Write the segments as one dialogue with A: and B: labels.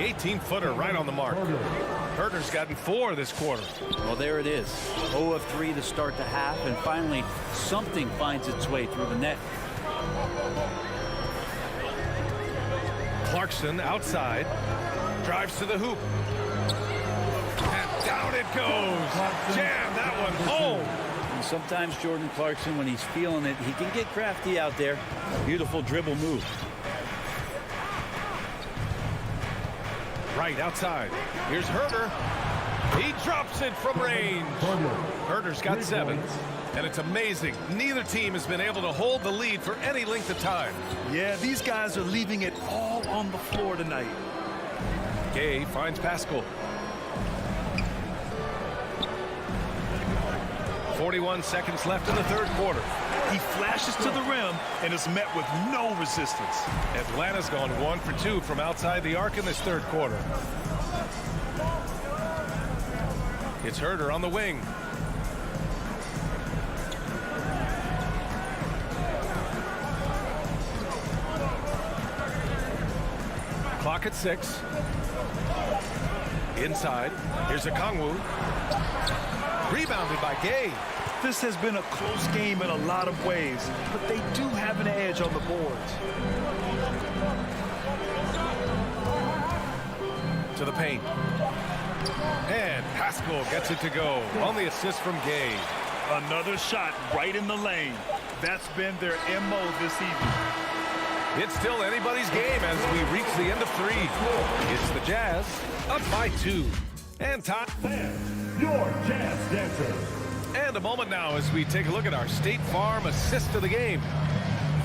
A: 18-footer right on the mark. Herder's gotten 4 this quarter.
B: Well, there it is. 0 of 3 to start the half, and finally something finds its way through the net.
A: Clarkson outside. Drives to the hoop. And down it goes. Jam that one home.
B: And sometimes Jordan Clarkson, when he's feeling it, he can get crafty out there. Beautiful dribble move.
A: Right outside. Here's Herder. He drops it from range. Herder's got 7. And it's amazing. Neither team has been able to hold the lead for any length of time.
C: Yeah, these guys are leaving it all on the floor tonight.
A: Gay finds Pascal. 41 seconds left in the third quarter.
C: He flashes to the rim and is met with no resistance.
A: Atlanta's gone 1 for 2 from outside the arc in this third quarter. It's Herder on the wing. Clock at 6. Inside. Here's Okongwu. Rebounded by Gay.
C: This has been a close game in a lot of ways, but they do have an edge on the boards.
A: To the paint. And Pascal gets it to go on the assist from Gay.
C: Another shot right in the lane. That's been their MO this evening.
A: It's still anybody's game as we reach the end of 3. It's the Jazz up by 2. And time.
D: Your Jazz Dancers.
A: And a moment now as we take a look at our State Farm assist of the game.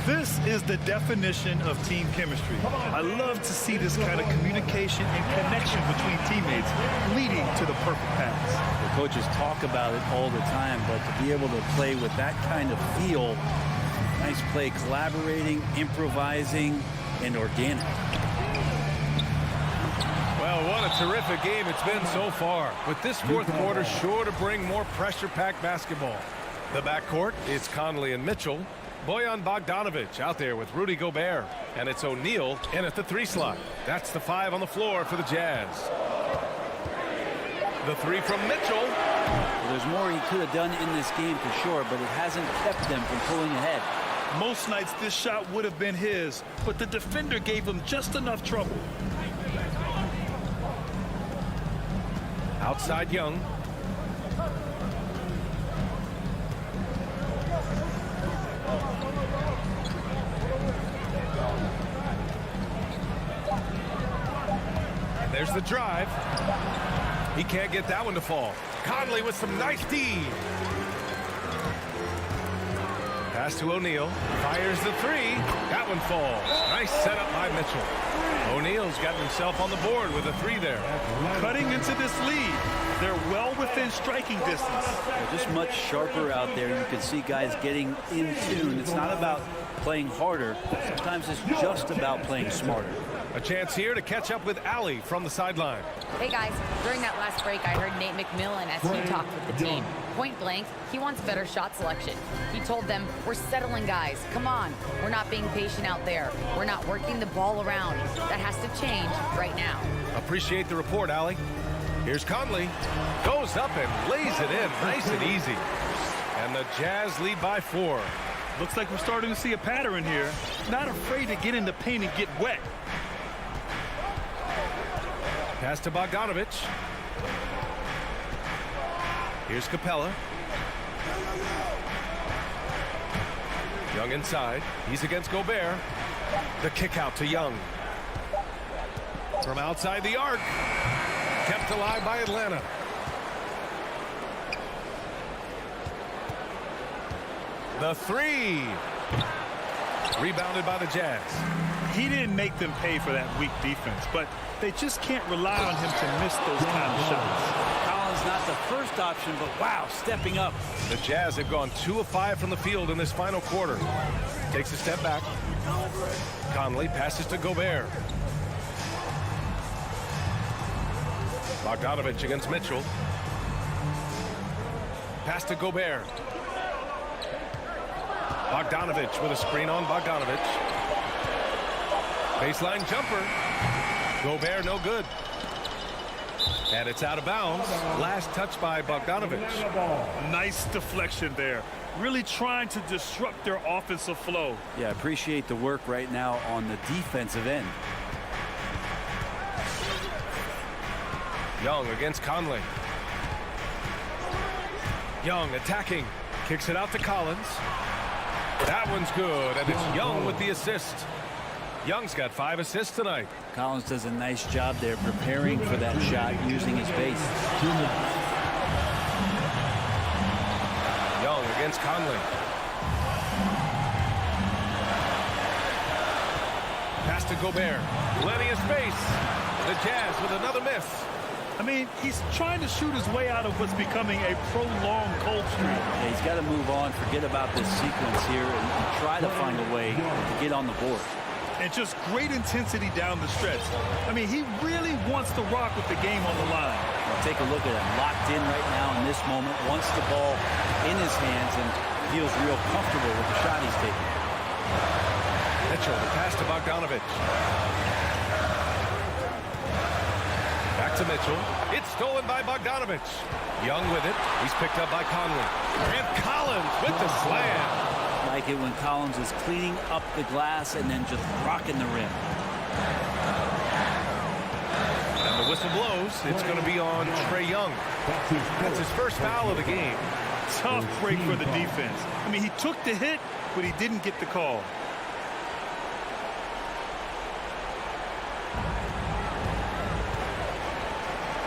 C: This is the definition of team chemistry. I love to see this kind of communication and connection between teammates leading to the perfect pass.
B: The coaches talk about it all the time, but to be able to play with that kind of feel, nice play, collaborating, improvising, and organic.
A: Well, what a terrific game it's been so far. With this fourth quarter sure to bring more pressure-packed basketball. The backcourt, it's Conley and Mitchell. Bojan Bogdanovic out there with Rudy Gobert. And it's O'Neal in at the 3 slot. That's the 5 on the floor for the Jazz. The 3 from Mitchell.
B: Well, there's more he could have done in this game for sure, but it hasn't kept them from pulling ahead.
C: Most nights this shot would have been his, but the defender gave him just enough trouble.
A: Outside Young. And there's the drive. He can't get that one to fall. Conley with some nice D. Pass to O'Neal. Fires the 3. That one falls. Nice setup by Mitchell. O'Neal's gotten himself on the board with a 3 there.
C: Cutting into this lead. They're well within striking distance.
B: They're just much sharper out there. You can see guys getting in tune. It's not about playing harder. Sometimes it's just about playing smarter.
A: A chance here to catch up with Allie from the sideline.
E: Hey guys, during that last break I heard Nate McMillan as he talked with the team. Point blank, he wants better shot selection. He told them, we're settling guys, come on. We're not being patient out there. We're not working the ball around. That has to change right now.
A: Appreciate the report, Allie. Here's Conley. Goes up and lays it in nice and easy. And the Jazz lead by 4.
C: Looks like we're starting to see a pattern here. Not afraid to get in the paint and get wet.
A: Pass to Bogdanovic. Here's Capella. Young inside. He's against Gobert. The kick out to Young. From outside the arc. Kept alive by Atlanta. The 3. Rebounded by the Jazz.
C: He didn't make them pay for that weak defense, but they just can't rely on him to miss those kind of shots.
B: Collins not the first option, but wow, stepping up.
A: The Jazz have gone 2 of 5 from the field in this final quarter. Takes a step back. Conley passes to Gobert. Bogdanovic against Mitchell. Pass to Gobert. Bogdanovic with a screen on Bogdanovic. Baseline jumper. Gobert, no good. And it's out of bounds. Last touch by Bogdanovich.
C: Nice deflection there. Really trying to disrupt their offensive flow.
B: Yeah, appreciate the work right now on the defensive end.
A: Young against Conley. Young attacking. Kicks it out to Collins. That one's good, and it's Young with the assist. Young's got 5 assists tonight.
B: Collins does a nice job there preparing for that shot using his base.
A: Young against Conley. Pass to Gobert. Plenty of space. The Jazz with another miss.
C: I mean, he's trying to shoot his way out of what's becoming a prolonged cold streak.
B: Yeah, he's got to move on, forget about this sequence here, and try to find a way to get on the board.
C: And just great intensity down the stretch. I mean, he really wants to rock with the game on the line.
B: Well, take a look at him, locked in right now in this moment, wants the ball in his hands and feels real comfortable with the shot he's taking.
A: Mitchell, the pass to Bogdanovich. Back to Mitchell. It's stolen by Bogdanovich. Young with it. He's picked up by Conley. And Collins with the slam.
B: Like it when Collins is cleaning up the glass and then just rocking the rim.
A: And the whistle blows. It's going to be on Trae Young. That's his first foul of the game.
C: Tough break for the defense. I mean, he took the hit, but he didn't get the call.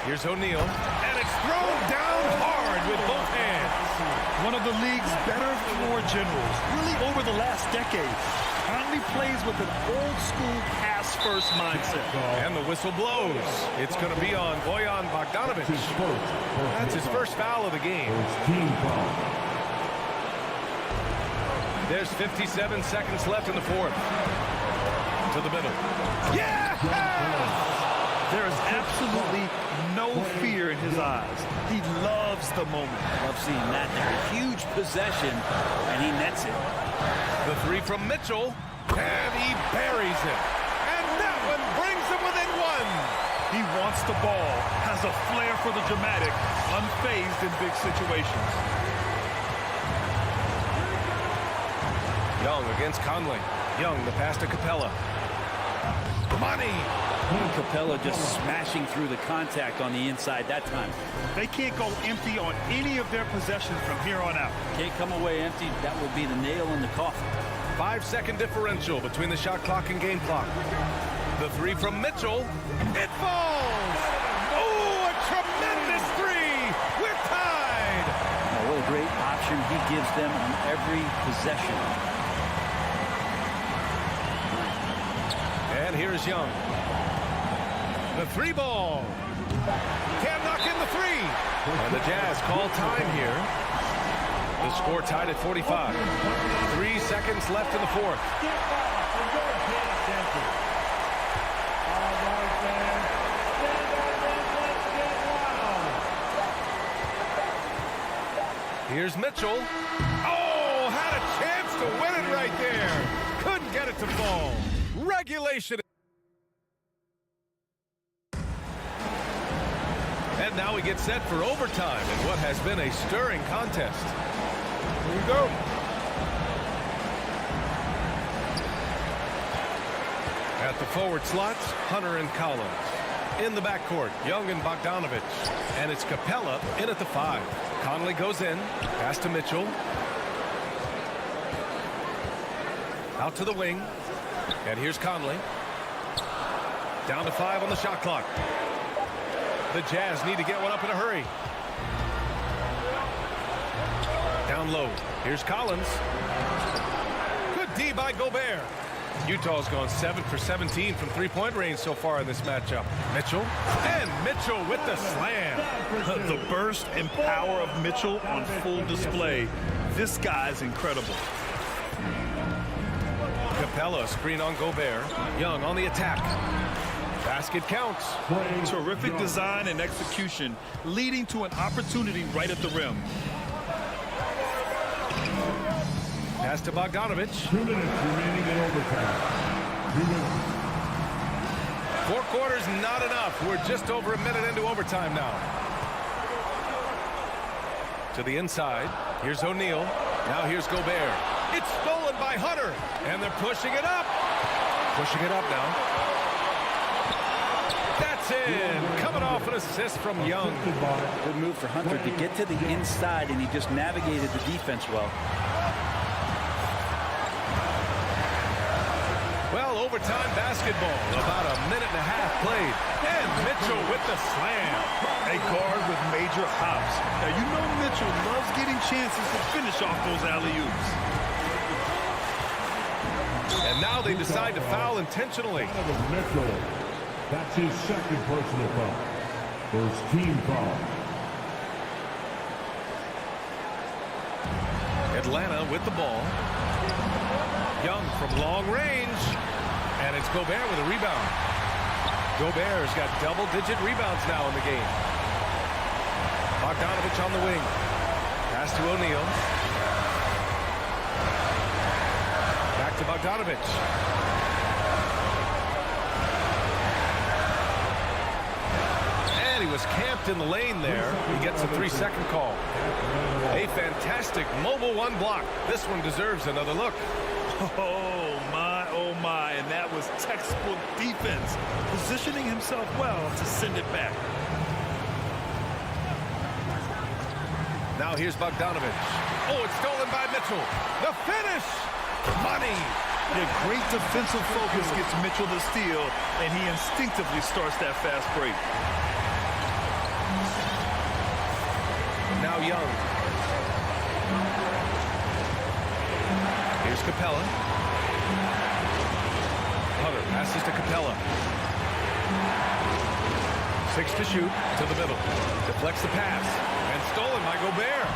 A: Here's O'Neal. And it's thrown down hard with both hands.
C: One of the league's better floor generals, really over the last decade. Conley plays with an old-school pass-first mindset.
A: And the whistle blows. It's going to be on Bojan Bogdanovich. That's his first foul of the game. There's 57 seconds left in the fourth. To the middle. Yeah!
C: There is absolutely no fear in his eyes. He loves the moment.
B: Love seeing that there. A huge possession, and he nets it.
A: The three from Mitchell, and he buries it. And that one brings him within one.
C: He wants the ball, has a flair for the dramatic, unfazed in big situations.
A: Young against Conley. Young, the pass to Capella. Money.
B: Capella just smashing through the contact on the inside that time.
C: They can't go empty on any of their possessions from here on out.
B: Can't come away empty. That would be the nail in the coffin.
A: 5-second differential between the shot clock and game clock. The three from Mitchell. It falls. Oh, a tremendous three. We're tied.
B: Oh, what a great option he gives them on every possession.
A: And here's Young. The three ball. Can't knock in the three. And the Jazz call time here. The score tied at 45. 3 seconds left in the fourth. Here's Mitchell. Oh, had a chance to win it right there. Couldn't get it to fall. Regulation. And now we get set for overtime in what has been a stirring contest. Here we go. At the forward slots, Hunter and Collins. In the backcourt, Young and Bogdanovich. And it's Capella in at the 5. Conley goes in. Pass to Mitchell. Out to the wing. And here's Conley. Down to 5 on the shot clock. The Jazz need to get one up in a hurry. Down low. Here's Collins. Good D by Gobert. Utah's gone 7 for 17 from three-point range so far in this matchup. Mitchell. And Mitchell with the slam.
C: The burst and power of Mitchell on full display. This guy's incredible.
A: Capella screen on Gobert. Young on the attack. Basket counts.
C: Terrific design and execution, leading to an opportunity right at the rim.
A: Pass to Bogdanovich.
D: 2 minutes remaining in overtime. 2 minutes.
A: 4 quarters, not enough. We're just over a minute into overtime now. To the inside. Here's O'Neal. Now here's Gobert. It's stolen by Hunter. And they're pushing it up. Pushing it up now. That's in. Coming off an assist from Young.
B: Good move for Hunter to get to the inside, and he just navigated the defense well.
A: Well, overtime basketball. About a minute and a half played. And Mitchell with the slam.
C: A guard with major hops. Now, you know Mitchell loves getting chances to finish off those alley-oops.
A: And now they decide to foul intentionally.
D: Donovan Mitchell. That's his second personal foul. First team foul.
A: Atlanta with the ball. Young from long range. And it's Gobert with a rebound. Gobert's got double-digit rebounds now in the game. Bogdanovich on the wing. Pass to O'Neal. Back to Bogdanovich. And he was camped in the lane there. He gets a 3-second call. A fantastic mobile one block. This one deserves another look.
C: Oh my, and that was textbook defense. Positioning himself well to send it back.
A: Now here's Bogdanovich. Oh, it's stolen by Mitchell. The finish! Money!
C: Yeah, great defensive focus gets Mitchell the steal, and he instinctively starts that fast break.
A: Now Young. Here's Capella. Hunter passes to Capella. 6 to shoot to the middle. Deflects the pass. And stolen by Gobert.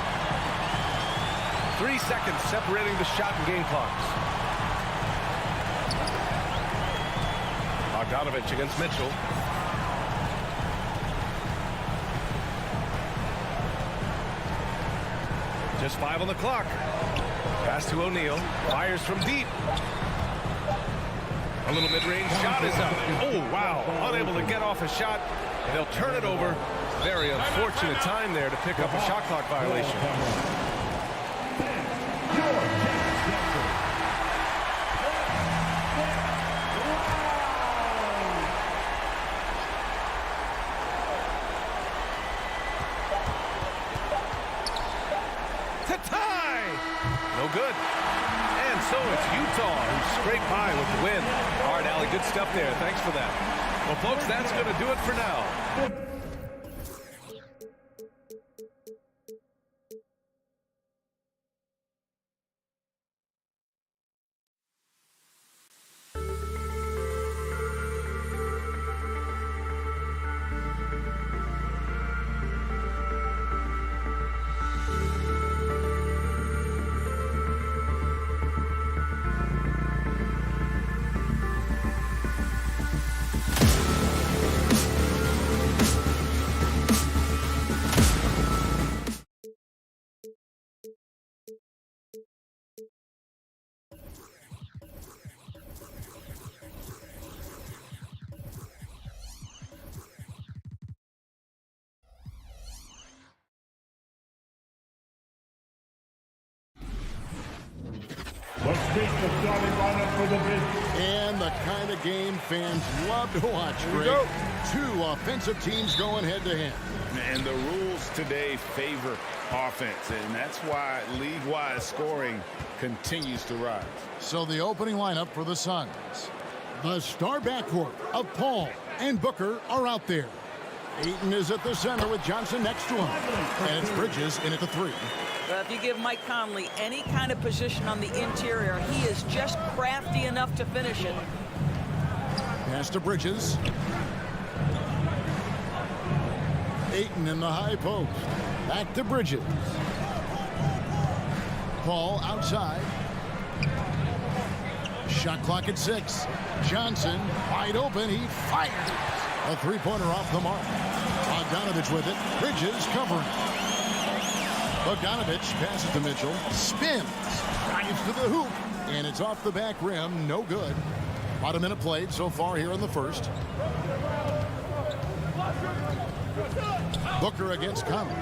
A: 3 seconds separating the shot and game clocks. Bogdanovich against Mitchell. Just 5 on the clock. Pass to O'Neal. Fires from deep. A little mid-range shot is up. Oh, wow. Unable to get off a shot. And they'll turn it over. Very unfortunate time there to pick up a shot clock violation. To tie! No good. And so it's Utah who scraped by with the win. All right, Allie, good stuff there. Thanks for that. Well, folks, that's going to do it for now.
D: Let's meet the starting lineup for the bid.
F: And the kind of game fans love to watch, Greg. 2 offensive teams going head-to-head.
G: And the rules today favor offense, and that's why league-wide scoring continues to rise.
F: So the opening lineup for the Suns. The star backcourt of Paul and Booker are out there. Ayton is at the center with Johnson next to him. And it's Bridges in at the 3.
H: Well, if you give Mike Conley any kind of position on the interior, he is just crafty enough to finish it.
F: Pass to Bridges. Ayton in the high post. Back to Bridges. Paul outside. Shot clock at 6. Johnson wide open. He fires. A 3-pointer off the mark. Bogdanovich with it. Bridges covering. Bogdanovich passes to Mitchell. Spins. Drives to the hoop. And it's off the back rim. No good. About a minute played so far here in the first. Booker against Conley.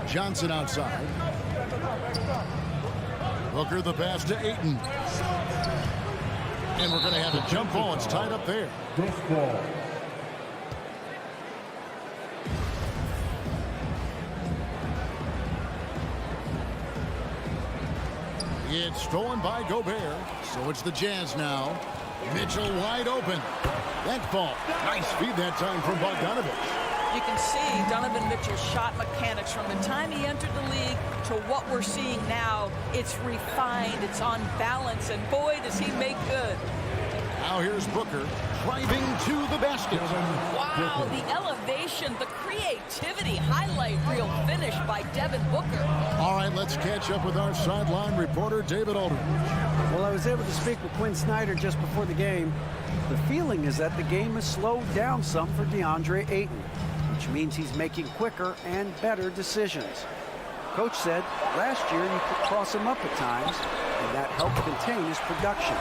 F: Johnson outside. Booker the pass to Ayton. And we're going to have a jump ball. It's tied up there.
D: Just ball.
F: It's stolen by Gobert. So it's the Jazz now. Mitchell wide open. That ball. Nice feed that time from Bogdanovich.
H: You can see Donovan Mitchell's shot mechanics from the time he entered the league to what we're seeing now. It's refined, it's on balance, and boy, does he make good.
F: Now here's Booker driving to the basket.
H: Wow, the elevation, the creativity, highlight reel finish by Devin Booker.
F: All right, let's catch up with our sideline reporter, David Aldridge.
I: Well, I was able to speak with Quinn Snyder just before the game. The feeling is that the game has slowed down some for DeAndre Ayton, which means he's making quicker and better decisions. Coach said last year you could cross him up at times, and that helped contain his production.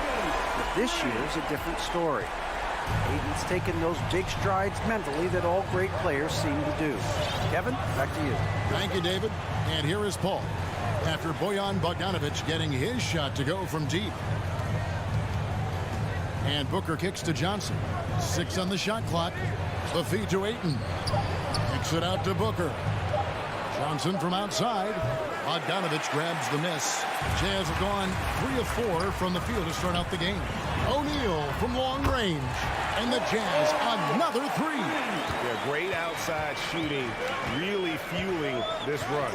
I: But this year is a different story. Ayton's taken those big strides mentally that all great players seem to do. Kevin, back to you.
F: Thank you, David. And here is Paul. After Bojan Bogdanovic getting his shot to go from deep. And Booker kicks to Johnson. 6 on the shot clock. The feed to Ayton. Kicks it out to Booker. Johnson from outside. Bogdanovich grabs the miss. Jazz have gone 3 of 4 from the field to start out the game. O'Neal from long range. And the Jazz another 3.
G: Yeah, great outside shooting, really fueling this run.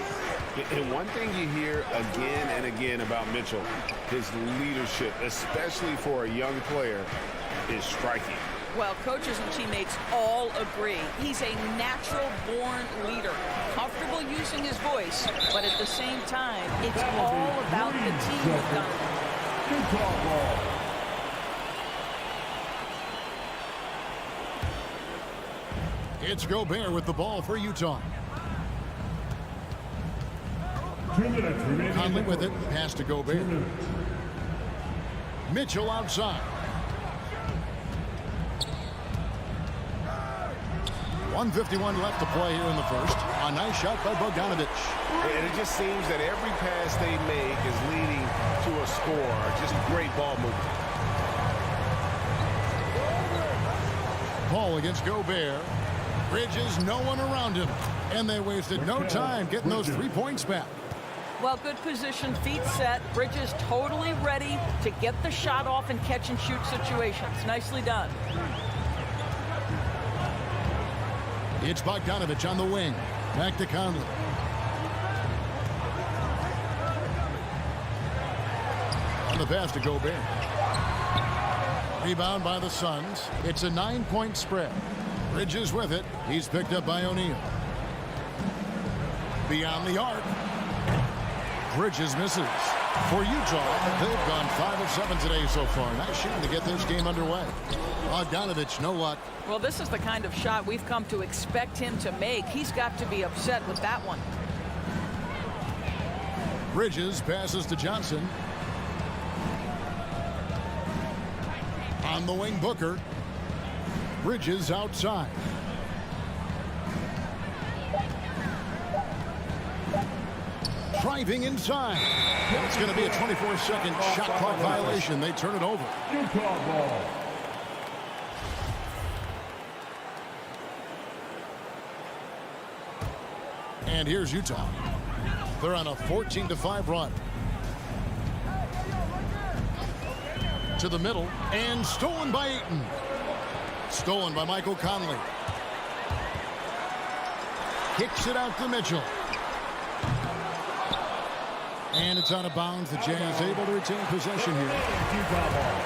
G: And one thing you hear again and again about Mitchell, his leadership, especially for a young player, is striking.
H: Well, coaches and teammates all agree. He's a natural-born leader, comfortable using his voice, but at the same time, it's all about the team with Donovan.
F: It's Gobert with the ball for Utah.
D: 2 minutes remaining.
F: Conley with it. Pass to Gobert.
D: 2 minutes.
F: Mitchell outside. 1:51 left to play here in the first. A nice shot by Bogdanovich.
G: And it just seems that every pass they make is leading to a score. Just great ball movement.
F: Paul against Gobert. Bridges, no one around him. And they wasted no time getting those 3 points back.
H: Well, good position, feet set. Bridges totally ready to get the shot off in catch-and-shoot situations. Nicely done.
F: It's Bogdanovich on the wing. Back to Conley. On the pass to Gobert. Rebound by the Suns. It's a 9-point spread. Bridges with it. He's picked up by O'Neal. Beyond the arc. Bridges misses. For Utah, they've gone 5 of 7 today so far. Nice shooting to get this game underway. Bogdanovich, no luck.
H: Well, this is the kind of shot we've come to expect him to make. He's got to be upset with that one.
F: Bridges passes to Johnson. On the wing, Booker. Bridges outside. Driving inside. It's going to be a 24-second shot clock violation. They turn it over.
D: Utah ball.
F: And here's Utah. They're on a 14-5 run. To the middle, and stolen by Ayton. Stolen by Michael Conley. Kicks it out to Mitchell. And it's out of bounds. The Jazz able to retain possession here.
D: Utah ball.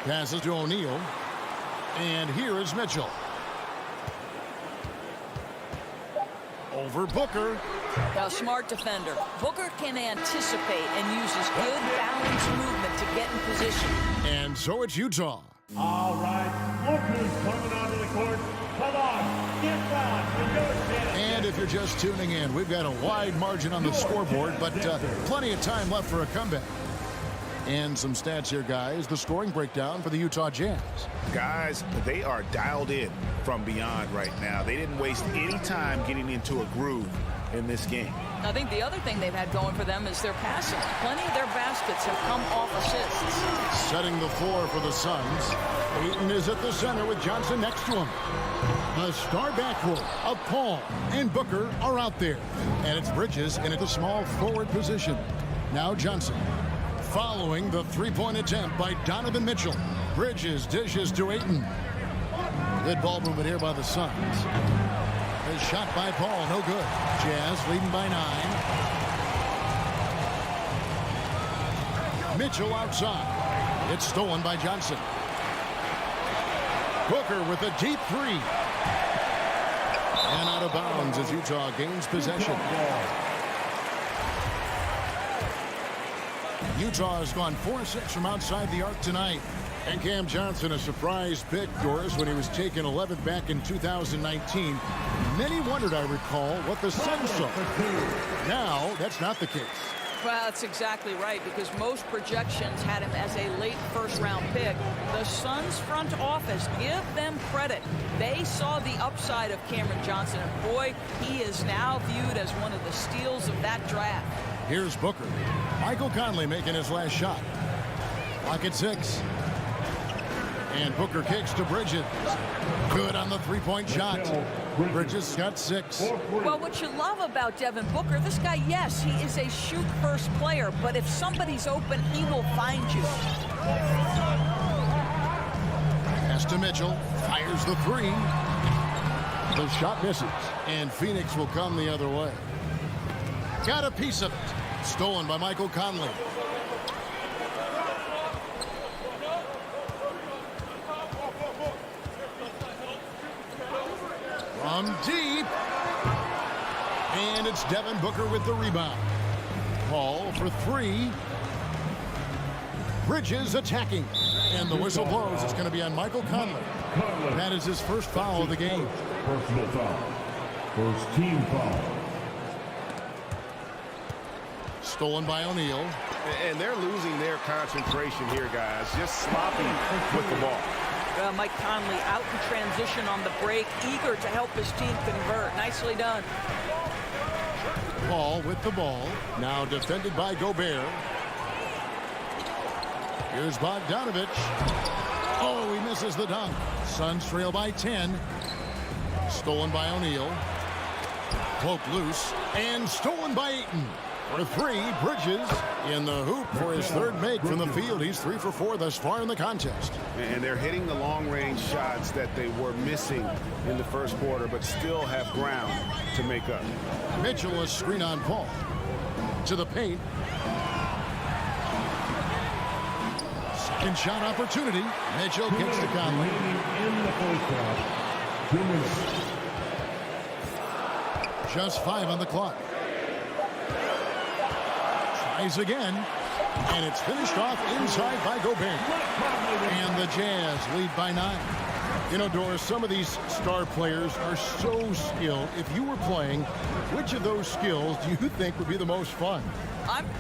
F: Passes to O'Neal. And here is Mitchell. Over Booker.
H: A smart defender. Booker can anticipate and uses good balanced movement to get in position.
F: And so it's Utah.
D: All right, look who's coming onto the court
F: And if you're just tuning in, we've got a wide margin on the scoreboard, but plenty of time left for a comeback. And some stats here, guys. The scoring breakdown for the Utah Jazz.
G: Guys, they are dialed in from beyond right now. They didn't waste any time getting into a groove in this game.
H: I think the other thing they've had going for them is their passing. Plenty of their baskets have come off assists.
F: Setting the floor for the Suns. Ayton is at the center with Johnson next to him. The star backcourt of Paul and Booker are out there. And it's Bridges in at the small forward position. Now Johnson. Following the three-point attempt by Donovan Mitchell. Bridges dishes to Ayton. Good ball movement here by the Suns. A shot by Paul, no good. Jazz leading by 9. Mitchell outside. It's stolen by Johnson. Booker with a deep three. And out of bounds as Utah gains possession. Utah has gone 4-6 from outside the arc tonight. And Cam Johnson, a surprise pick, Doris, when he was taken 11th back in 2019. Many wondered, I recall, what the Suns saw. Now, that's not the case.
H: Well, that's exactly right, because most projections had him as a late first-round pick. The Suns front office, give them credit. They saw the upside of Cameron Johnson, and boy, he is now viewed as one of the steals of that draft.
F: Here's Booker. Michael Conley making his last shot. Clock at 6. And Booker kicks to Bridges. Good on the three-point shot. Bridges got 6.
H: Well, what you love about Devin Booker, this guy, yes, he is a shoot-first player, but if somebody's open, he will find you.
F: Pass to Mitchell. Fires the three. The shot misses. And Phoenix will come the other way. Got a piece of it. Stolen by Michael Conley. From deep. And it's Devin Booker with the rebound. Paul for 3. Bridges attacking. And the whistle blows. It's going to be on Michael Conley. That is his first foul of the game.
D: Personal foul. First team foul.
F: Stolen by O'Neal.
G: And they're losing their concentration here, guys. Just sloppy with the ball.
H: Mike Conley out in transition on the break, eager to help his team convert. Nicely done.
F: Paul with the ball. Now defended by Gobert. Here's Bogdanovich. Oh, he misses the dunk. Suns trail by 10. Stolen by O'Neal. Poke loose. And stolen by Ayton. For 3, Bridges in the hoop for his third make from the field. He's 3 for 4 thus far in the contest.
G: And they're hitting the long-range shots that they were missing in the first quarter, but still have ground to make up.
F: Mitchell a screen on Paul. To the paint. Second shot opportunity. Mitchell kicks to Conley.
D: In the first half. 2 minutes.
F: Just 5 on the clock. Tries again. And it's finished off inside by Gobert. And the Jazz lead by 9. You know, Doris, some of these star players are so skilled. If you were playing, which of those skills do you think would be the most fun?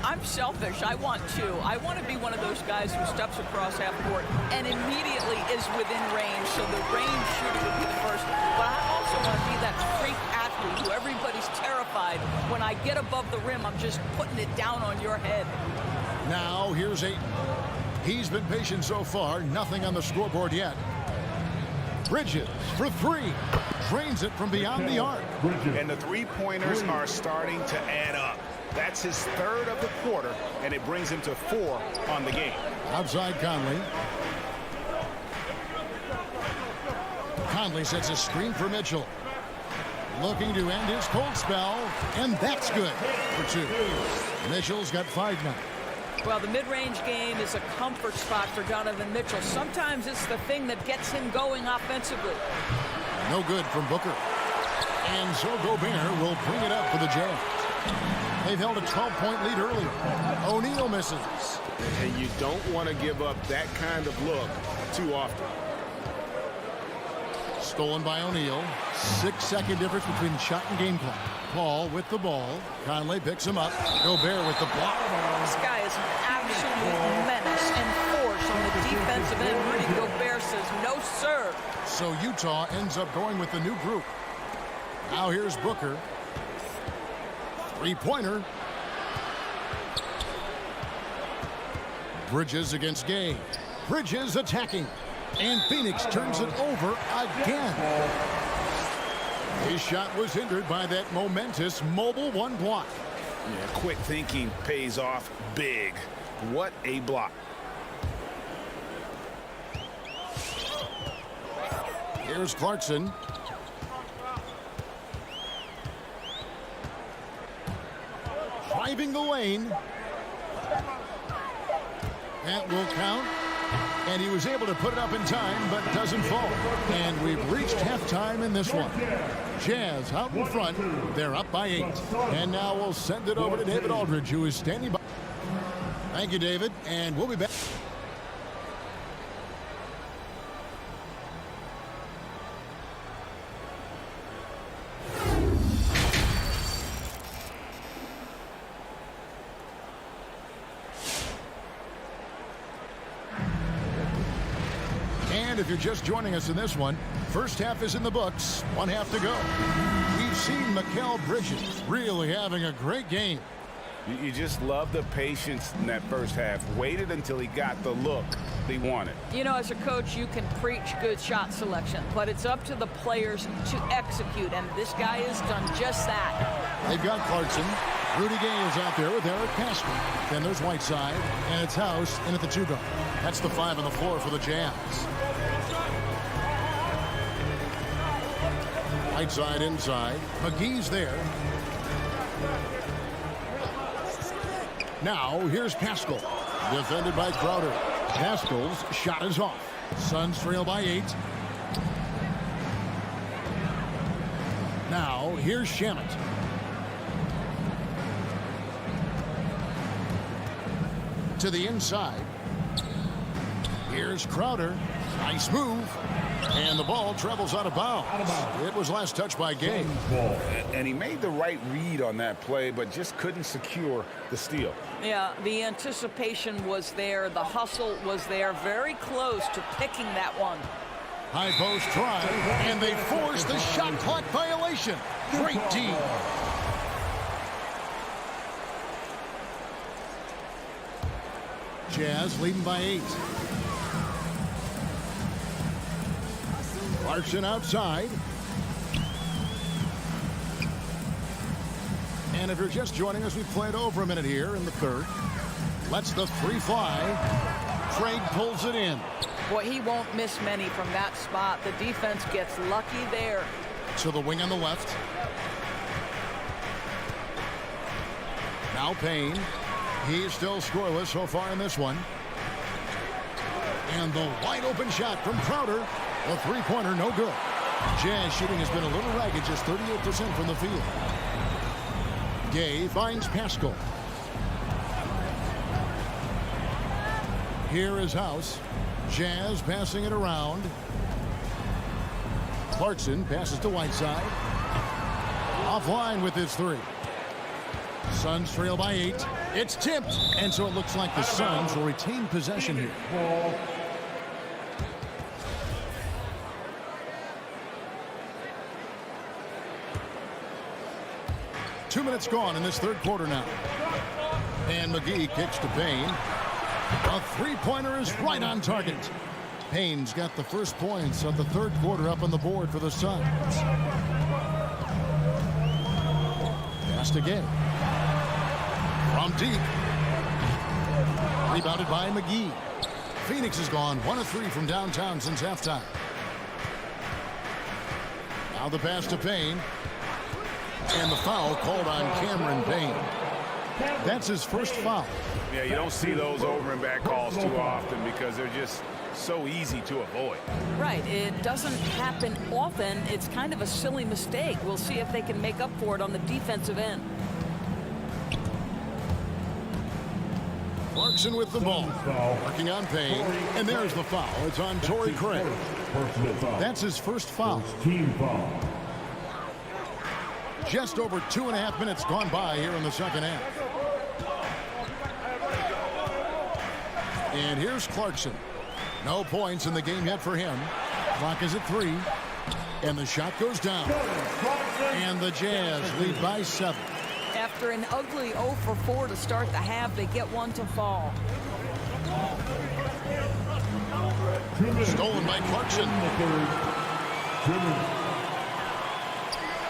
H: I'm selfish. I want to. I want to be one of those guys who steps across half court and immediately is within range, so the range shooter would be the first. But I also want to be that freak athlete who everybody's terrified. When I get above the rim, I'm just putting it down on your head.
F: Now here's Ayton. He's been patient so far. Nothing on the scoreboard yet. Bridges for 3. Drains it from beyond the arc.
G: And the three-pointers are starting to add up. That's his third of the quarter, and it brings him to 4 on the game.
F: Outside Conley. Conley sets a screen for Mitchell. Looking to end his cold spell, and that's good for 2. Mitchell's got 5 now.
H: Well, the mid-range game is a comfort spot for Donovan Mitchell. Sometimes it's the thing that gets him going offensively.
F: No good from Booker. And so Gobert will bring it up for the Jazz. They've held a 12-point lead earlier. O'Neal misses.
G: And you don't want to give up that kind of look too often.
F: Stolen by O'Neal. 6-second difference between shot and game clock. Paul with the ball. Conley picks him up. Gobert with the block.
H: This guy is an absolute menace and force on the defensive end. Rudy Gobert says no, sir.
F: So Utah ends up going with the new group. Now here's Booker. Three-pointer. Bridges against Gay. Bridges attacking. And Phoenix turns it over again. His shot was hindered by that momentous mobile one block.
G: Yeah, quick thinking pays off big. What a block.
F: Here's Clarkson. Driving the lane. That will count. And he was able to put it up in time, but doesn't fall. And we've reached halftime in this one. Jazz out in front. They're up by 8. And now we'll send it over to David Aldridge, who is standing by. Thank you, David. And we'll be back. And if you're just joining us in this one, first half is in the books. 1 half to go. We've seen Mikal Bridges really having a great game.
G: You just love the patience in that first half. Waited until he got the look he wanted.
H: You know, as a coach, you can preach good shot selection, but it's up to the players to execute, and this guy has done just that.
F: They've got Clarkson. Rudy Gay is out there with Eric Pascal. Then there's Whiteside, and it's House in at the 2 guard. That's the 5 on the floor for the Jazz. Whiteside inside. McGee's there. Now, here's Pascal. Defended by Crowder. Pascal's shot is off. Suns trail by 8. Now, here's Shamet. To the inside. Here's Crowder. Nice move. And the ball travels out of bounds. It was last touched by Gay.
G: And he made the right read on that play, but just couldn't secure the steal.
H: Yeah, the anticipation was there. The hustle was there. Very close to picking that one.
F: High post try, and they force the shot clock violation. Great D. Jazz leading by 8. Clarkson outside. And if you're just joining us, we've played over a minute here in the third. Lets the 3 fly. Craig pulls it in.
H: Boy, he won't miss many from that spot. The defense gets lucky there.
F: To the wing on the left. Now Payne. He's still scoreless so far in this one. And the wide open shot from Crowder. The 3-pointer, no good. Jazz shooting has been a little ragged, just 38% from the field. Gay finds Pascal. Here is House. Jazz passing it around. Clarkson passes to Whiteside. Offline with his 3. Suns trail by 8. It's tipped, and so it looks like the Suns will retain possession here. 2 minutes gone in this third quarter now. And McGee kicks to Payne. A 3-pointer is right on target. Payne's got the first points of the third quarter up on the board for the Suns. Pass to Gay. From deep. Rebounded by McGee. Phoenix has gone 1 of 3 from downtown since halftime. Now the pass to Payne. And the foul called on Cameron Payne. That's his first foul.
G: Yeah, you don't see those over and back calls too often because they're just so easy to avoid.
H: Right. It doesn't happen often. It's kind of a silly mistake. We'll see if they can make up for it on the defensive end.
F: Clarkson with the ball. Working on Payne. And there's the foul. It's on Torrey Craig.
D: personal foul.
F: That's his first foul.
D: First team foul.
F: Just over 2.5 minutes gone by here in the second half. And here's Clarkson. No points in the game yet for him. Clock is at 3. And the shot goes down. And the Jazz lead by 7.
H: After an ugly 0 for 4 to start the half, they get one to fall.
F: Stolen by Clarkson.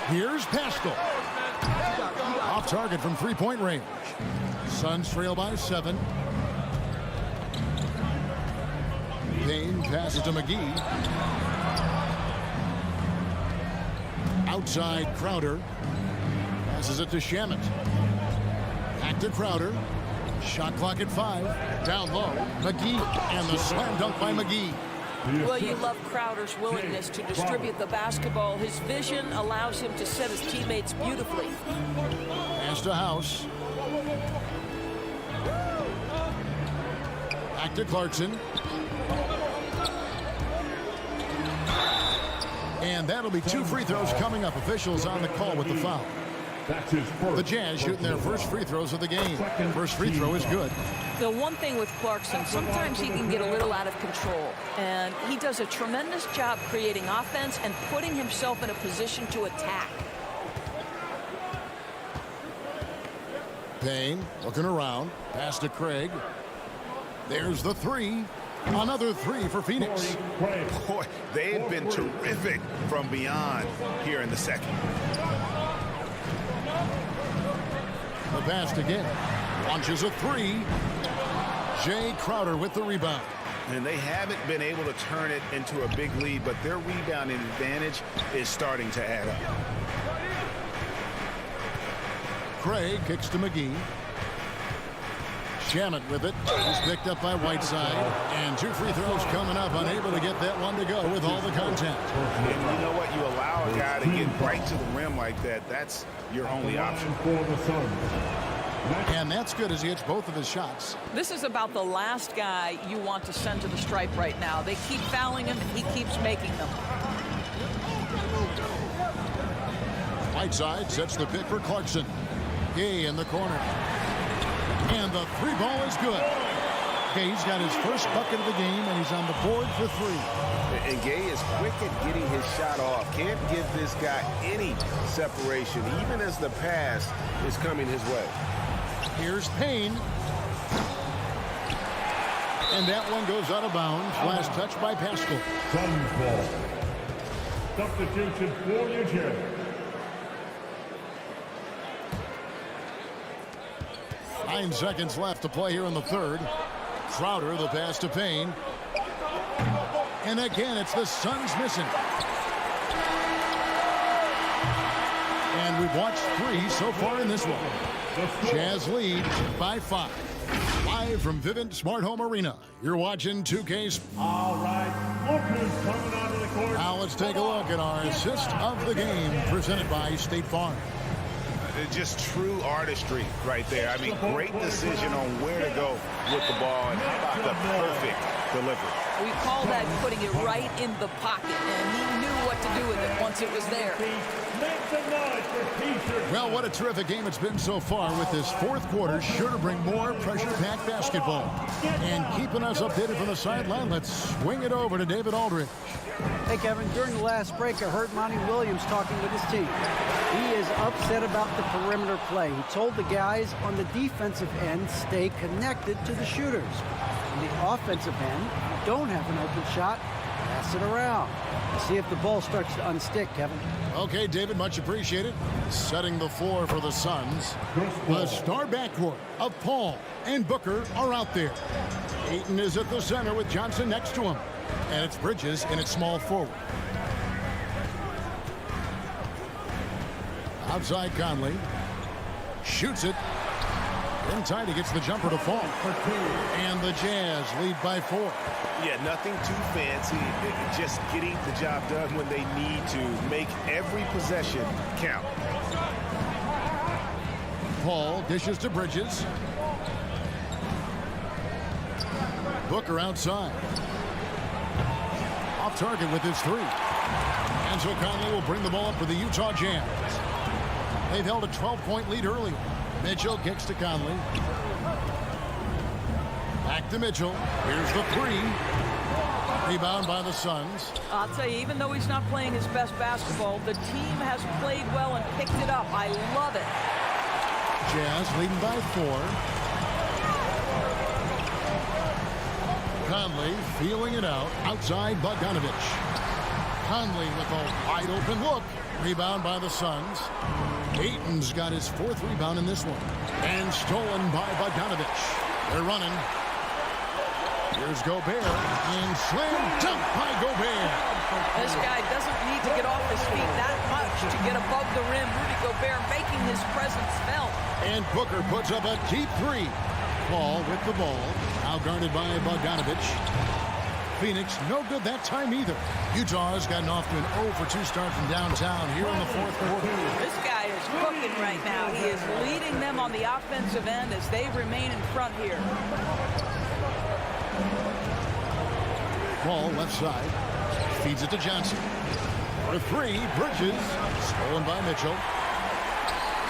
F: Here's Pascal. Off target from three-point range. Suns trail by 7. Payne passes to McGee. Outside Crowder. Passes it to Shamet. Back to Crowder. Shot clock at 5. Down low. McGee. And the slam dunk by McGee.
H: Well, you love Crowder's willingness to distribute the basketball. His vision allows him to set his teammates beautifully.
F: Pass to House. Back to Clarkson. And that'll be 2 free throws coming up. Officials on the call with the foul.
D: That's his first.
F: The Jazz shooting their first free throws of the game. First free throw is good.
H: The one thing with Clarkson, sometimes he can get a little out of control. And he does a tremendous job creating offense and putting himself in a position to attack.
F: Payne looking around. Pass to Craig. There's the 3. Another 3 for Phoenix.
G: Boy, they've been terrific from beyond here in the second.
F: The pass to Gay. Launches a 3. Jay Crowder with the rebound.
G: And they haven't been able to turn it into a big lead, but their rebounding advantage is starting to add up.
F: Craig kicks to McGee. Shamet with it. He's picked up by Whiteside. And 2 free throws coming up. Unable to get that one to go with all the contact.
G: And you know what? You allow a guy to get right to the rim like that. That's your only option.
F: And that's good as he hits both of his shots.
H: This is about the last guy you want to send to the stripe right now. They keep fouling him, and he keeps making them.
F: Whiteside sets the pick for Clarkson. Gay in the corner. And the 3 ball is good. Gay's got his first bucket of the game, and he's on the board for 3.
G: And Gay is quick at getting his shot off. Can't give this guy any separation, even as the pass is coming his way.
F: Here's Payne. And that one goes out of bounds. Last touch by Pascal.
D: Suns ball. Substitution for your Jazz.
F: Nine seconds left to play here in the third. Crowder, the pass to Payne. And again, it's the Suns missing. And we've watched 3 so far in this one. Jazz leads by 5. Live from Vivint Smart Home Arena. You're watching 2K.
D: All right, lookers coming onto the court.
F: Now let's take a look at our assist of the game presented by State Farm.
G: Just true artistry right there. I mean, great decision on where to go with the ball, and how about the perfect delivery.
H: We call that putting it right in the pocket, and he knew what to do with it once it was there.
F: Well, what a terrific game it's been so far, with this fourth quarter sure to bring more pressure-packed basketball. And keeping us updated from the sideline, let's swing it over to David Aldridge.
I: Hey, Kevin, during the last break, I heard Monty Williams talking with his team. He is upset about the perimeter play. He told the guys on the defensive end, stay connected to the shooters. On the offensive end, if you don't have an open shot, pass it around. See if the ball starts to unstick, Kevin.
F: Okay, David, much appreciated. Setting the floor for the Suns. The star backcourt of Paul and Booker are out there. Ayton is at the center with Johnson next to him. And it's Bridges in its small forward. Outside Conley. Shoots it. In time, he gets the jumper to fall. And the Jazz lead by 4.
G: Yeah, nothing too fancy. Just getting the job done when they need to. Make every possession count.
F: Paul dishes to Bridges. Booker outside. Off target with his three. And so Conley will bring the ball up for the Utah Jazz. They've held a 12-point lead early. Mitchell kicks to Conley. Back to Mitchell. Here's the three. Rebound by the Suns.
H: I'll tell you, even though he's not playing his best basketball, the team has played well and picked it up. I love it.
F: Jazz leading by 4. Conley feeling it out outside Bogdanovich. Conley with a wide open look. Rebound by the Suns. Ayton's got his 4th rebound in this one. And stolen by Bogdanovich. They're running. Here's Gobert. And slam dunk by Gobert.
H: This guy doesn't need to get off his feet that much to get above the rim. Rudy Gobert making his presence felt.
F: And Booker puts up a deep 3. Paul with the ball. Now guarded by Bogdanovich. Phoenix no good that time either. Utah has gotten off to an 0-for-2 start from downtown here in the 4th quarter.
H: This guy is cooking right now. He is leading them on the offensive end as they remain in front here.
F: Ball left side. Feeds it to Johnson. For 3, Bridges. Stolen by Mitchell.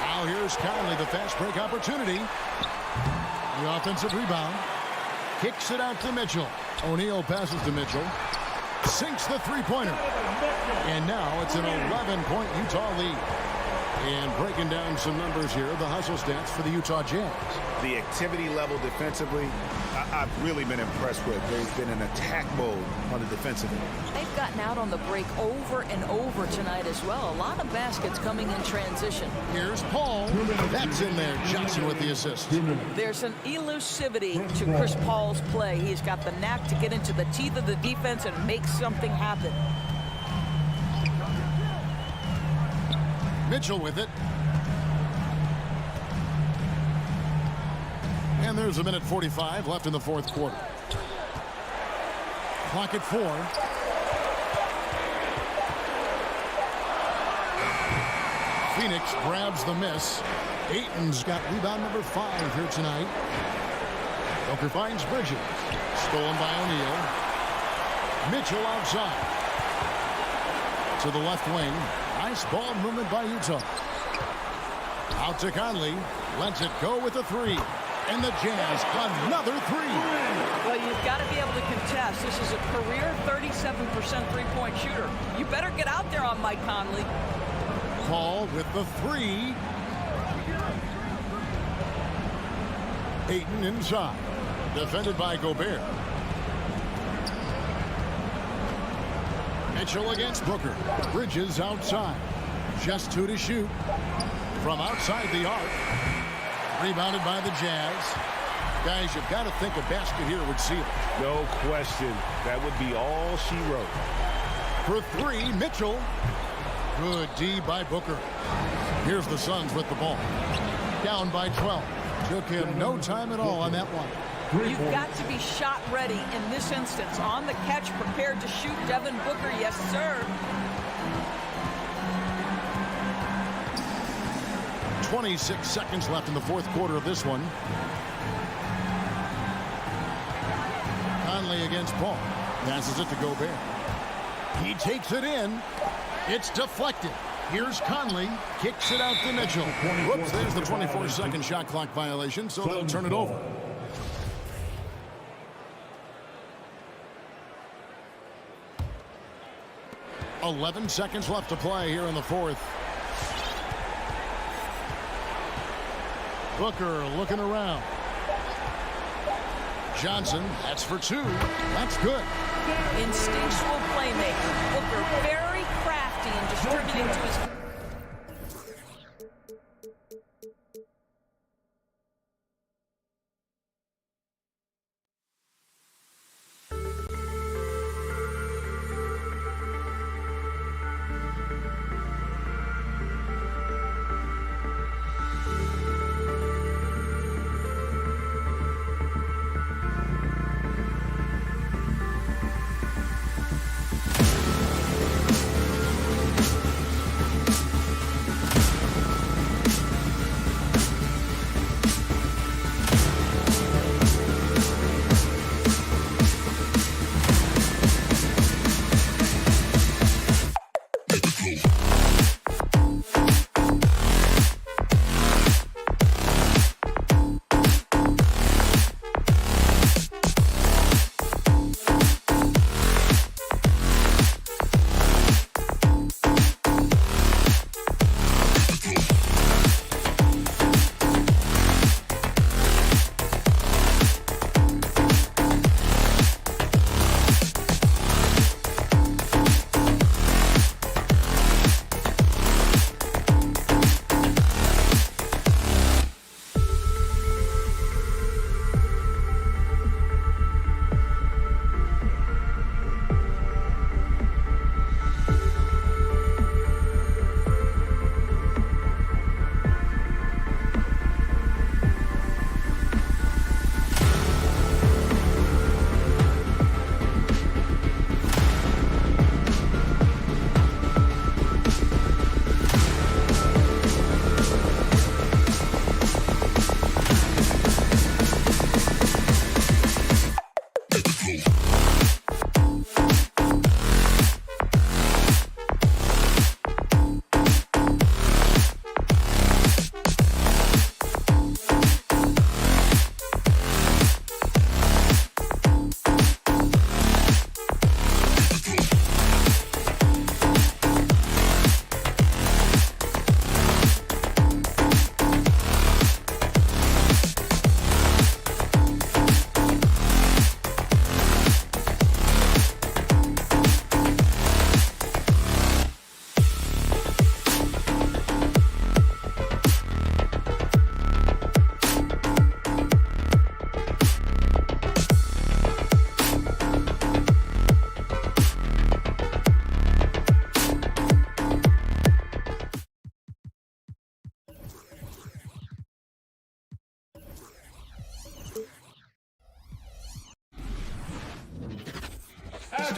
F: Now here's Conley, the fast break opportunity. The offensive rebound. Kicks it out to Mitchell. O'Neal passes to Mitchell. Sinks the three-pointer. And now it's an 11-point Utah lead. And breaking down some numbers here, the hustle stats for the Utah Jazz.
G: The activity level defensively, I've really been impressed with. There's been an attack mode on the defensive end.
H: They've gotten out on the break over and over tonight as well. A lot of baskets coming in transition.
F: Here's Paul. That's in there. Johnson with the assist.
H: There's an elusivity to Chris Paul's play. He's got the knack to get into the teeth of the defense and make something happen.
F: Mitchell with it. And there's a minute 45 left in the 4th quarter. Clock at 4. Phoenix grabs the miss. Ayton's got rebound number 5 here tonight. Booker finds Bridges. Stolen by O'Neal. Mitchell outside. To the left wing. Nice ball movement by Utah. Out to Conley. Lets it go with a 3. And the Jazz another 3.
H: Well, you've got to be able to contest. This is a career 37% three-point shooter. You better get out there on Mike Conley.
F: Paul with the 3. Ayton inside. Defended by Gobert. Mitchell against Booker. Bridges outside. Just 2 to shoot. From outside the arc. Rebounded by the Jazz. Guys, you've got to think a basket here would seal it.
G: No question. That would be all she wrote.
F: For 3, Mitchell. Good D by Booker. Here's the Suns with the ball. Down by 12. Took him no time at all on that one.
H: You've got to be shot ready in this instance. On the catch, prepared to shoot. Devin Booker, yes, sir.
F: 26 seconds left in the 4th quarter of this one. Conley against Paul. Passes it to Gobert. He takes it in. It's deflected. Here's Conley. Kicks it out to Mitchell. Whoops, there's the 24-second shot clock violation, so they'll turn it over. .11 seconds left to play here in the 4th. Booker looking around. Johnson, that's for 2. That's good.
H: Instinctual playmaker. Booker very crafty in distributing to his...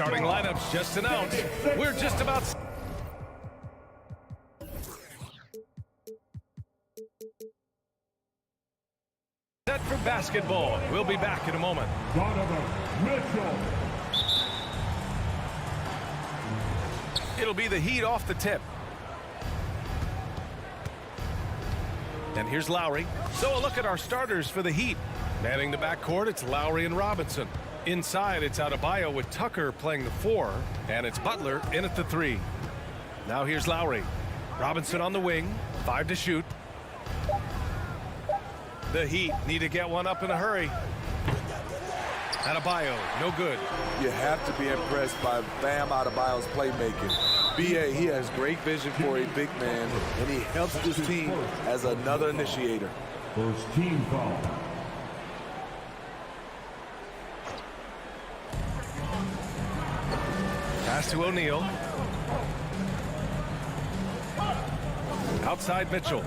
A: Starting lineups just announced. We're just about... set for basketball. We'll be back in a moment.
D: Donovan Mitchell.
A: It'll be the Heat off the tip. And here's Lowry. So a look at our starters for the Heat. Manning the backcourt, it's Lowry and Robinson. Inside, it's Adebayo with Tucker playing the 4, and it's Butler in at the 3. Now here's Lowry. Robinson on the wing, 5 to shoot. The Heat need to get one up in a hurry. Adebayo, no good.
J: You have to be impressed by Bam Adebayo's playmaking. B.A., he has great vision for a big man, and he helps this team as another initiator.
D: First team foul.
A: Pass to O'Neal. Outside Mitchell.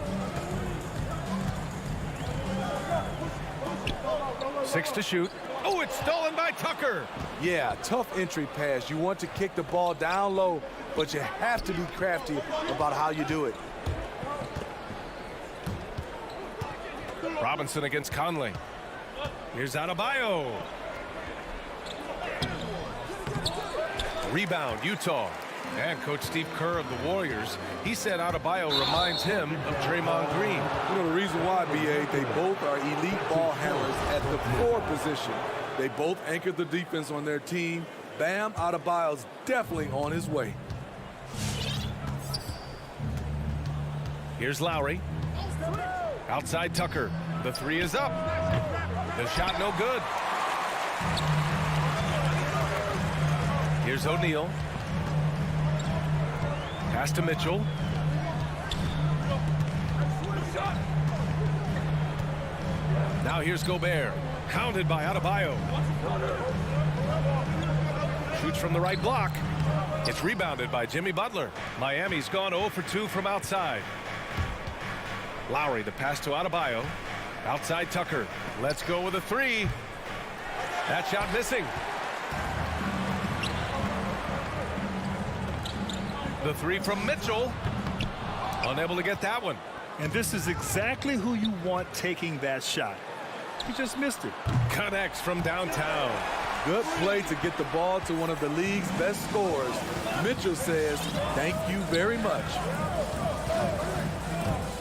A: 6 to shoot. Oh, it's stolen by Tucker.
J: Yeah, tough entry pass. You want to kick the ball down low, but you have to be crafty about how you do it.
A: Robinson against Conley. Here's Adebayo. Rebound, Utah. And Coach Steve Kerr of the Warriors, he said Adebayo reminds him of Draymond Green.
J: You know the reason why, B.A., they both are elite ball handlers at the 4 position. They both anchored the defense on their team. Bam Adebayo's definitely on his way.
A: Here's Lowry. Outside Tucker. The 3 is up. The shot no good. Here's O'Neal. Pass to Mitchell. Now here's Gobert. Counted by Adebayo. Shoots from the right block. It's rebounded by Jimmy Butler. Miami's gone 0 for 2 from outside. Lowry, the pass to Adebayo. Outside Tucker. Let's go with a 3. That shot missing. The 3 from Mitchell. Unable to get that one.
C: And this is exactly who you want taking that shot. He just missed it.
A: Connects from downtown.
J: Good play to get the ball to one of the league's best scorers. Mitchell says, thank you very much.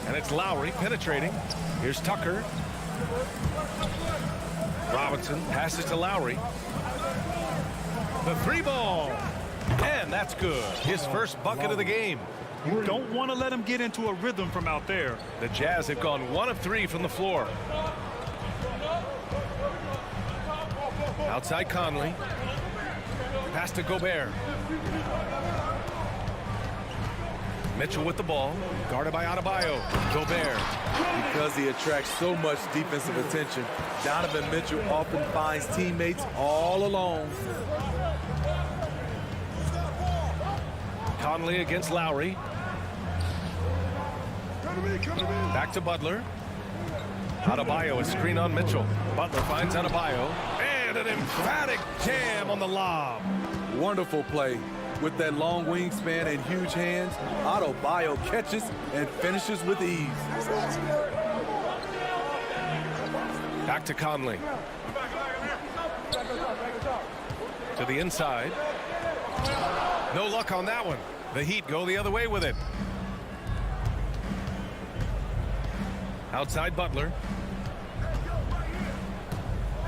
A: And it's Lowry penetrating. Here's Tucker. Robinson passes to Lowry. The 3 ball. And that's good. His first bucket of the game.
C: You don't want to let him get into a rhythm from out there.
A: The Jazz have gone 1 of 3 from the floor. Outside Conley. Pass to Gobert. Mitchell with the ball. Guarded by Adebayo. Gobert.
J: Because he attracts so much defensive attention, Donovan Mitchell often finds teammates all alone.
A: Conley against Lowry. Back to Butler. Adebayo, a screen on Mitchell. Butler finds Adebayo. And an emphatic jam on the lob.
J: Wonderful play. With that long wingspan and huge hands, Adebayo catches and finishes with ease.
A: Back to Conley. To the inside. No luck on that one. The Heat go the other way with it. Outside Butler.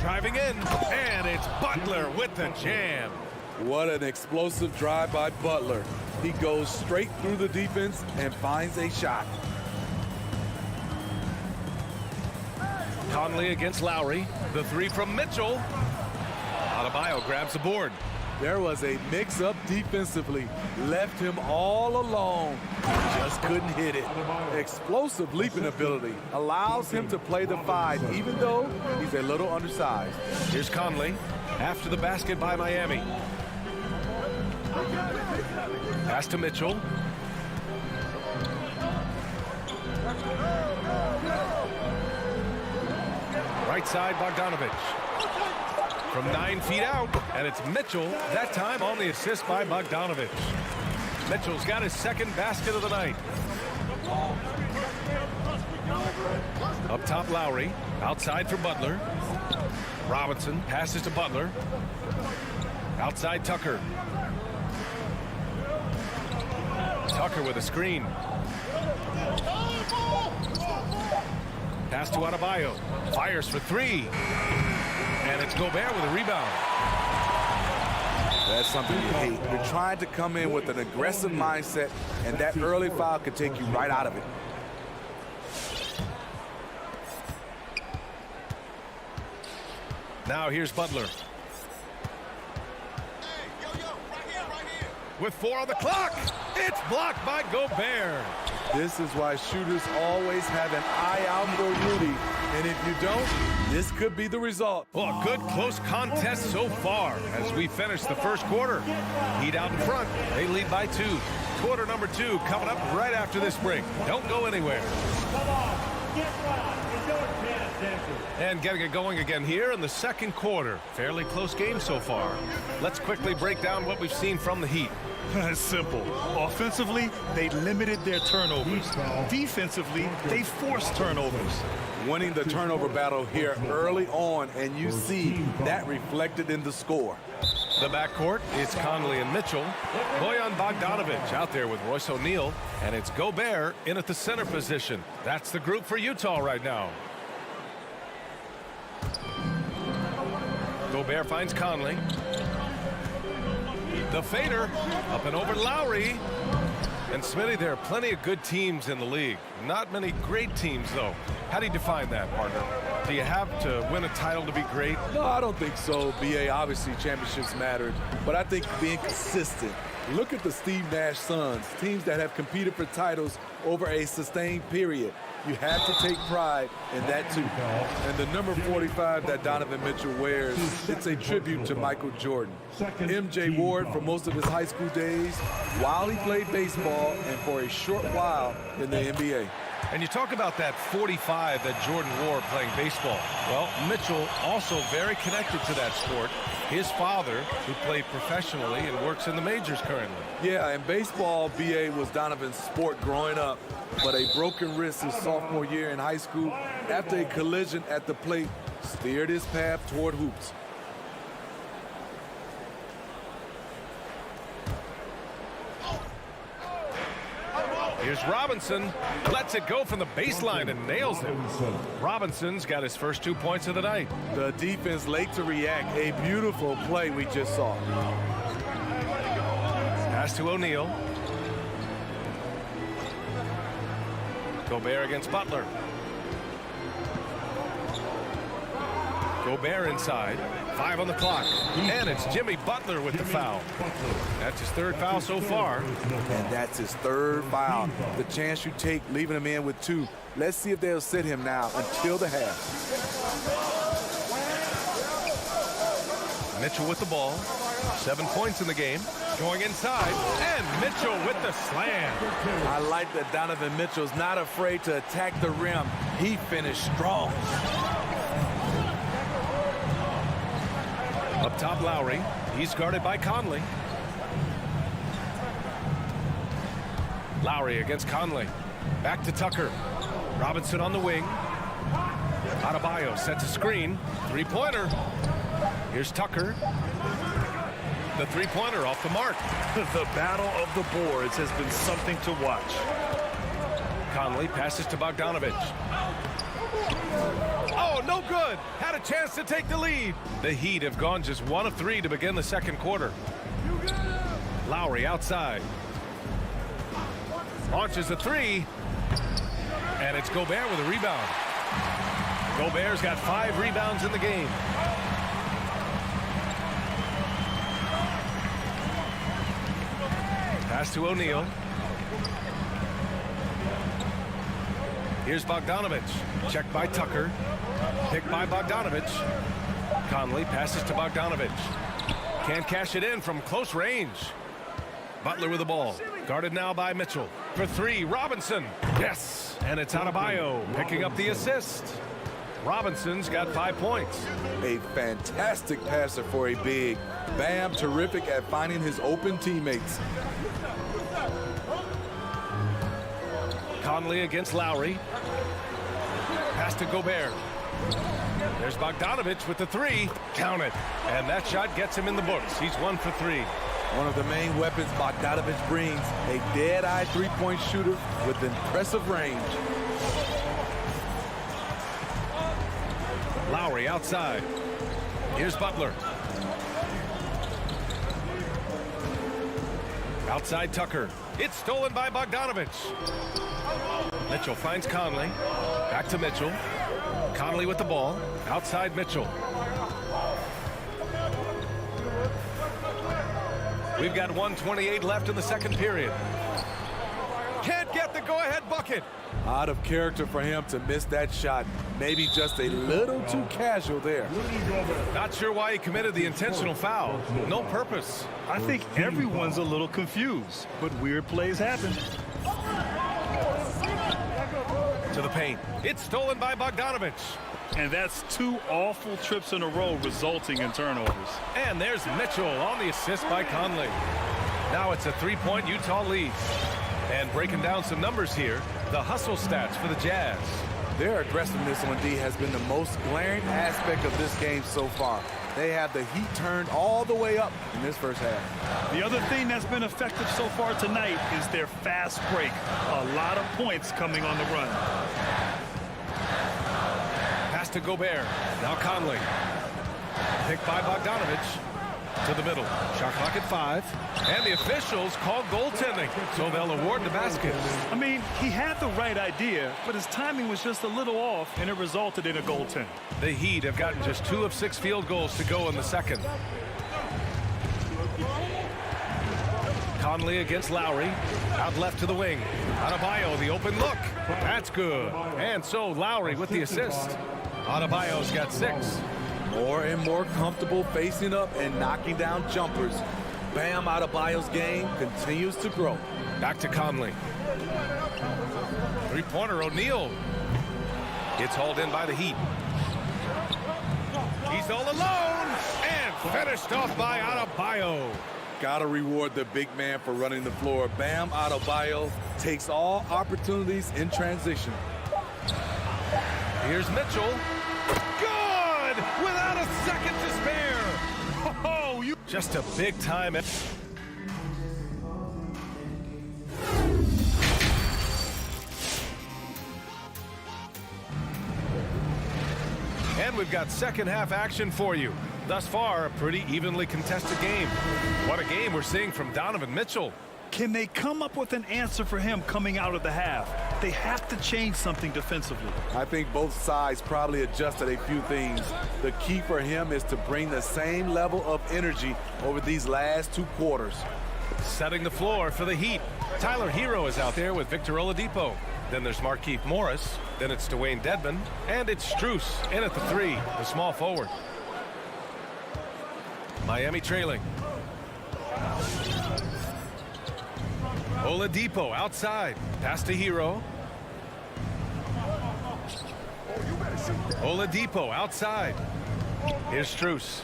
A: Driving in, and it's Butler with the jam.
J: What an explosive drive by Butler. He goes straight through the defense and finds a shot.
A: Conley against Lowry. The 3 from Mitchell. Adebayo grabs the board.
J: There was a mix-up defensively. Left him all alone. Just couldn't hit it. Explosive leaping ability allows him to play the 5, even though he's a little undersized.
A: Here's Conley. After the basket by Miami. Pass to Mitchell. Right side, Bogdanovich. from 9 feet out, and it's Mitchell, that time on the assist by Bogdanovich. Mitchell's got his second basket of the night. Up top, Lowry. Outside for Butler. Robinson passes to Butler. Outside, Tucker. Tucker with a screen. Pass to Adebayo. Fires for three. And it's Gobert with a rebound.
J: That's something you hate. You're trying to come in with an aggressive mindset, and that early foul could take you right out of it.
A: Now here's Butler. With 4 on the clock, it's blocked by Gobert.
J: This is why shooters always have an eye out for Rudy. And if you don't, this could be the result.
A: Well, a good close contest so far as we finish the first quarter. Heat out in front. They lead by 2. Quarter number 2 coming up right after this break. Don't go anywhere. And getting it going again here in the second quarter. Fairly close game so far. Let's quickly break down what we've seen from the Heat.
C: It's simple. Offensively, they limited their turnovers. Defensively, they forced turnovers.
J: Winning the turnover battle here early on, and you see that reflected in the score.
A: The backcourt, it's Conley and Mitchell. Bojan Bogdanovich out there with Royce O'Neal. And it's Gobert in at the center position. That's the group for Utah right now. Gobert finds Conley. The fader up and over Lowry. And Smitty, there are plenty of good teams in the league. Not many great teams, though. How do you define that, partner? Do you have to win a title to be great?
J: No, I don't think so, B.A. Obviously, championships mattered. But I think being consistent. Look at the Steve Nash Suns, teams that have competed for titles over a sustained period. You have to take pride in that, too. And the number 45 that Donovan Mitchell wears, it's a tribute to Michael Jordan. M.J. Ward for most of his high school days, while he played baseball, and for a short while in the NBA.
A: And you talk about that 45 that Jordan wore playing baseball. Well, Mitchell also very connected to that sport. His father, who played professionally and works in the majors currently.
J: Yeah, and baseball, B.A., was Donovan's sport growing up, but a broken wrist his sophomore year in high school after a collision at the plate steered his path toward hoops.
A: Here's Robinson, lets it go from the baseline and nails it. Robinson's got his first 2 points of the night.
J: The defense late to react. A beautiful play we just saw.
A: Pass to O'Neal. Gobert against Butler. Gobert inside. 5 on the clock. And it's Jimmy Butler with the foul. That's his 3rd foul so far.
J: And that's his 3rd foul. The chance you take leaving him in with 2. Let's see if they'll sit him now until the half.
A: Mitchell with the ball. 7 points in the game. Going inside. And Mitchell with the slam.
J: I like that Donovan Mitchell's not afraid to attack the rim. He finished strong.
A: Up top, Lowry. He's guarded by Conley. Lowry against Conley. Back to Tucker. Robinson on the wing. Adebayo sets a screen. 3-pointer. Here's Tucker. The 3-pointer off the mark.
C: The battle of the boards has been something to watch.
A: Conley passes to Bogdanovich. Oh, no good. Had a chance to take the lead. The Heat have gone just 1 of 3 to begin the second quarter. Lowry outside. Launches a 3. And it's Gobert with a rebound. Gobert's got 5 rebounds in the game. Pass to O'Neal. Here's Bogdanovich. Checked by Tucker. Picked by Bogdanovich. Conley passes to Bogdanovich. Can't cash it in from close range. Butler with the ball. Guarded now by Mitchell. For 3, Robinson. Yes. And it's Adebayo picking up the assist. Robinson's got 5 points.
J: A fantastic passer for a big. Bam, terrific at finding his open teammates.
A: Conley against Lowry. Pass to Gobert. There's Bogdanovich with the 3. Count it. And that shot gets him in the books. He's 1 for 3.
J: One of the main weapons Bogdanovich brings, a dead-eye three-point shooter with impressive range.
A: Lowry outside. Here's Butler. Outside Tucker. It's stolen by Bogdanovich. Mitchell finds Conley. Back to Mitchell. Conley with the ball. Outside Mitchell. We've got 1:28 left in the second period. Can't get the go-ahead bucket.
J: Out of character for him to miss that shot. Maybe just a little too casual there.
A: Not sure why he committed the intentional foul. No purpose.
C: I think everyone's a little confused, but weird plays happen.
A: To the paint. It's stolen by Bogdanovich.
C: And that's 2 awful trips in a row resulting in turnovers.
A: And there's Mitchell on the assist by Conley. Now it's a 3-point Utah lead. And breaking down some numbers here, the hustle stats for the Jazz.
J: Their aggressiveness on D has been the most glaring aspect of this game so far. They have the heat turned all the way up in this first half.
C: The other thing that's been effective so far tonight is their fast break. A lot of points coming on the run.
A: Pass to Gobert. Now Conley. Picked by Bogdanovich. To the middle. Shot clock at 5. And the officials call goaltending, so they'll award the basket.
C: I mean, he had the right idea, but his timing was just a little off, and it resulted in a goaltend.
A: The Heat have gotten just 2 of 6 field goals to go in the second. Conley against Lowry. Out left to the wing. Adebayo, the open look. That's good. And so Lowry with the assist. Adebayo's got 6.
J: More and more comfortable facing up and knocking down jumpers. Bam Adebayo's game continues to grow.
A: Back to Conley. Three-pointer O'Neal. Gets hauled in by the Heat. He's all alone and finished off by Adebayo.
J: Gotta reward the big man for running the floor. Bam Adebayo takes all opportunities in transition.
A: Here's Mitchell. Good! Without a second to spare. Oh, you just a big time. And we've got second half action for you. Thus far, a pretty evenly contested game. What a game we're seeing from Donovan Mitchell.
C: Can they come up with an answer for him coming out of the half? They have to change something defensively.
J: I think both sides probably adjusted a few things. The key for him is to bring the same level of energy over these last 2 quarters.
A: Setting the floor for the Heat. Tyler Hero is out there with Victor Oladipo. Then there's Markieff Morris. Then it's Dwayne Dedmon. And it's Strus in at the 3, the small forward. Miami trailing. Oladipo outside. Pass to Hero. Oladipo outside. Here's Strus.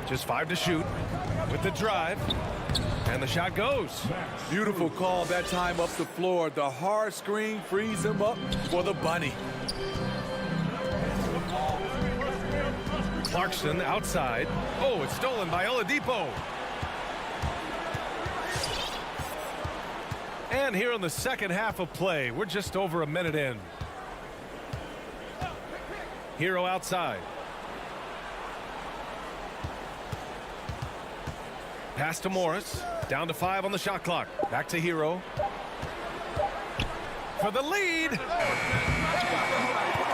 A: Just 5 to shoot. With the drive. And the shot goes.
J: Beautiful call that time up the floor. The hard screen frees him up for the bunny.
A: Clarkson outside. Oh, it's stolen by Oladipo. And here in the second half of play, we're just over a minute in. Hero outside. Pass to Morris. Down to 5 on the shot clock. Back to Hero. For the lead.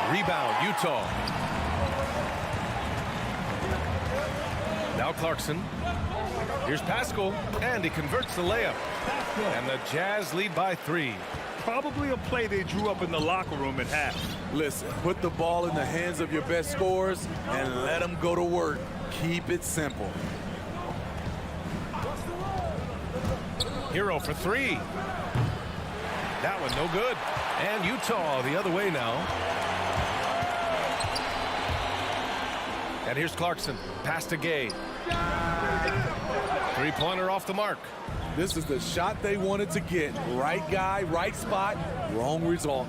A: Rebound, Utah. Now Clarkson. Here's Pascal, and he converts the layup. And the Jazz lead by 3.
C: Probably a play they drew up in the locker room at half.
J: Listen, put the ball in the hands of your best scorers and let them go to work. Keep it simple.
A: Hero for 3. That one no good. And Utah the other way now. And here's Clarkson. Pass to Gay. Three-pointer off the mark.
J: This is the shot they wanted to get. Right guy, right spot, wrong result.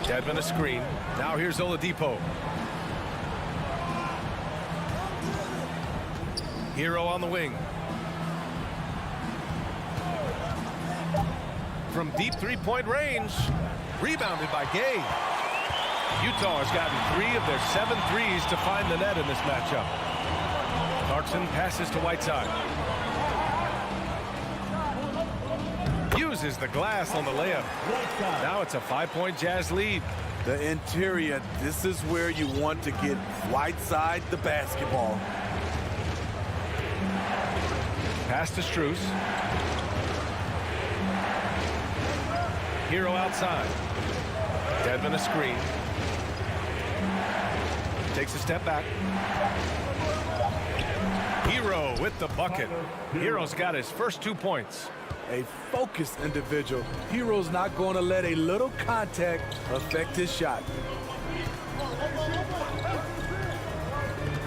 A: Dedmon a screen. Now here's Oladipo. Hero on the wing. From deep three-point range. Rebounded by Gay. Utah has gotten 3 of their 7 threes to find the net in this matchup. Clarkson passes to Whiteside. Uses the glass on the layup. Now it's a 5-point Jazz lead.
J: The interior, this is where you want to get Whiteside the basketball.
A: Pass to Strus. Hero outside. Dedmon a screen. Takes a step back. Hero with the bucket. Hero's got his first 2 points.
J: A focused individual. Hero's not going to let a little contact affect his shot.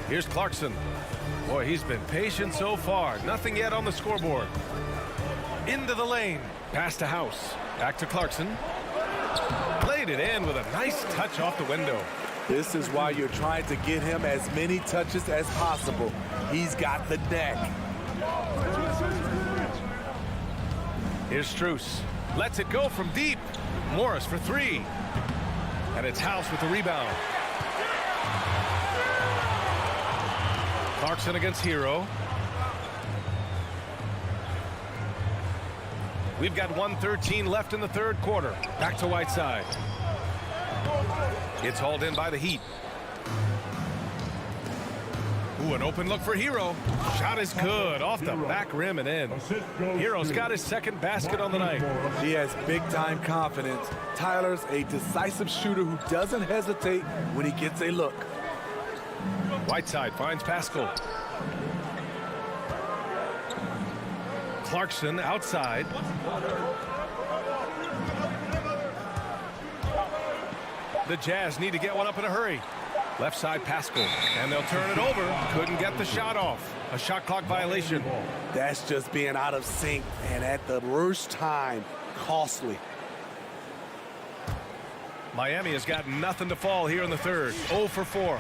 A: Here's Clarkson. Boy, he's been patient so far. Nothing yet on the scoreboard. Into the lane. Pass to House. Back to Clarkson. Played it in with a nice touch off the window.
J: This is why you're trying to get him as many touches as possible. He's got the neck.
A: Here's Strus. Lets it go from deep. Morris for 3. And it's House with the rebound. Clarkson against Hero. We've got 1:13 left in the third quarter. Back to Whiteside. It's hauled in by the Heat. Ooh, an open look for Hero. Shot is good. Off the back rim and in. Hero's got his second basket on the night.
J: He has big-time confidence. Tyler's a decisive shooter who doesn't hesitate when he gets a look.
A: Whiteside finds Pascal. Clarkson outside. The Jazz need to get one up in a hurry. Left side Pascal, and they'll turn it over. Couldn't get the shot off. A shot clock violation.
J: That's just being out of sync, and at the worst time, costly.
A: Miami has got nothing to fall here in the third. 0 for 4.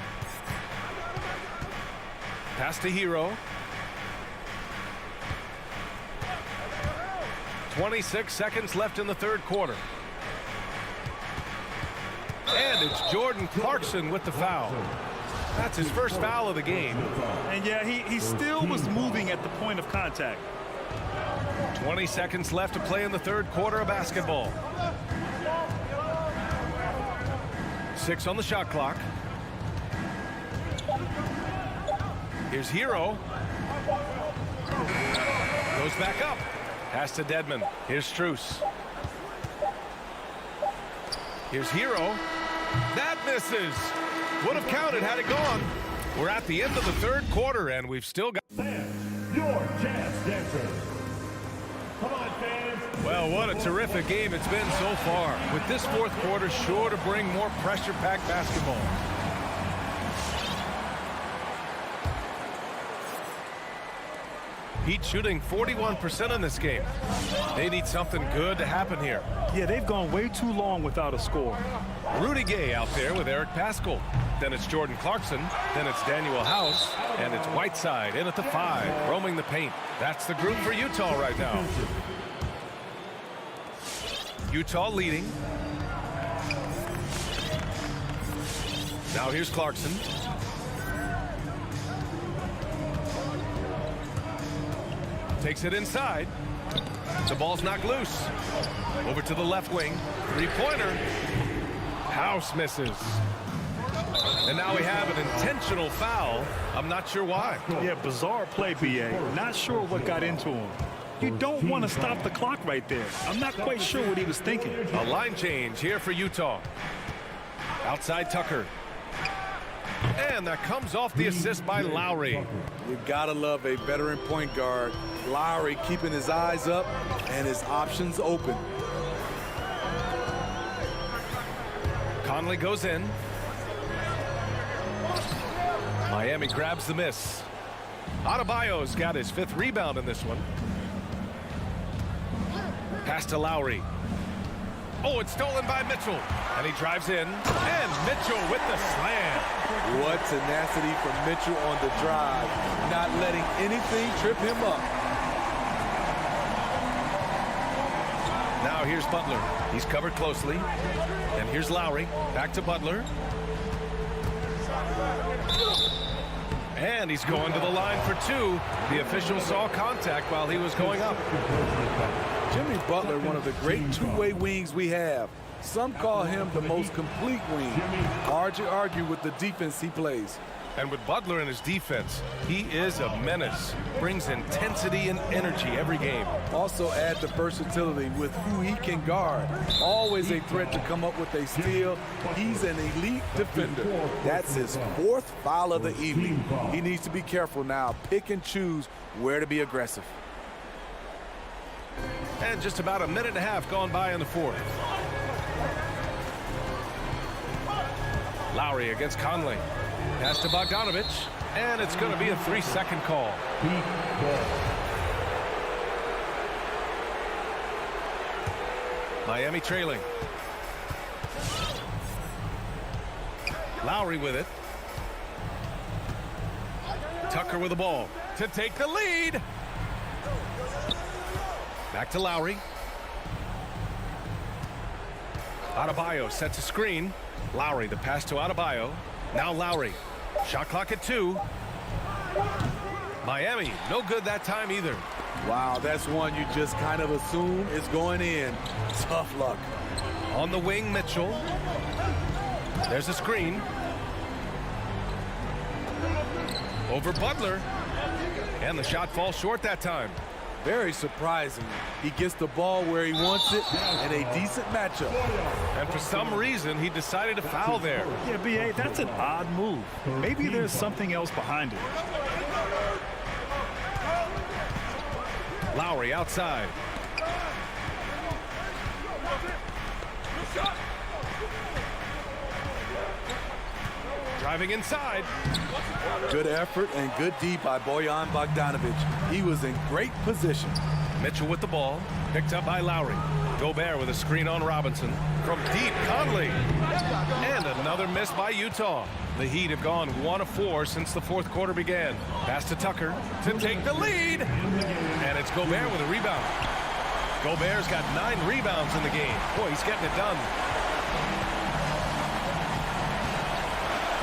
A: Pass to Hero. 26 seconds left in the third quarter. And it's Jordan Clarkson with the foul. That's his first foul of the game.
C: And yeah, he still was moving at the point of contact.
A: 20 seconds left to play in the third quarter of basketball. 6 on the shot clock. Here's Hero. Goes back up. Pass to Dedmon. Here's Strus. Here's Hero. That misses. Would have counted had it gone. We're at the end of the third quarter, and we've still got...
D: Your Jazz Dancers. Come on, fans.
A: Well, what a terrific game it's been so far. With this fourth quarter sure to bring more pressure-packed basketball. Heat shooting 41% in this game. They need something good to happen here.
C: Yeah, they've gone way too long without a score.
A: Rudy Gay out there with Eric Pascal. Then it's Jordan Clarkson. Then it's Daniel House. And it's Whiteside in at the 5, roaming the paint. That's the group for Utah right now. Utah leading. Now here's Clarkson. Takes it inside. The ball's knocked loose. Over to the left wing. Three-pointer. House misses. And now we have an intentional foul. I'm not sure why.
C: Yeah, bizarre play, B.A. Not sure what got into him. You don't want to stop the clock right there. I'm not quite sure what he was thinking.
A: A line change here for Utah. Outside Tucker. And that comes off the assist by Lowry.
J: You gotta love a veteran point guard. Lowry keeping his eyes up and his options open.
A: Conley goes in. Miami grabs the miss. Adebayo's got his 5th rebound in this one. Pass to Lowry. Oh, it's stolen by Mitchell. And he drives in. And Mitchell with the slam.
J: What tenacity from Mitchell on the drive. Not letting anything trip him up.
A: Now here's Butler. He's covered closely. And here's Lowry. Back to Butler. And he's going to the line for 2. The official saw contact while he was going up.
J: Jimmy Butler, one of the great two-way wings we have. Some call him the most complete wing. Hard to argue with the defense he plays.
A: And with Butler in his defense, he is a menace. Brings intensity and energy every game.
J: Also add the versatility with who he can guard. Always a threat to come up with a steal. He's an elite defender. That's his 4th foul of the evening. He needs to be careful now. Pick and choose where to be aggressive.
A: And just about a minute and a half gone by in the 4th. Lowry against Conley. Pass to Bogdanovich. And it's going to be a 3-second call. Miami trailing. Lowry with it. Tucker with the ball to take the lead. Back to Lowry. Adebayo sets a screen. Lowry, the pass to Adebayo. Now Lowry. Shot clock at 2. Miami, no good that time either.
J: Wow, that's one you just kind of assume is going in. Tough luck.
A: On the wing, Mitchell. There's a screen. Over Butler. And the shot falls short that time.
J: Very surprising. He gets the ball where he wants it in a decent matchup.
A: And for some reason, he decided to foul there.
C: Yeah, B.A., that's an odd move. Maybe there's something else behind it.
A: Lowry outside. Driving inside.
J: Good effort and good D by Bojan Bogdanovich. He was in great position.
A: Mitchell with the ball. Picked up by Lowry. Gobert with a screen on Robinson. From deep, Conley. And another miss by Utah. The Heat have gone 1 of 4 since the 4th quarter began. Pass to Tucker to take the lead. And it's Gobert with a rebound. Gobert's got 9 rebounds in the game. Boy, he's getting it done.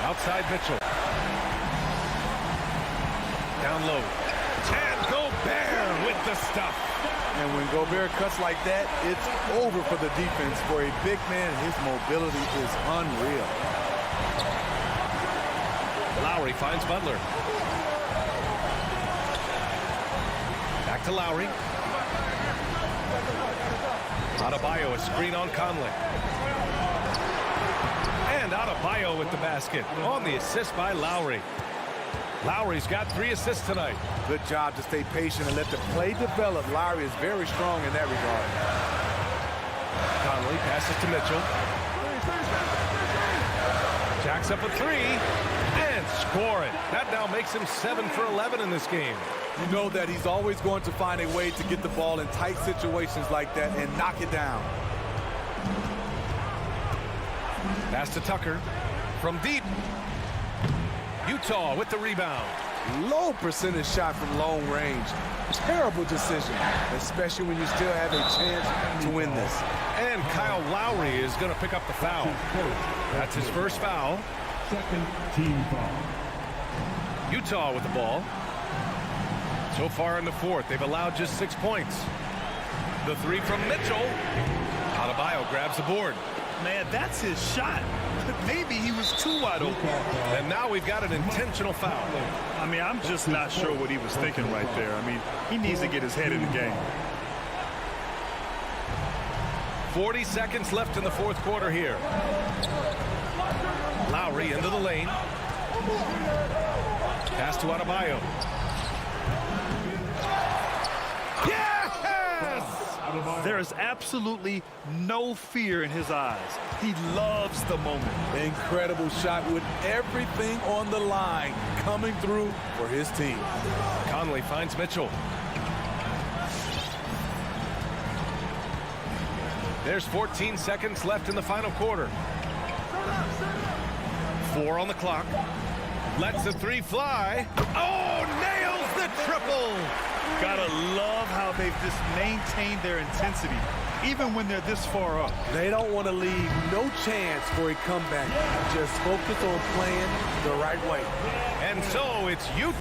A: Outside Mitchell. Down low. And Gobert with the stuff.
J: And when Gobert cuts like that, it's over for the defense. For a big man, his mobility is unreal.
A: Lowry finds Butler. Back to Lowry. Adebayo, a screen on Conley. And Adebayo with the basket on the assist by Lowry. Lowry's got 3 assists tonight.
J: Good job to stay patient and let the play develop. Lowry is very strong in that regard.
A: Conley passes to Mitchell. Jacks up a 3 and score it. That now makes him 7 for 11 in this game.
J: You know that he's always going to find a way to get the ball in tight situations like that and knock it down.
A: Pass to Tucker from deep. Utah with the rebound.
J: Low percentage shot from long range. Terrible decision, especially when you still have a chance to win this.
A: And Kyle Lowry is going to pick up the foul. That's his first foul.
D: Second team foul.
A: Utah with the ball. So far in the 4th, they've allowed just 6 points. The 3 from Mitchell. Adebayo grabs the board.
C: Man, that's his shot. Maybe he was too wide open.
A: And now we've got an intentional foul.
C: I mean, I'm just not sure what he was thinking right there. I mean, he needs to get his head in the game.
A: 40 seconds left in the 4th quarter here. Lowry into the lane. Pass to Adebayo. Yes!
C: There is absolutely no fear in his eyes. He loves the moment.
J: Incredible shot with everything on the line coming through for his team.
A: Conley finds Mitchell. There's 14 seconds left in the final quarter. 4 on the clock. Lets the three fly. Oh, nails the triple.
C: Gotta love how they've just maintained their intensity, even when they're this far up.
J: They don't want to leave no chance for a comeback. Just focus on playing the right way.
A: And so it's you.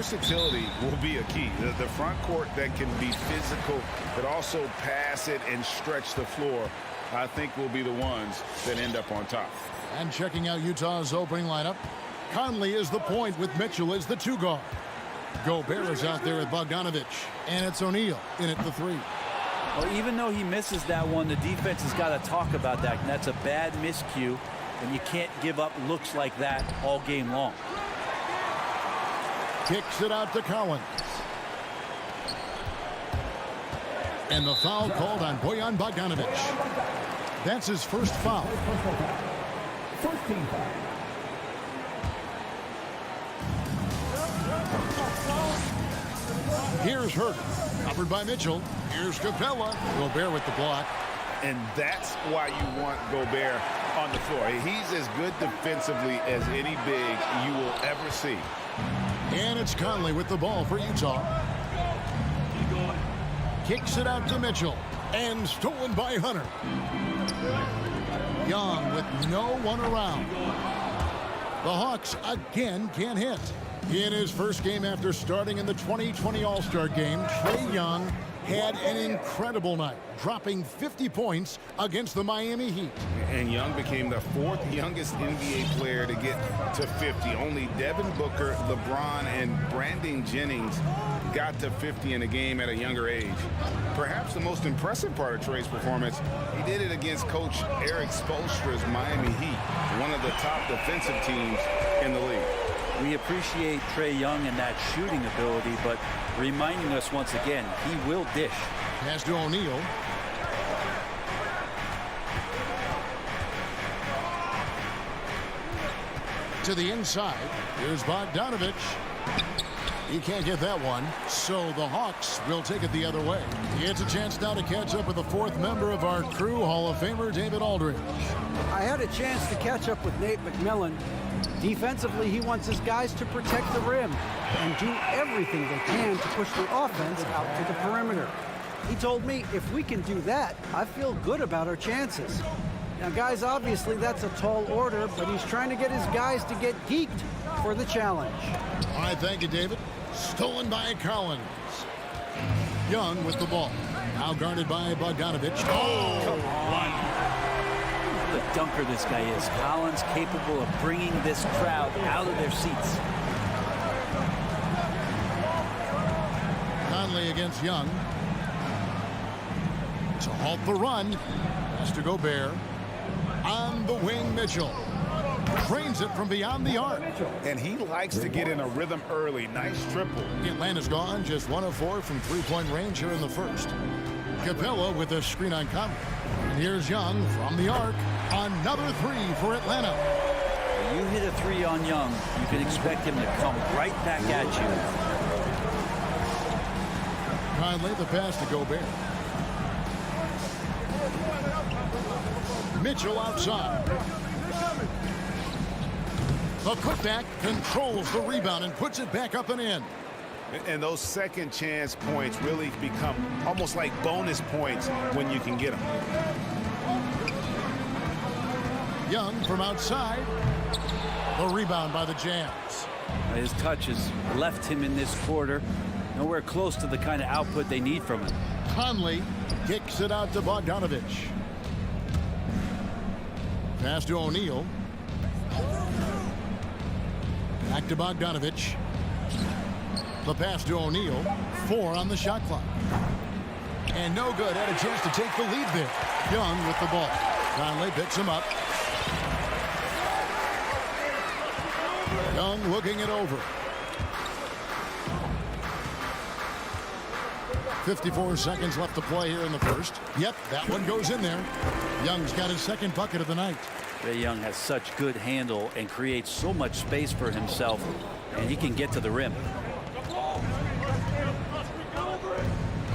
G: versatility will be a key. The front court that can be physical, but also pass it and stretch the floor, I think will be the ones that end up on top.
F: And checking out Utah's opening lineup, Conley is the point with Mitchell as the 2 guard. Gobert is out there with Bogdanovic, and it's O'Neal in at the 3.
B: Well, even though he misses that one, the defense has got to talk about that. And that's a bad miscue, and you can't give up looks like that all game long.
F: Kicks it out to Collins. And the foul called on Bojan Bogdanovic. That's his first foul.
D: First team foul.
F: Here's Hurt. Covered by Mitchell. Here's Capella. Gobert with the block.
G: And that's why you want Gobert on the floor. He's as good defensively as any big you will ever see.
F: And it's Conley with the ball for Utah. Kicks it out to Mitchell. And stolen by Hunter. Young with no one around. The Hawks again can't hit. In his first game after starting in the 2020 All-Star Game, Trae Young had an incredible night, dropping 50 points against the Miami Heat.
G: And Young became the 4th youngest NBA player to get to 50. Only Devin Booker, LeBron, and Brandon Jennings got to 50 in a game at a younger age. Perhaps the most impressive part of Trae's performance, he did it against Coach Eric Spoelstra's Miami Heat, one of the top defensive teams in the league.
B: We appreciate Trae Young and that shooting ability, but reminding us once again, he will dish.
F: Pass to O'Neal. To the inside. Here's Bogdanovic. He can't get that one, so the Hawks will take it the other way. It's a chance now to catch up with the 4th member of our crew, Hall of Famer David Aldridge.
I: I had a chance to catch up with Nate McMillan. Defensively, he wants his guys to protect the rim and do everything they can to push the offense out to the perimeter. He told me if we can do that, I feel good about our chances. Now, guys, obviously that's a tall order, but he's trying to get his guys to get geeked for the challenge.
F: All right, thank you, David. Stolen by Collins. Young with the ball. Now guarded by Bogdanovic. Oh,
B: come on. What a dunker this guy is. Collins capable of bringing this crowd out of their seats.
F: Conley against Young. To halt the run. Has to Gobert. On the wing, Mitchell. Trains it from beyond the arc.
G: And he likes to get in a rhythm early. Nice triple.
F: Atlanta's gone just 1 of 4 from three-point range here in the first. Capella with a screen on Conley. And here's Young from the arc. Another 3 for Atlanta.
B: When you hit a 3 on Young, you can expect him to come right back at you.
F: Conley, the pass to Gobert. Mitchell outside. The putback controls the rebound and puts it back up and in.
G: And those second chance points really become almost like bonus points when you can get them.
F: Young from outside. The rebound by the Jams.
B: His touch has left him in this quarter. Nowhere close to the kind of output they need from him.
F: Conley kicks it out to Bogdanovic. Pass to O'Neal. Back to Bogdanovic. The pass to O'Neal. 4 on the shot clock. And no good. Had a chance to take the lead there. Young with the ball. Conley picks him up. Young looking it over. 54 seconds left to play here in the first. Yep, that one goes in there. Young's got his second bucket of the night.
B: Trae Young has such good handle and creates so much space for himself, and he can get to the rim.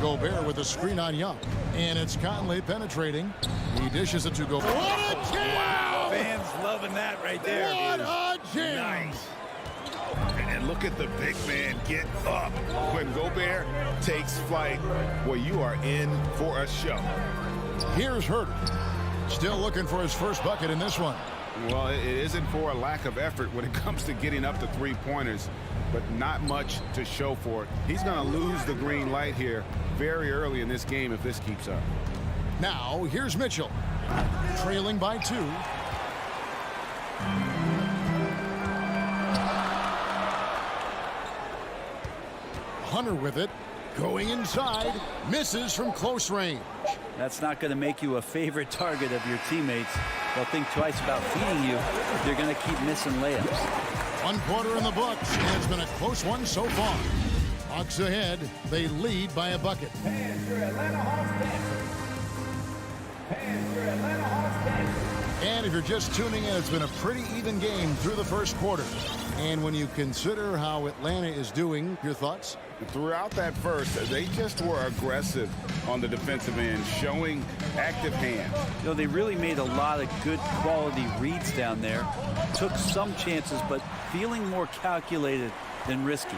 F: Gobert with a screen on Young. And it's Conley penetrating. He dishes it to Gobert. What a jam!
J: Wow, fans loving that right there.
F: What a jam!
G: Nice. And look at the big man get up. When Gobert takes flight, well, you are in for a show.
F: Here's Herter. Still looking for his first bucket in this one.
G: Well, it isn't for a lack of effort when it comes to getting up the three-pointers. but not much to show for it. He's going to lose the green light here very early in this game if this keeps up.
F: Now, here's Mitchell, trailing by 2. Hunter with it, going inside, misses from close range.
B: That's not going to make you a favorite target of your teammates. They'll think twice about feeding you. They're going to keep missing layups.
F: 1 quarter in the books, and it's been a close one so far. Hawks ahead. They lead by a bucket. And if you're just tuning in, it's been a pretty even game through the first quarter. And when you consider how Atlanta is doing, your thoughts?
G: Throughout that first, they just were aggressive on the defensive end, showing active hands.
B: You know, they really made a lot of good quality reads down there. Took some chances, but feeling more calculated than risky.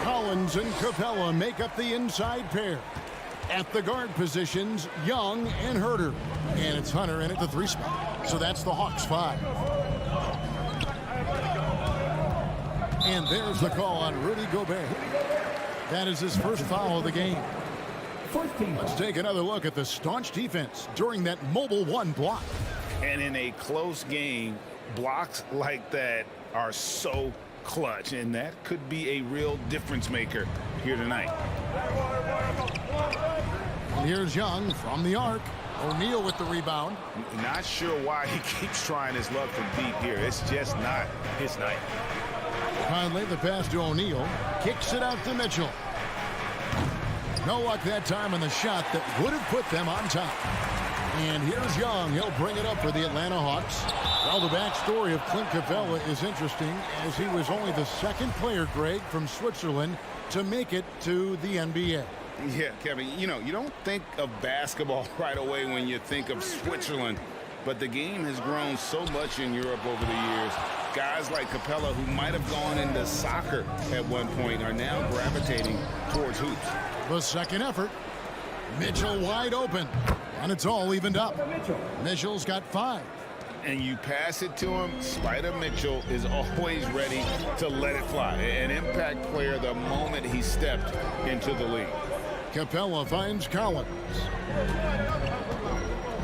F: Collins and Capella make up the inside pair. At the guard positions, Young and Herter. And it's Hunter in at the 3 spot. So that's the Hawks 5. And there's the call on Rudy Gobert. That is his first foul of the game. Let's take another look at the staunch defense during that mobile 1 block.
G: And in a close game, blocks like that are so clutch, and that could be a real difference maker here tonight.
F: And here's Young from the arc. O'Neal with the rebound.
G: Not sure why he keeps trying his luck from deep here. It's just not his night.
F: Conley, the pass to O'Neal. Kicks it out to Mitchell. No luck that time on the shot that would have put them on top. And here's Young. He'll bring it up for the Atlanta Hawks. Well, the backstory of Clint Capella is interesting, as he was only the 2nd player, Greg, from Switzerland to make it to the NBA.
G: Yeah, Kevin, you know, you don't think of basketball right away when you think of Switzerland, but the game has grown so much in Europe over the years. Guys like Capella, who might have gone into soccer at one point, are now gravitating towards hoops.
F: The second effort. Mitchell wide open. And it's all evened up. Mitchell's got 5.
G: And you pass it to him, Spider Mitchell is always ready to let it fly. An impact player the moment he stepped into the league.
F: Capella finds Collins.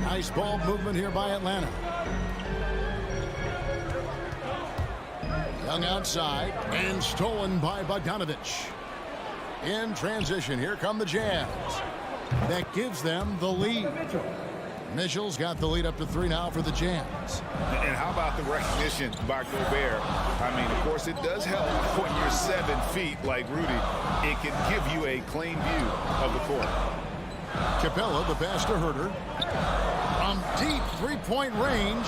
F: Nice ball movement here by Atlanta. Young outside and stolen by Bogdanovich. In transition, here come the Jazz. That gives them the lead. Mitchell's got the lead up to 3 now for the Jazz.
G: And how about the recognition by Gobert? I mean, of course, it does help when you're 7 feet like Rudy. It can give you a clean view of the court.
F: Capella, the pass to Herter. From deep 3-point range,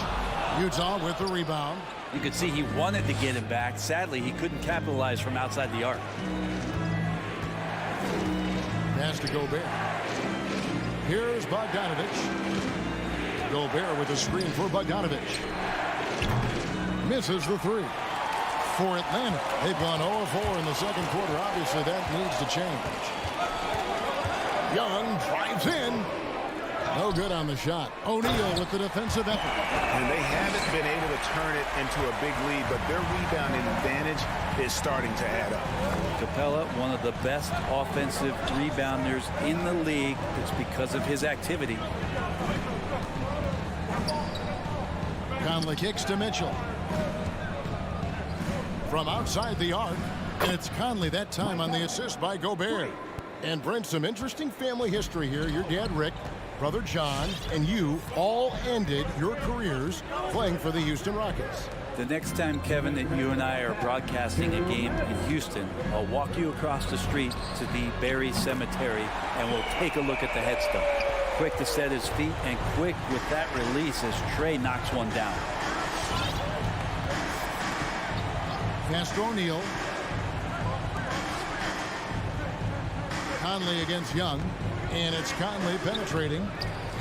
F: Utah with the rebound.
B: You could see he wanted to get him back. Sadly, he couldn't capitalize from outside the arc.
F: Pass to Gobert. Here's Bogdanovich. Gobert with a screen for Bogdanovich. Misses the 3. For Atlanta, they've gone 0-4 in the second quarter. Obviously, that needs to change. Young drives in. No good on the shot. O'Neal with the defensive effort.
G: And they haven't been able to turn it into a big lead, but their rebounding advantage is starting to add up.
B: Capella, one of the best offensive rebounders in the league. It's because of his activity.
F: Conley kicks to Mitchell. From outside the arc, and it's Conley that time on the assist by Gobert. And Brent, some interesting family history here. Your dad, Rick, brother John, and you all ended your careers playing for the Houston Rockets.
B: The next time, Kevin, that you and I are broadcasting a game in Houston, I'll walk you across the street to the Berry Cemetery, and we'll take a look at the headstone. Quick to set his feet, and quick with that release as Trey knocks one down.
F: Pass to O'Neal. Conley against Young. And it's Conley penetrating.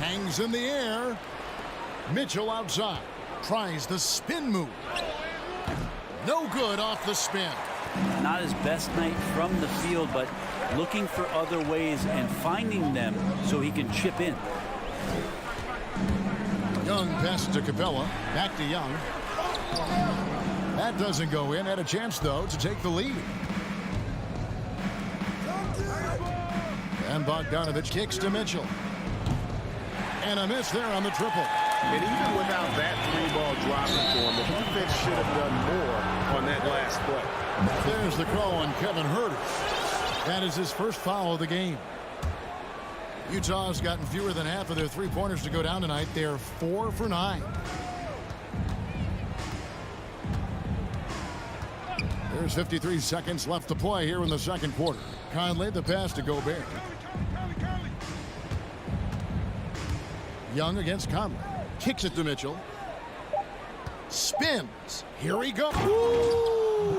F: Hangs in the air. Mitchell outside. Tries the spin move. No good off the spin.
B: Not his best night from the field, but looking for other ways and finding them so he can chip in.
F: Young pass to Capella. Back to Young. That doesn't go in. Had a chance, though, to take the lead. And Bogdanovich kicks to Mitchell. And a miss there on the triple.
G: And even without that three-ball dropping for him, the defense should have done more on that last play.
F: There's the call on Kevin Huerter. That is his first foul of the game. Utah has gotten fewer than half of their three-pointers to go down tonight. They are 4 for 9. There's 53 seconds left to play here in the second quarter. Conley, the pass to Gobert. Young against Conley. Kicks it to Mitchell. Spins. Here he goes.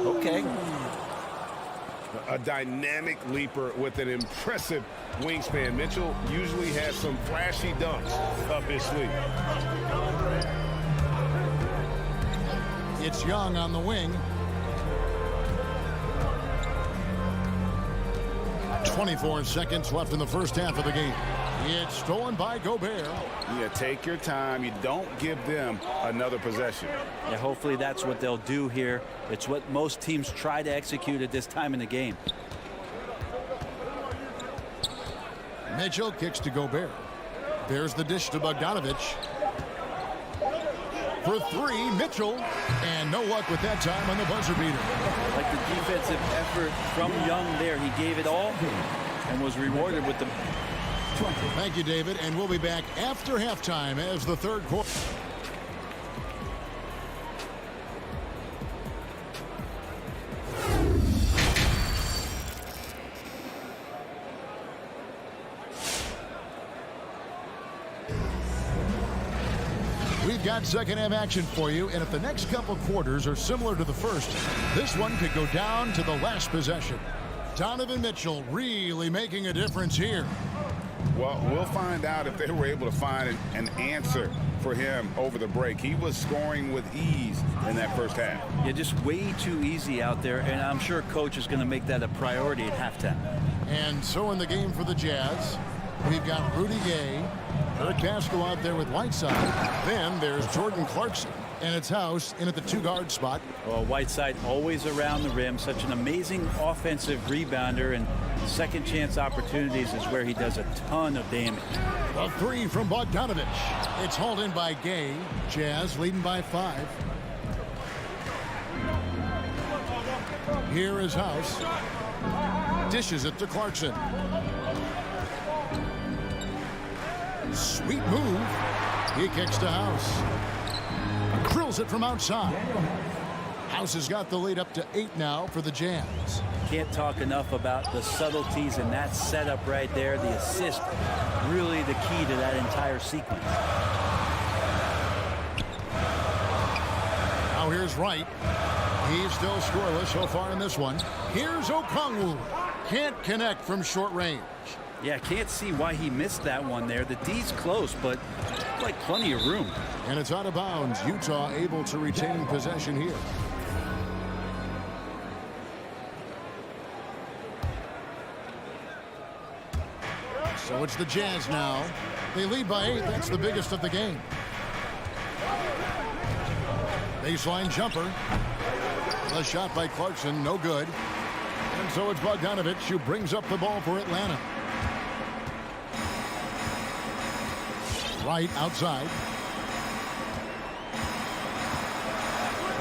I: Okay.
G: A dynamic leaper with an impressive wingspan. Mitchell usually has some flashy dunks up his sleeve.
F: It's Young on the wing. 24 seconds left in the first half of the game. It's stolen by Gobert.
G: Yeah, take your time. You don't give them another possession.
B: Yeah, hopefully that's what they'll do here. It's what most teams try to execute at this time in the game.
F: Mitchell kicks to Gobert. There's the dish to Bogdanovich. For three, Mitchell. And no luck with that time on the buzzer beater.
B: Like the defensive effort from Young there. He gave it all and was rewarded with the...
F: Thank you, David. And we'll be back after halftime as the third quarter. We've got second half action for you, and if the next couple quarters are similar to the first, this one could go down to the last possession. Donovan Mitchell really making a difference here.
G: Well, we'll find out if they were able to find an answer for him over the break. He was scoring with ease in that first half.
B: Yeah, just way too easy out there, and I'm sure coach is going to make that a priority at halftime.
F: And so in the game for the Jazz, we've got Rudy Gay, Eric Pascal out there with Whiteside. Then there's Jordan Clarkson and it's House in at the two-guard spot.
B: Well, Whiteside always around the rim, such an amazing offensive rebounder, and second chance opportunities is where he does a ton of damage.
F: A three from Bogdanovich. It's hauled in by Gay. Jazz leading by 5. Here is House. Dishes it to Clarkson. Sweet move. He kicks to House. Drills it from outside. House has got the lead up to 8 now for the Jazz.
B: Can't talk enough about the subtleties in that setup right there. The assist, really the key to that entire sequence.
F: Now here's Wright. He's still scoreless so far in this one. Here's Okongwu. Can't connect from short range.
B: Yeah, can't see why he missed that one there. The D's close, but like plenty of room.
F: And it's out of bounds. Utah able to retain possession here. So it's the Jazz now. They lead by 8. That's the biggest of the game. Baseline jumper. The shot by Clarkson, no good. And so it's Bogdanovich who brings up the ball for Atlanta. Right outside.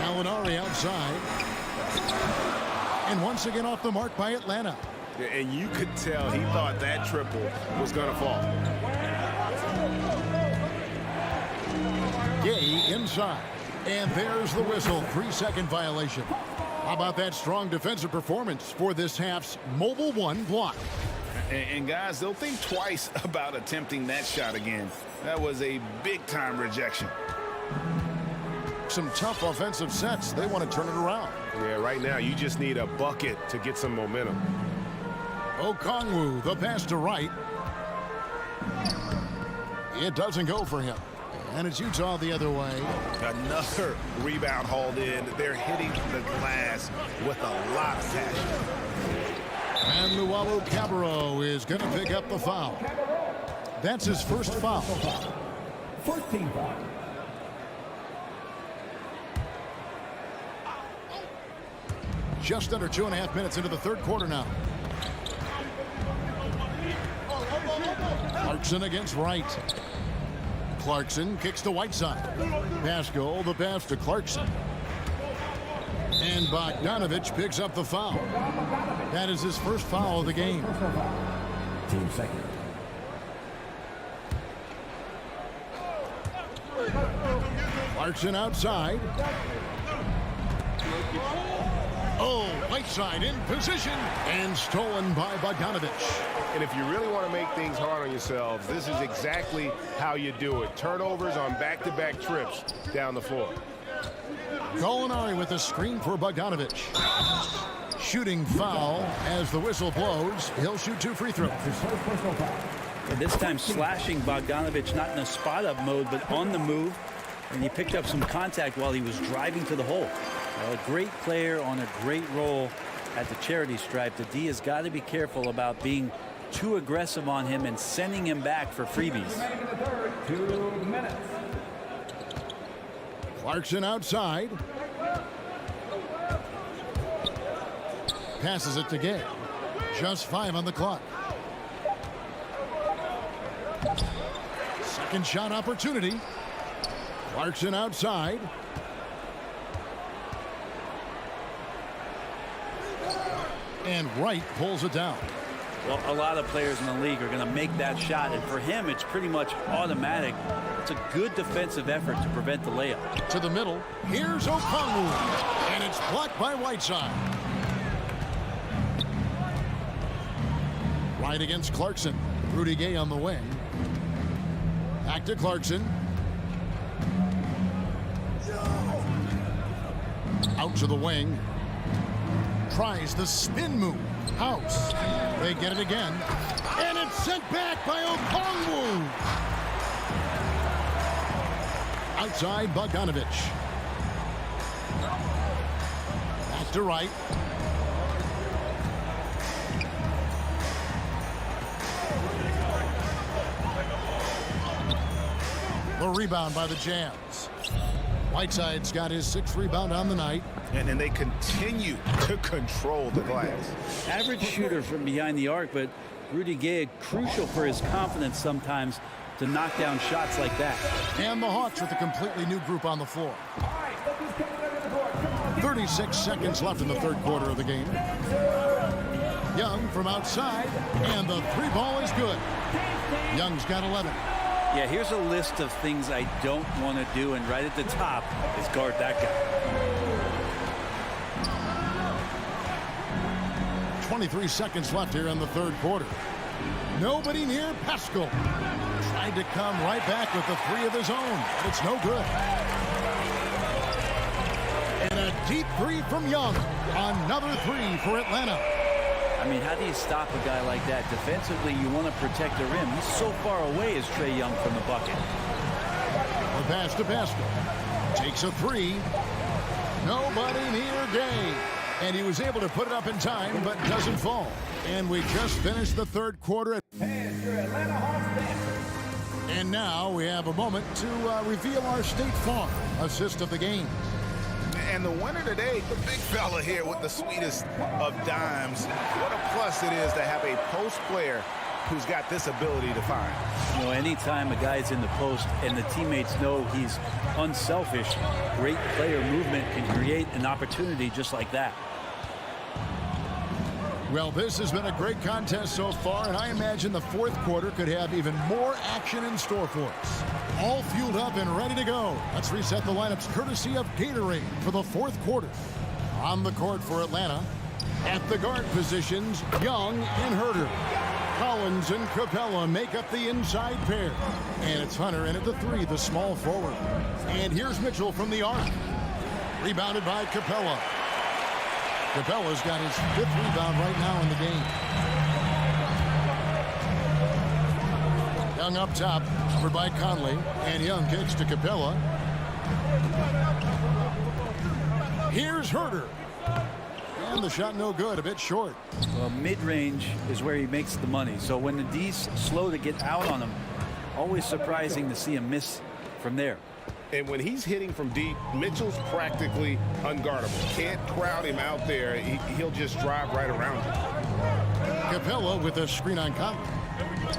F: Gallinari outside. And once again off the mark by Atlanta.
G: And you could tell he thought that triple was going to fall.
F: Gay inside. And there's the whistle. 3-second violation. How about that strong defensive performance for this half's Mobile One block?
G: And guys, they'll think twice about attempting that shot again. That was a big-time rejection.
F: Some tough offensive sets. They want to turn it around.
A: Yeah, right now you just need a bucket to get some momentum.
F: Okongwu, the pass to Wright. It doesn't go for him. And it's Utah the other way.
G: Another rebound hauled in. They're hitting the glass with a lot of passion.
F: And Luwawu Cabarro is going to pick up the foul. That's his first foul.
D: First team foul.
F: Just under 2.5 minutes into the third quarter now. Clarkson against Wright. Clarkson kicks to Whiteside. Pascal, the pass to Clarkson. And Bogdanovich picks up the foul. That is his first foul of the game.
D: Team second.
F: Clarkson outside. Oh, Whiteside in position and stolen by Bogdanovich.
G: And if you really want to make things hard on yourselves, this is exactly how you do it. Turnovers on back-to-back trips down the floor.
F: Gallinari with a screen for Bogdanovich. Shooting foul as the whistle blows. He'll shoot 2 free throws.
B: And this time slashing Bogdanovich, not in a spot-up mode, but on the move. And he picked up some contact while he was driving to the hole. A great player on a great role at the charity stripe. The D has got to be careful about being too aggressive on him and sending him back for freebies.
D: 2 minutes.
F: Clarkson outside. Passes it to Gay. Just 5 on the clock. Second shot opportunity. Clarkson outside. And Wright pulls it down.
B: Well, a lot of players in the league are going to make that shot, and for him, it's pretty much automatic. It's a good defensive effort to prevent the layup.
F: To the middle. Here's Okongwu. And it's blocked by Whiteside. Wright against Clarkson. Rudy Gay on the wing. Back to Clarkson. Out to the wing. Tries the spin move. House. They get it again. And it's sent back by Okongwu. Outside Bogdanovich. Back to Wright. The rebound by the Jazz. Whiteside's got his 6th rebound on the night.
G: And then they continue to control the glass.
B: Average shooter from behind the arc, but Rudy Gay, crucial for his confidence sometimes to knock down shots like that.
F: And the Hawks with a completely new group on the floor. 36 seconds left in the 3rd quarter of the game. Young from outside, and the 3 ball is good. Young's got 11.
B: Yeah, here's a list of things I don't want to do, and right at the top is guard that guy.
F: 23 seconds left here in the 3rd quarter. Nobody near Pascal. Tried to come right back with the 3 of his own, but it's no good. And a deep 3 from Young. Another 3 for Atlanta.
B: I mean, how do you stop a guy like that? Defensively, you want to protect the rim. He's so far away as Trae Young from the bucket.
F: The pass to Pascal. Takes a 3. Nobody near Gay. And he was able to put it up in time, but doesn't fall. And we just finished the 3rd quarter. And now we have a moment to reveal our State Farm assist of the game.
G: And the winner today, the big fella here with the sweetest of dimes. What a plus it is to have a post player who's got this ability to find.
B: You know, anytime a guy's in the post and the teammates know he's unselfish, great player movement can create an opportunity just like that.
F: Well, this has been a great contest so far, and I imagine the 4th quarter could have even more action in store for us. All fueled up and ready to go. Let's reset the lineups courtesy of Gatorade for the 4th quarter. On the court for Atlanta, at the guard positions, Young and Herter. Collins and Capella make up the inside pair. And it's Hunter in at the 3, the small forward. And here's Mitchell from the arc. Rebounded by Capella. Capella's got his 5th rebound right now in the game. Young up top, covered by Conley, and Young kicks to Capella. Here's Herter. And the shot no good, a bit short.
B: Well, mid-range is where he makes the money. So when the D's slow to get out on him, always surprising to see him miss from there.
G: And when he's hitting from deep, Mitchell's practically unguardable. Can't crowd him out there. He'll just drive right around him.
F: Capella with a screen on Conley.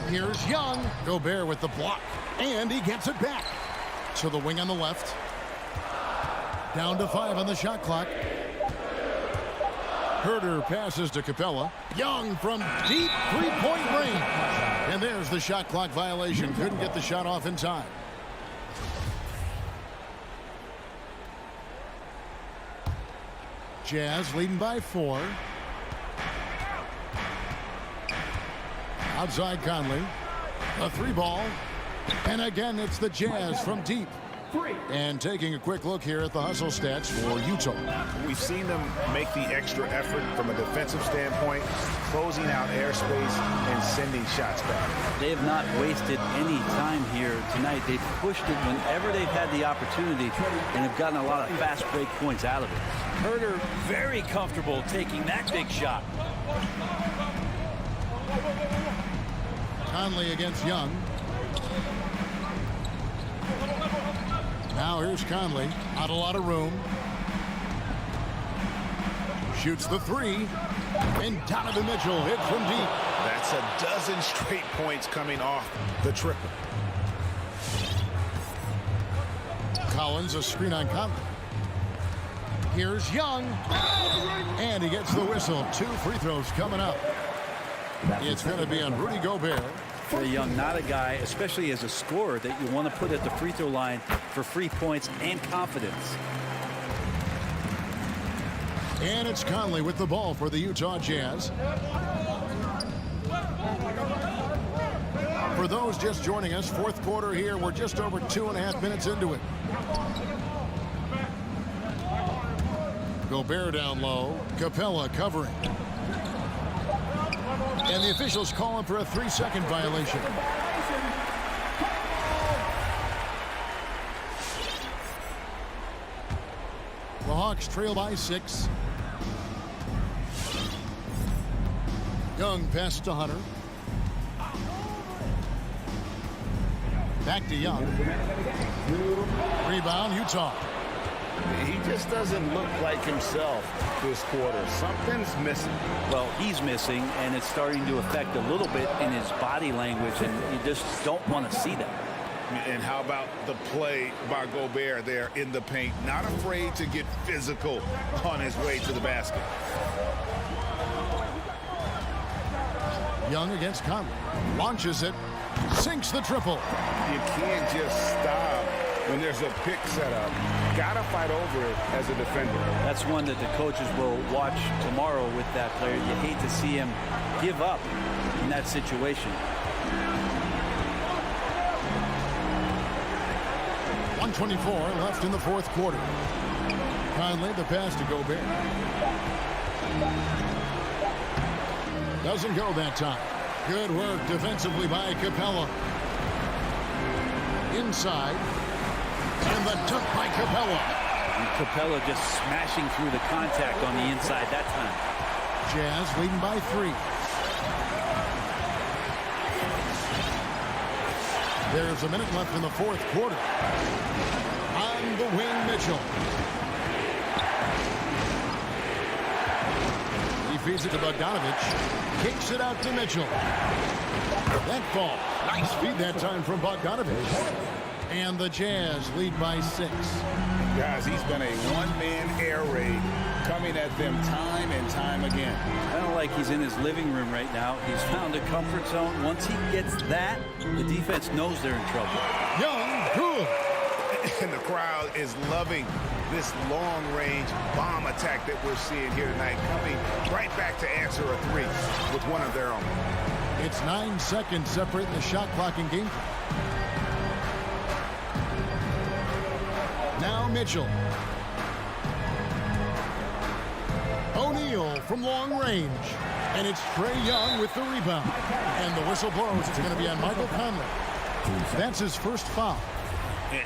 F: Here's Young. Gobert with the block. And he gets it back. To the wing on the left. Down to 5 on the shot clock. Herter passes to Capella. Young from deep three-point range. And there's the shot clock violation. Couldn't get the shot off in time. Jazz leading by 4. Outside Conley. A 3-ball. And again, it's the Jazz from deep. And taking a quick look here at the hustle stats for Utah.
K: We've seen them make the extra effort from a defensive standpoint, closing out airspace and sending shots back.
B: They have not wasted any time here tonight. They've pushed it whenever they've had the opportunity and have gotten a lot of fast break points out of it. Herter very comfortable taking that big shot.
F: Conley against Young. Now here's Conley. Not a lot of room. Shoots the 3. And Donovan Mitchell hits from deep.
K: That's a dozen straight points coming off the triple.
F: Collins a screen on Conley. Here's Young. And he gets the whistle. 2 free throws coming up. It's going to be on Rudy Gobert.
B: Trae Young, not a guy, especially as a scorer, that you want to put at the free throw line for free points and confidence.
F: And it's Conley with the ball for the Utah Jazz. For those just joining us, fourth quarter here. We're just over 2.5 minutes into it. Gobert down low. Capella covering. And the officials calling for a 3-second violation. The Hawks trail by 6. Young passes to Hunter. Back to Young. Rebound, Utah.
K: He just doesn't look like himself this quarter. Something's missing.
B: Well, he's missing, and it's starting to affect a little bit in his body language, and you just don't want to see that.
K: And how about the play by Gobert there in the paint? Not afraid to get physical on his way to the basket.
F: Young against Conley. Launches it. Sinks the triple.
K: You can't just stop when there's a pick set up. Gotta fight over it as a defender.
B: That's one that the coaches will watch tomorrow with that player. You hate to see him give up in that situation.
F: 1:24 left in the fourth quarter. Conley, the pass to Gobert. Doesn't go that time. Good work defensively by Capella. Inside. And the dunk by Capella.
B: And Capella just smashing through the contact on the inside that time.
F: Jazz leading by 3. There's a minute left in the fourth quarter. On the wing, Mitchell. He feeds it to Bogdanovich. Kicks it out to Mitchell. That ball. Nice feed that time from Bogdanovich. And the Jazz lead by 6.
K: Guys, he's been a one-man air raid coming at them time and time again.
B: I don't like he's in his living room right now. He's found a comfort zone. Once he gets that, the defense knows they're in trouble.
F: Young, good.
K: And the crowd is loving this long-range bomb attack that we're seeing here tonight, coming right back to answer a 3 with one of their own.
F: It's 9 seconds separating the shot clock and game clock. Now Mitchell. O'Neal from long range. And it's Trae Young with the rebound. And the whistle blows. It's going to be on Michael Conley. That's his first foul.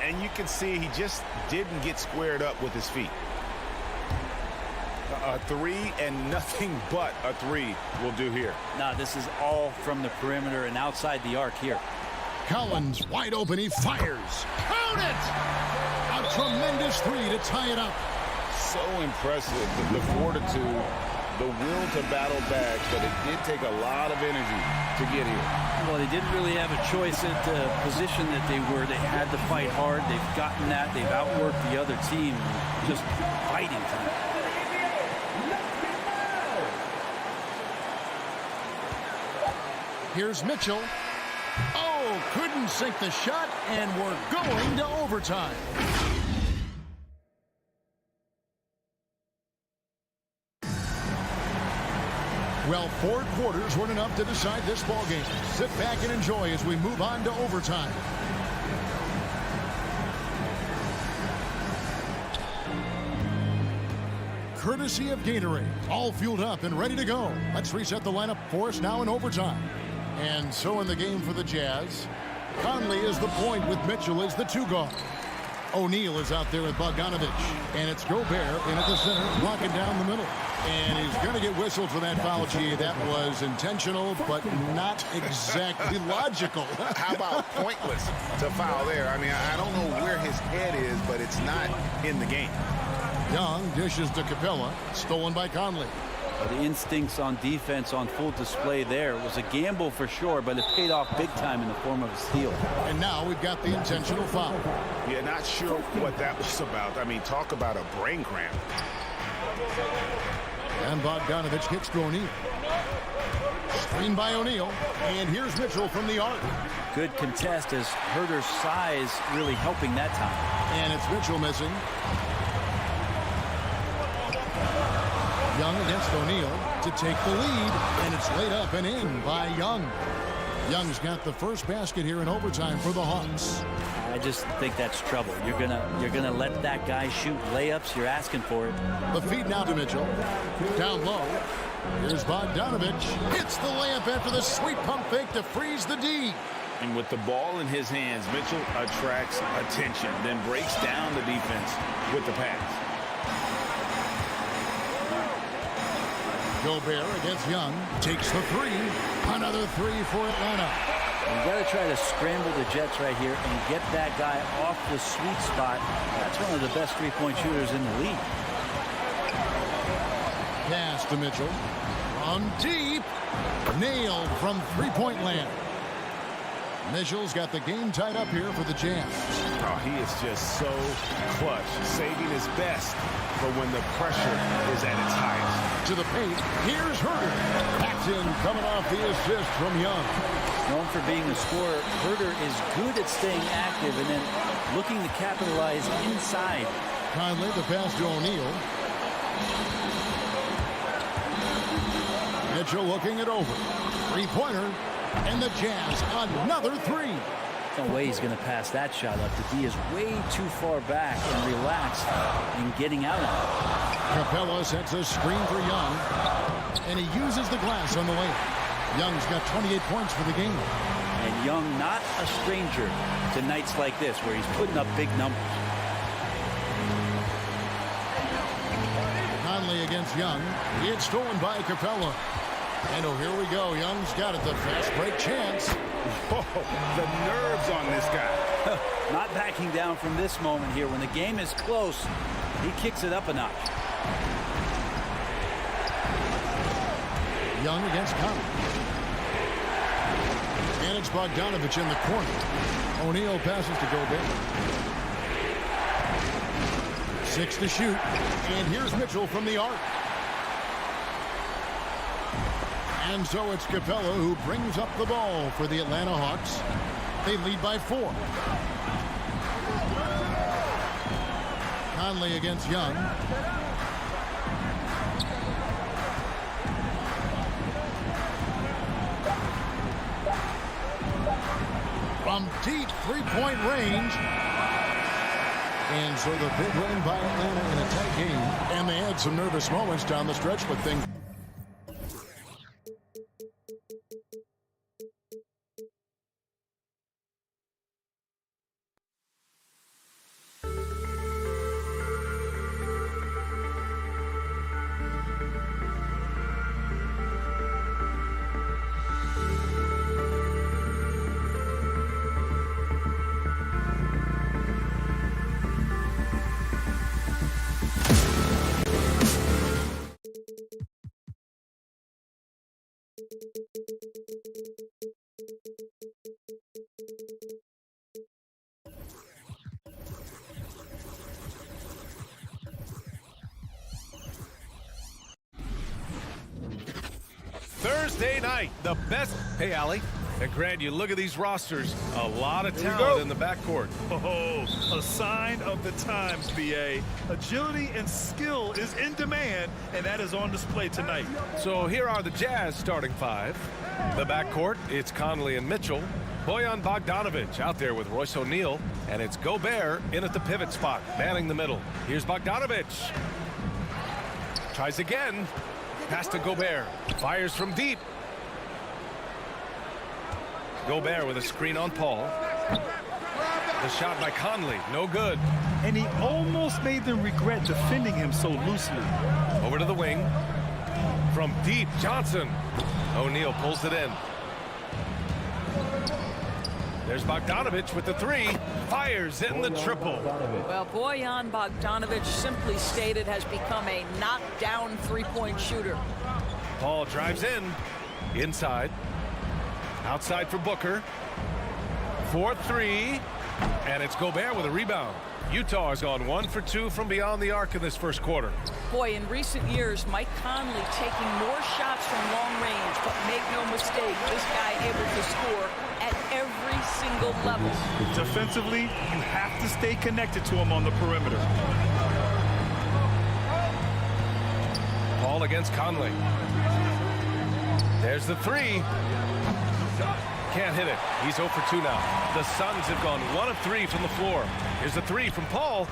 K: And you can see he just didn't get squared up with his feet. A 3 and nothing but a 3 will do here.
B: Nah, this is all from the perimeter and outside the arc here.
F: Collins wide open. He fires. Count it! A tremendous 3 to tie it up.
K: So impressive, the fortitude
G: the will to battle back, but it did take a lot of energy to get here.
B: Well, they didn't really have a choice at the position that they were. They had to fight hard. They've gotten that. They've outworked the other team. Just fighting time.
F: Here's Mitchell. Oh, couldn't sink the shot, and we're going to overtime. Well, 4 quarters weren't enough to decide this ball game. Sit back and enjoy as we move on to overtime. Courtesy of Gatorade, all fueled up and ready to go. Let's reset the lineup for us now in overtime. And so in the game for the Jazz, Conley is the point with Mitchell as the 2 guard. O'Neal is out there with Bogdanovich. And it's Gobert in at the center, blocking down the middle. And he's going to get whistled for that foul, G. That was intentional, but not exactly logical.
K: How about pointless to foul there? I mean, I don't know where his head is, but it's not in the game.
F: Young dishes to Capella, stolen by Conley.
B: The instincts on defense on full display there. It was a gamble for sure, but it paid off big time in the form of a steal.
F: And now we've got the intentional foul.
K: Yeah, not sure what that was about. I mean, talk about a brain cramp.
F: And Bogdanovich kicks to O'Neal. Screen by O'Neal. And here's Mitchell from the arc.
B: Good contest as Herter's size really helping that time.
F: And it's Mitchell missing. Young against O'Neal to take the lead, and it's laid up and in by Young. Young's got the first basket here in overtime for the Hawks.
B: I just think that's trouble. You're gonna let that guy shoot layups. You're asking for it.
F: The feed now to Mitchell. Down low. Here's Bogdanovich. Hits the layup after the sweet pump fake to freeze the D.
G: And with the ball in his hands, Mitchell attracts attention, then breaks down the defense with the pass.
F: Gobert against Young. Takes the 3. Another 3 for Atlanta.
B: You got to try to scramble the Jets right here and get that guy off the sweet spot. That's one of the best three-point shooters in the league.
F: Pass to Mitchell. From deep. Nailed from three-point land. Mitchell's got the game tied up here for the Jazz.
G: Oh, he is just so clutch, saving his best for when the pressure is at its highest.
F: To the paint, here's Herter. Paxton coming off the assist from Young.
B: Known for being a scorer, Herter is good at staying active and then looking to capitalize inside.
F: Conley, the pass to O'Neal. Mitchell looking it over. Three-pointer. And the Jazz, another 3.
B: No way he's going to pass that shot up. The D is way too far back and relaxed in getting out of it.
F: Capella sets a screen for Young. And he uses the glass on the way. Young's got 28 points for the game.
B: And Young not a stranger to nights like this where he's putting up big numbers.
F: Conley against Young. It's stolen by Capella. And oh, here we go. Young's got it. The fast break chance.
G: Oh, the nerves on this guy.
B: Not backing down from this moment here. When the game is close, he kicks it up a notch.
F: Young against Conley. And it's Bogdanovich in the corner. O'Neal passes to Gobert. 6 to shoot. And here's Mitchell from the arc. And so it's Capella who brings up the ball for the Atlanta Hawks. They lead by 4. Conley against Young. From deep three-point range. And so the big win by Atlanta in a tight game. And they had some nervous moments down the stretch, but things
A: Thursday night, the best. Hey, Allie. And Grant, you look at these rosters, a lot of talent in the backcourt.
C: Oh, a sign of the times, BA. Agility and skill is in demand, and that is on display tonight.
A: So here are the Jazz starting five. The backcourt, it's Conley and Mitchell. Bojan Bogdanovic out there with Royce O'Neal. And it's Gobert in at the pivot spot, manning the middle. Here's Bogdanovic. Tries again. Pass to Gobert. Fires from deep. Gobert with a screen on Paul. The shot by Conley, no good.
C: And he almost made them regret defending him so loosely.
A: Over to the wing. From deep, Johnson. O'Neal pulls it in. There's Bogdanovic with the three. Fires in the triple.
H: Well, Bojan Bogdanovic, simply stated, has become a knockdown three-point shooter.
A: Paul drives in. Inside. Outside for Booker. 4-3. And it's Gobert with a rebound. Utah has gone 1 for 2 from beyond the arc in this first quarter.
H: Boy, in recent years, Mike Conley taking more shots from long range, but make no mistake, this guy able to score at every single level.
C: Defensively, you have to stay connected to him on the perimeter.
A: Paul against Conley. There's the three. Can't hit it. He's 0 for 2 now. The Suns have gone 1 of 3 from the floor. Here's the three from Paul.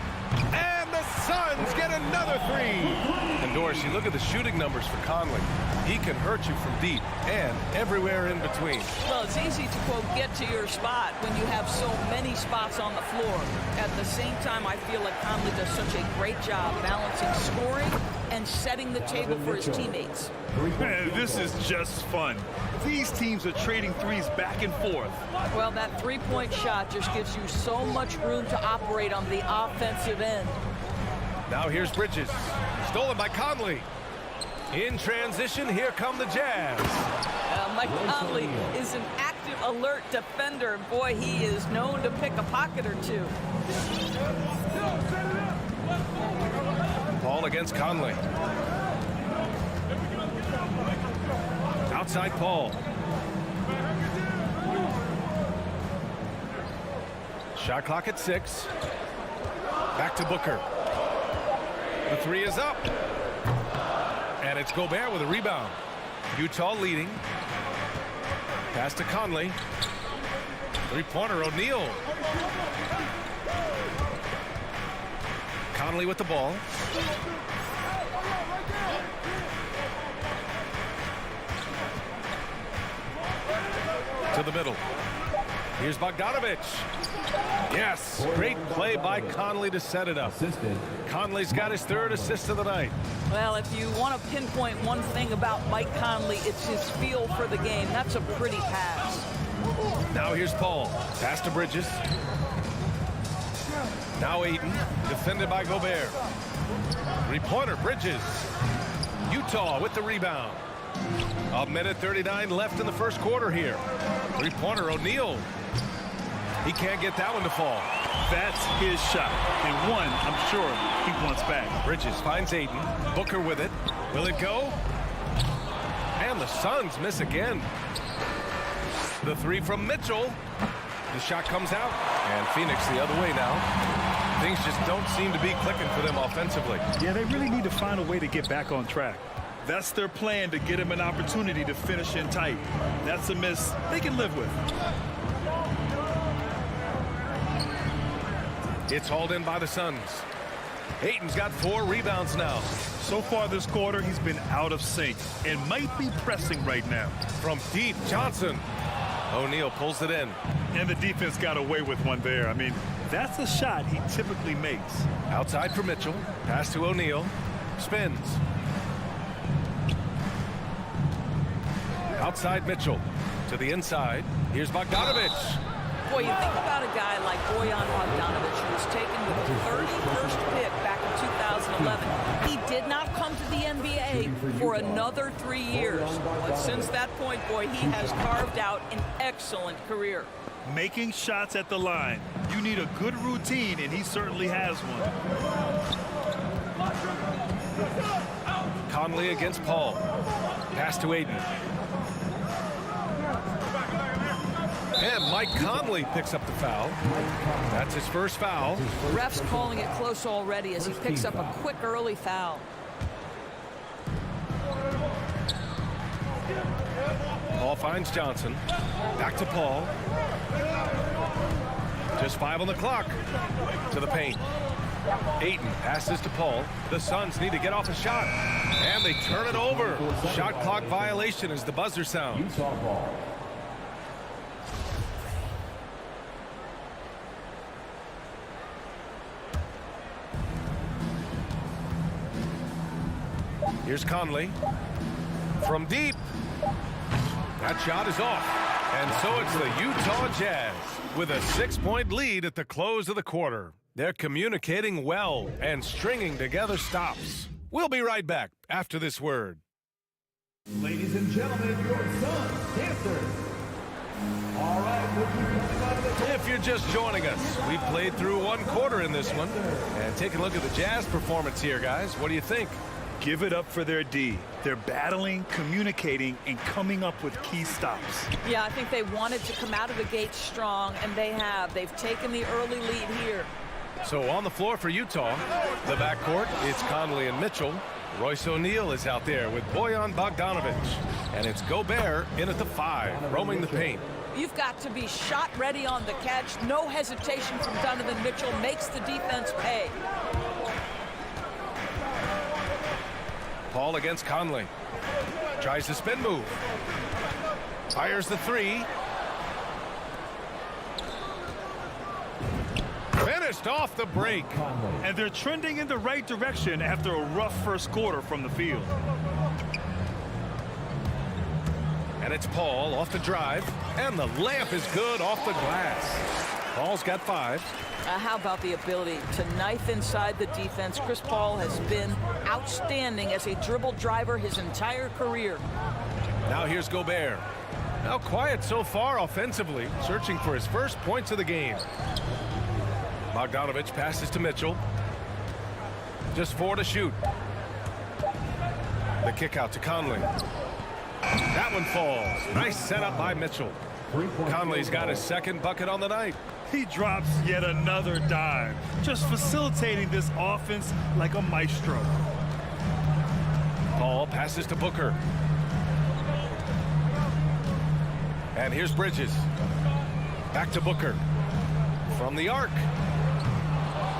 A: And the Suns get another three. And Doris, you look at the shooting numbers for Conley. He can hurt you from deep and everywhere in between.
H: Well, it's easy to, quote, get to your spot when you have so many spots on the floor. At the same time, I feel like Conley does such a great job balancing scoring and setting the table for his teammates.
C: Man, this is just fun. These teams are trading threes back and forth.
H: Well, that three-point shot just gives you so much room to operate on the offensive end.
A: Now here's Bridges. Stolen by Conley. In transition, here come the Jazz.
H: Mike Conley is an active, alert defender. Boy, he is known to pick a pocket or two.
A: Paul against Conley. Outside Paul. Shot clock at 6. Back to Booker. The three is up. And it's Gobert with a rebound. Utah leading. Pass to Conley. Three-pointer, O'Neal. Conley with the ball. To the middle. Here's Bogdanovic. Yes, great play by Conley to set it up. Conley's got his 3rd assist of the night.
H: Well, if you want to pinpoint one thing about Mike Conley, it's his feel for the game. That's a pretty pass.
A: Now here's Paul. Pass to Bridges. Now Ayton, defended by Gobert. Three-pointer, Bridges. Utah with the rebound. 1:39 left in the first quarter here. Three-pointer, O'Neal. He can't get that one to fall.
C: That's his shot. And one, I'm sure, he wants back.
A: Bridges finds Ayton. Booker with it. Will it go? And the Suns miss again. The three from Mitchell. The shot comes out. And Phoenix the other way now. Things just don't seem to be clicking for them offensively.
C: Yeah, they really need to find a way to get back on track. That's their plan, to get him an opportunity to finish in tight. That's a miss they can live with.
A: It's hauled in by the Suns. Ayton's got 4 rebounds now.
C: So far this quarter, he's been out of sync and might be pressing right now.
A: From deep, Johnson. O'Neal pulls it in.
C: And the defense got away with one there. I mean, that's a shot he typically makes.
A: Outside for Mitchell. Pass to O'Neal. Spins. Outside Mitchell. To the inside. Here's Bogdanovic.
H: Boy, you think about a guy like Bojan Bogdanovic, who was taken with the 31st pick back in 2011. He did not come to the NBA for another 3 years. But since that point, boy, he has carved out an excellent career.
C: Making shots at the line. You need a good routine, and he certainly has one.
A: Conley against Paul. Pass to Aiden. And Mike Conley picks up the foul. That's his first foul.
H: Ref's calling it close already as he picks up a quick early foul.
A: Paul finds Johnson. Back to Paul. Just 5 on the clock. To the paint. Ayton passes to Paul. The Suns need to get off a shot. And they turn it over. Shot clock violation as the buzzer sounds. Here's Conley. From deep. That shot is off. And so it's the Utah Jazz with a 6-point lead at the close of the quarter. They're communicating well and stringing together stops. We'll be right back after this word.
D: Ladies and gentlemen, your Suns Panthers. All right.
A: If you're just joining us, we've played through 1 quarter in this one. And take a look at the Jazz performance here, guys. What do you think?
C: Give it up for their D. They're battling, communicating, and coming up with key stops.
H: Yeah, I think they wanted to come out of the gate strong, and they have. They've taken the early lead here.
A: So on the floor for Utah, the backcourt, it's Conley and Mitchell. Royce O'Neal is out there with Bojan Bogdanovic. And it's Gobert in at the 5, roaming the paint.
H: You've got to be shot ready on the catch. No hesitation from Donovan Mitchell. Makes the defense pay.
A: Paul against Conley. Tries the spin move. Fires the 3. Finished off the break.
C: And they're trending in the right direction after a rough first quarter from the field.
A: And it's Paul off the drive. And the layup is good off the glass. Paul's got 5.
H: How about the ability to knife inside the defense? Chris Paul has been outstanding as a dribble driver his entire career.
A: Now here's Gobert. Now quiet so far offensively, searching for his first points of the game. Bogdanovic passes to Mitchell. Just 4 to shoot. The kick out to Conley. That one falls. Nice setup by Mitchell. Conley's got his second bucket on the night.
C: He drops yet another dime, just facilitating this offense like a maestro.
A: Paul passes to Booker. And here's Bridges. Back to Booker. From the arc.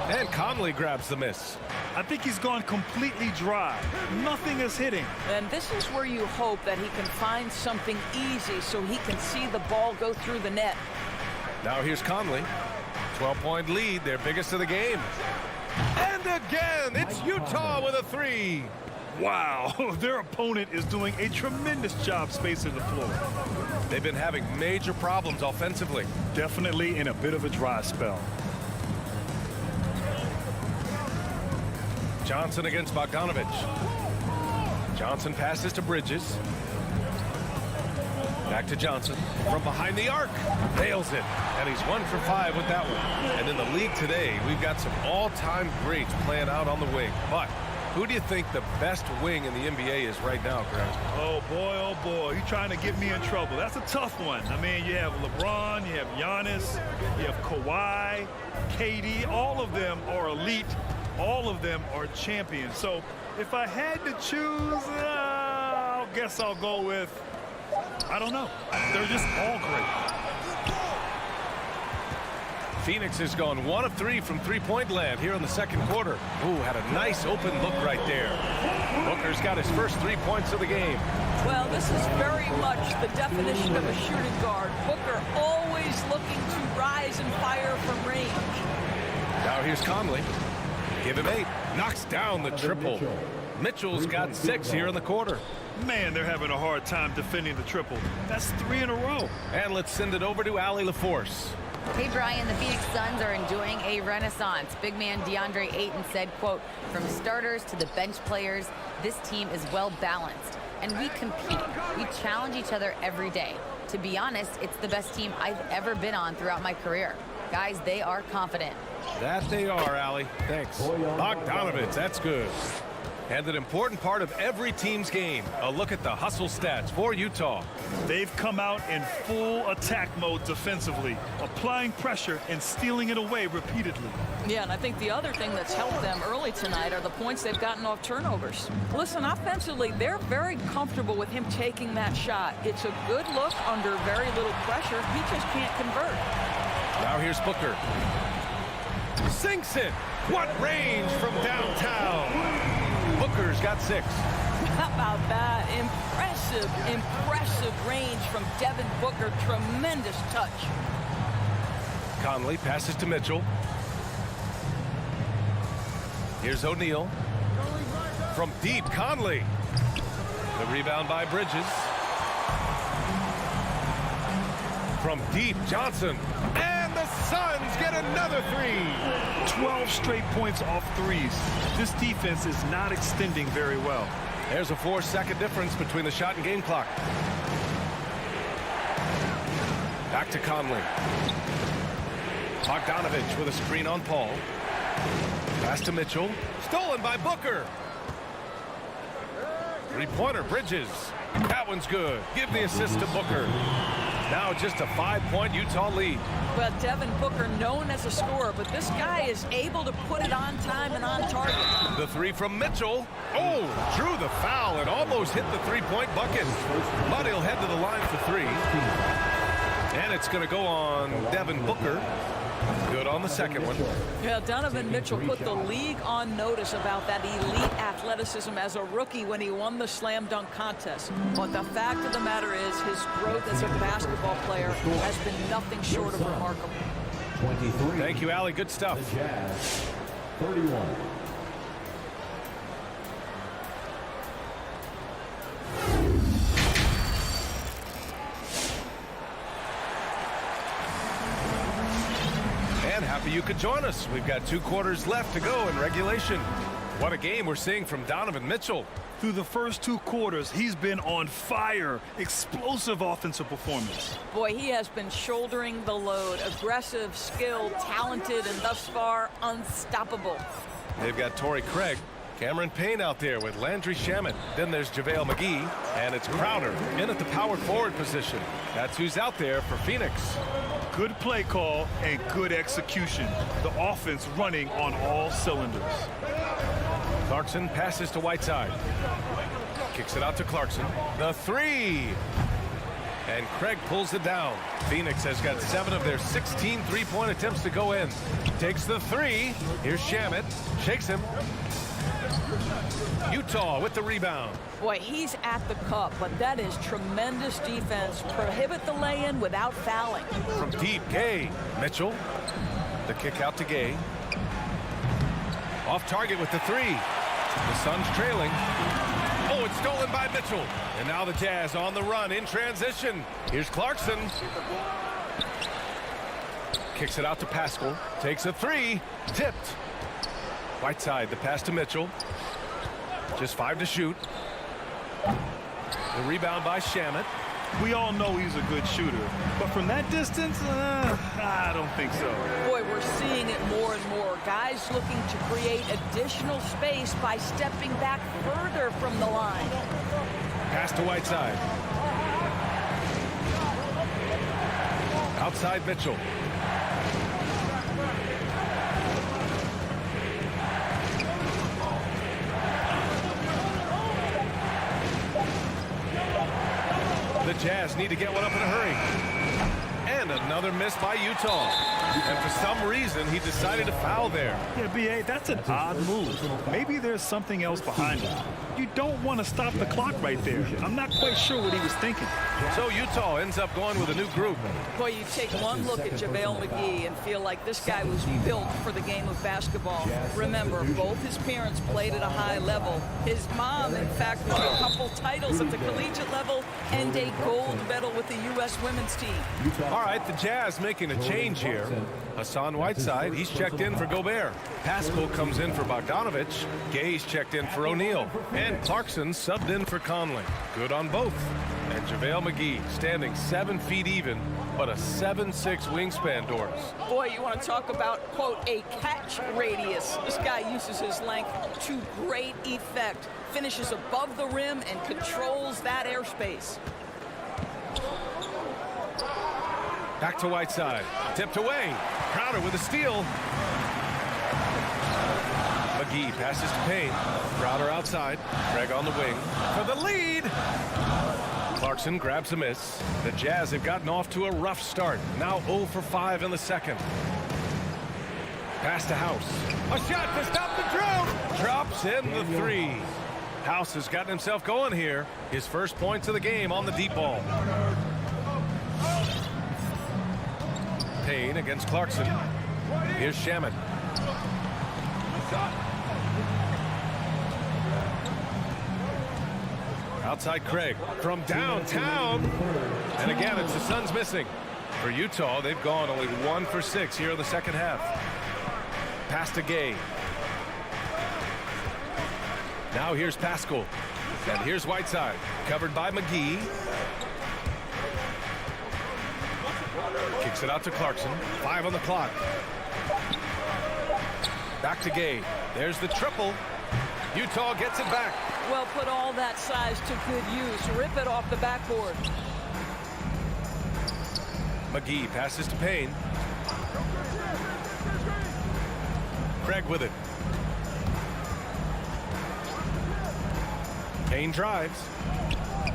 A: And Conley grabs the miss.
C: I think he's gone completely dry. Nothing is hitting.
H: And this is where you hope that he can find something easy so he can see the ball go through the net.
A: Now here's Conley. 12-point lead, their biggest of the game. And again, it's Utah with a 3.
C: Wow, their opponent is doing a tremendous job spacing the floor.
A: They've been having major problems offensively.
C: Definitely in a bit of a dry spell.
A: Johnson against Bogdanovic. Johnson passes to Bridges. Back to Johnson from behind the arc. Nails it. And he's 1 for 5 with that one. And in the league today, we've got some all-time greats playing out on the wing. But who do you think the best wing in the NBA is right now, Greg?
C: Oh, boy, you're trying to get me in trouble. That's a tough one. I mean, you have LeBron, you have Giannis, you have Kawhi, KD. All of them are elite. All of them are champions. So if I had to choose, I guess I'll go with, I don't know. They're just all great.
A: Phoenix has gone 1 of 3 from three-point land here in the second quarter. Ooh, had a nice open look right there. Booker's got his first 3 points of the game.
H: Well, this is very much the definition of a shooting guard. Booker always looking to rise and fire from range.
A: Now here's Conley. Give him 8. Knocks down the triple. Mitchell's got 6 here in the quarter.
C: Man, they're having a hard time defending the triple. That's 3 in a row.
A: And let's send it over to Allie LaForce.
E: Hey, Brian, the Phoenix Suns are enjoying a renaissance. Big man DeAndre Ayton said, quote, "From starters to the bench players, this team is well balanced. And we compete. We challenge each other every day. To be honest, it's the best team I've ever been on throughout my career. Guys, they are confident."
A: That they are, Allie. Thanks. Bogdanovich, that's good. And an important part of every team's game. A look at the hustle stats for Utah.
C: They've come out in full attack mode defensively, applying pressure and stealing it away repeatedly.
H: Yeah, and I think the other thing that's helped them early tonight are the points they've gotten off turnovers. Listen, offensively, they're very comfortable with him taking that shot. It's a good look under very little pressure. He just can't convert.
A: Now here's Booker. Sinks it. What range from downtown. Booker's got 6.
H: How about that? Impressive range from Devin Booker. Tremendous touch.
A: Conley passes to Mitchell. Here's O'Neal. From deep, Conley. The rebound by Bridges. From deep, Johnson. And the Suns get another 3.
C: 12 straight points off threes. This defense is not extending very well.
A: There's a 4-second difference between the shot and game clock. Back to Conley. Bogdanovich with a screen on Paul. Pass to Mitchell. Stolen by Booker. Three-pointer, Bridges. That one's good. Give the assist to Booker. Now just a 5-point Utah lead.
H: Well, Devin Booker known as a scorer, but this guy is able to put it on time and on target.
A: The 3 from Mitchell. Oh, drew the foul and almost hit the 3-point bucket. But he'll head to the line for 3. And it's going to go on Devin Booker. Good on the second one.
H: Yeah, Donovan Mitchell put the league on notice about that elite athleticism as a rookie when he won the slam dunk contest. But the fact of the matter is his growth as a basketball player has been nothing short of remarkable.
D: 23.
A: Thank you, Allie. Good stuff.
D: The Jazz, 31.
A: Happy you could join us. We've got 2 quarters left to go in regulation. What a game we're seeing from Donovan Mitchell.
C: Through the first 2 quarters, he's been on fire. Explosive offensive performance.
H: Boy, he has been shouldering the load. Aggressive, skilled, talented, and thus far unstoppable.
A: They've got Torrey Craig, Cameron Payne out there with Landry Shamet. Then there's Javale Mcgee, and it's Crowder in at the power forward position. That's who's out there for Phoenix.
C: Good play call and good execution. The offense running on all cylinders.
A: Clarkson passes to Whiteside. Kicks it out to Clarkson. The 3. And Craig pulls it down. Phoenix has got 7 of their 16 3-point attempts to go in. Takes the 3. Here's Shamet. Shakes him. Utah with the rebound.
H: Boy, he's at the cup, but that is tremendous defense. Prohibit the lay-in without fouling.
A: From deep, Gay. Mitchell. The kick out to Gay. Off target with the 3. The Suns trailing. Oh, it's stolen by Mitchell. And now the Jazz on the run in transition. Here's Clarkson. Kicks it out to Pascal. Takes a 3. Tipped. Whiteside, the pass to Mitchell. Just 5 to shoot. The rebound by Shamet.
C: We all know he's a good shooter, but from that distance, I don't think so.
H: Boy, we're seeing it more and more. Guys looking to create additional space by stepping back further from the line.
A: Pass to Whiteside. Outside Mitchell. The Jazz need to get one up in a hurry. And another miss by Utah. And for some reason, he decided to foul there.
C: Yeah, B.A., that's an odd move. Maybe there's something else behind it. you don't want to stop the clock right there. I'm not quite sure what he was thinking.
A: So Utah ends up going with a new group.
H: Boy, you take one look at Javale Mcgee and feel like this guy was built for the game of basketball. Remember, both his parents played at a high level. His mom, in fact, won a couple titles at the collegiate level and a gold medal with the U.S. women's team.
A: All right, the Jazz making a change here. Hassan Whiteside, he's checked in for Gobert. Pascal comes in for Bogdanovich. Gay's checked in for O'Neal. And Clarkson subbed in for Conley. Good on both. And JaVale McGee standing 7 feet even, but a 7'6" wingspan, Doris.
H: Boy, you want to talk about, quote, a catch radius. This guy uses his length to great effect. Finishes above the rim and controls that airspace.
A: Back to Whiteside. Tipped away. Crowder with a steal. McGee passes to Payne. Crowder outside. Craig on the wing for the lead. Clarkson grabs a miss. The Jazz have gotten off to a rough start. Now 0 for 5 in the second. Pass to House. A shot to stop the drought. Drops in the 3. House has gotten himself going here. His first points of the game on the deep ball. Payne against Clarkson. Here's Shaman. Outside Craig from downtown. And again, it's the Suns missing. For Utah, they've gone only 1 for 6 here in the second half. Pass to Gay. Now here's Pascal. And here's Whiteside. Covered by McGee. Kicks it out to Clarkson. 5 on the clock. Back to Gay. There's the triple. Utah gets it back.
H: Well, put all that size to good use. Rip it off the backboard.
A: McGee passes to Payne. Craig with it. Payne drives.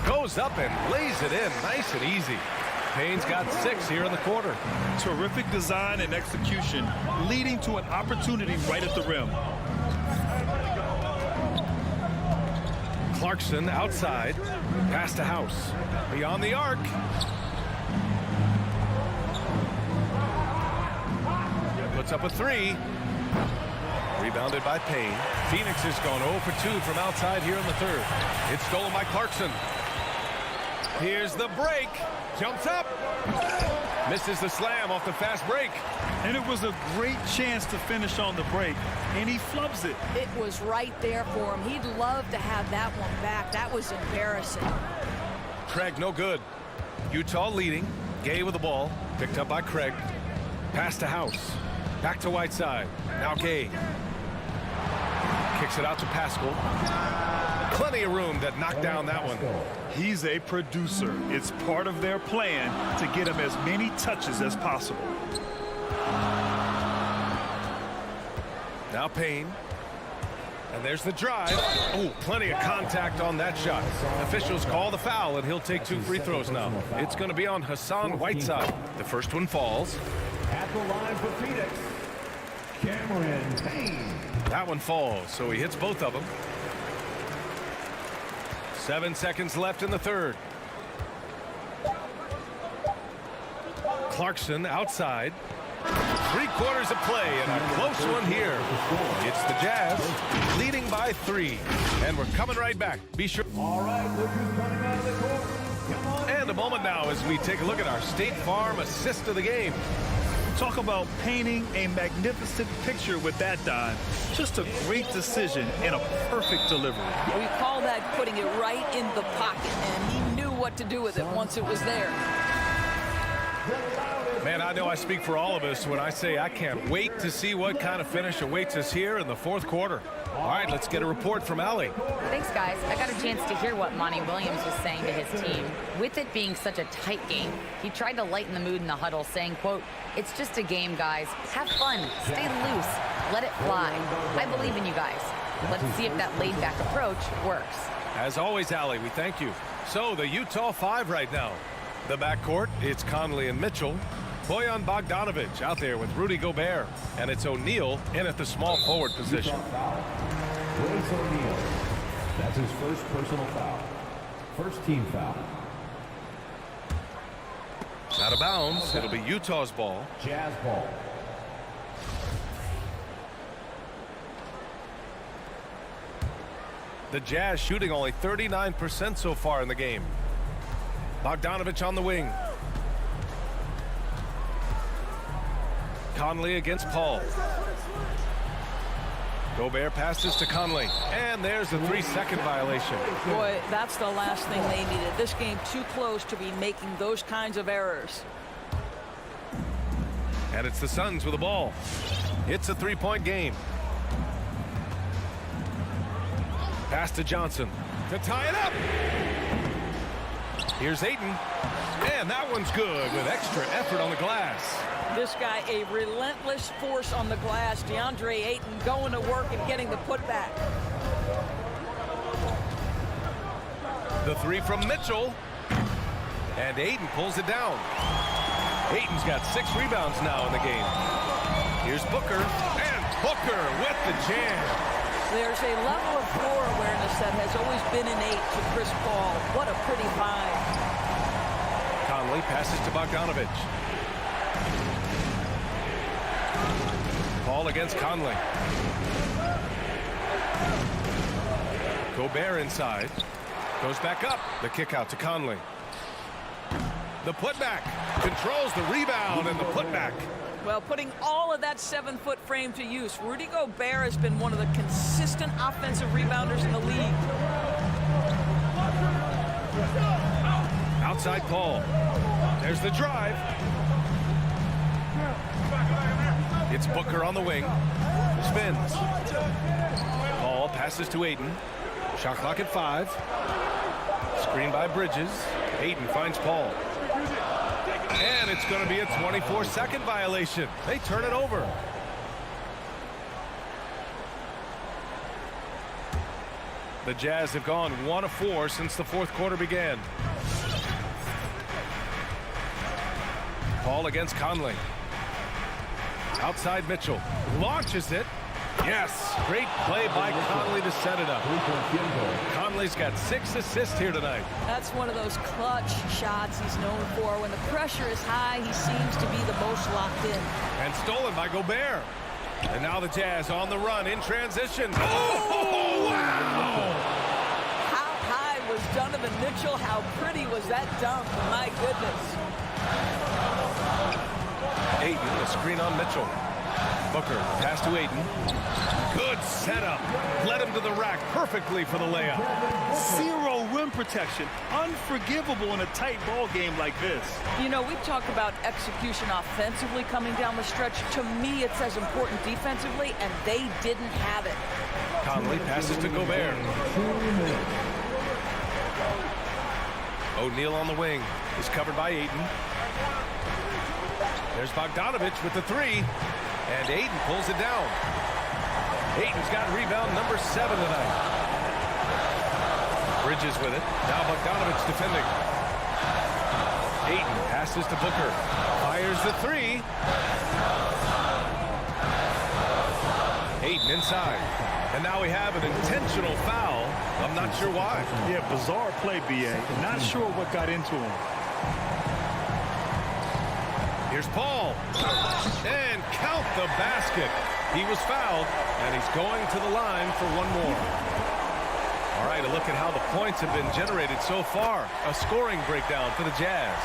A: Goes up and lays it in. Nice and easy. Payne's got 6 here in the quarter.
C: Terrific design and execution, leading to an opportunity right at the rim.
A: Clarkson outside. Pass to House. Beyond the arc. Puts up a 3. Rebounded by Payne. Phoenix has gone 0 for 2 from outside here in the third. It's stolen by Clarkson. Here's the break. Jumps up. Misses the slam off the fast break.
C: And it was a great chance to finish on the break, and he flubs it.
H: It was right there for him. He'd love to have that one back. That was embarrassing.
A: Craig no good. Utah leading. Gay with the ball. Picked up by Craig. Pass to House. Back to Whiteside. Now Gay. Kicks it out to Pascal. Plenty of room to knock down that one.
C: He's a producer. It's part of their plan to get him as many touches as possible.
A: Now Payne. And there's the drive. Oh, plenty of contact on that shot. Officials call the foul, and he'll take 2 free throws now. It's going to be on Hassan Whiteside. The first one falls.
D: At the line for Phoenix, Cameron Payne.
A: That one falls, so he hits both of them. 7 seconds left in the third. Clarkson outside. 3/4 of play and a close one here. It's the Jazz leading by 3. And we're coming right back. Be sure.
D: All right, look who's coming out of the court. Come on.
A: And a moment now as we take a look at our State Farm assist of the game.
C: Talk about painting a magnificent picture with that dive. Just a great decision and a perfect delivery.
H: We call that putting it right in the pocket, and he knew what to do with it once it was there.
A: Man, I know I speak for all of us when I say I can't wait to see what kind of finish awaits us here in the fourth quarter. All right, let's get a report from Allie.
E: Thanks, guys. I got a chance to hear what Monty Williams was saying to his team. With it being such a tight game, he tried to lighten the mood in the huddle, saying, quote, "It's just a game, guys. Have fun. Stay loose. Let it fly. I believe in you guys. Let's see if that laid-back approach works."
A: As always, Allie, we thank you. So the Utah 5 right now. The backcourt, it's Conley and Mitchell. Bojan Bogdanovich out there with Rudy Gobert. And it's O'Neal in at the small forward position.
D: That's his first personal foul. First team foul.
A: Out of bounds. It'll be Utah's ball.
D: Jazz ball.
A: The Jazz shooting only 39% so far in the game. Bogdanovich on the wing. Conley against Paul. Gobert passes to Conley. And there's a 3-second violation.
H: Boy, that's the last thing they needed. This game too close to be making those kinds of errors.
A: And it's the Suns with the ball. It's a 3-point game. Pass to Johnson to tie it up. Here's Ayton. And that one's good with extra effort on the glass.
H: This guy, a relentless force on the glass. DeAndre Ayton going to work and getting the putback.
A: The three from Mitchell. And Ayton pulls it down. Ayton's got 6 rebounds now in the game. Here's Booker. And Booker with the jam.
H: There's a level of floor awareness that has always been innate to Chris Paul. What a pretty find.
A: Conley passes to Bogdanovich. Paul against Conley. Gobert inside. Goes back up. The kick out to Conley. The putback. Controls the rebound and the putback.
H: Well, putting all of that 7-foot frame to use, Rudy Gobert has been one of the consistent offensive rebounders in the league.
A: Outside Paul. There's the drive. It's Booker on the wing. Spins. Paul passes to Ayton. Shot clock at 5. Screen by Bridges. Ayton finds Paul. And it's going to be a 24-second violation. They turn it over. The Jazz have gone 1 of 4 since the fourth quarter began. Paul against Conley. Outside Mitchell. Launches it. Yes. Great play by Conley to set it up. Conley's got 6 assists here tonight.
H: That's one of those clutch shots he's known for. When the pressure is high, he seems to be the most locked in.
A: And stolen by Gobert. And now the Jazz on the run in transition. Oh, wow!
H: How high was Donovan Mitchell? How pretty was that dunk? My goodness.
A: Ayton, a screen on Mitchell. Booker, pass to Ayton. Good setup. Led him to the rack perfectly for the layup.
C: 0 rim protection. Unforgivable in a tight ball game like this.
H: You know, we talk about execution offensively coming down the stretch. To me, it's as important defensively, and they didn't have it.
A: Conley passes to Gobert. O'Neal on the wing. Is covered by Ayton. There's Bogdanovich with the 3. And Ayton pulls it down. Ayton's got rebound number 7 tonight. Bridges with it. Now Bogdanovich defending. Ayton passes to Booker. Fires the 3. Ayton inside. And now we have an intentional foul. I'm not sure why.
C: Yeah, bizarre play, B.A. Not sure what got into him.
A: Here's Paul. And count the basket. He was fouled, and he's going to the line for one more. All right, a look at how the points have been generated so far. A scoring breakdown for the Jazz.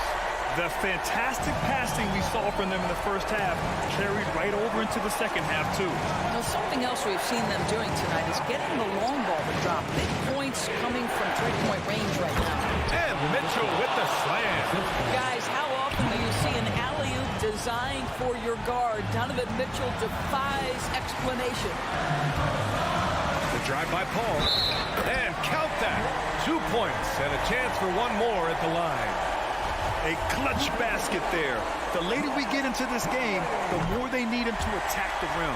C: The fantastic passing we saw from them in the first half carried right over into the second half, too.
H: Now, something else we've seen them doing tonight is getting the long ball to drop. Big points coming from three-point range right now.
A: And Mitchell with the slam.
H: Guys, how often do you see an alley-oop designed for your guard? Donovan Mitchell defies explanation.
A: The drive by Paul. And count that. 2 points and a chance for one more at the line.
C: A clutch basket there. The later we get into this game, the more they need him to attack the rim.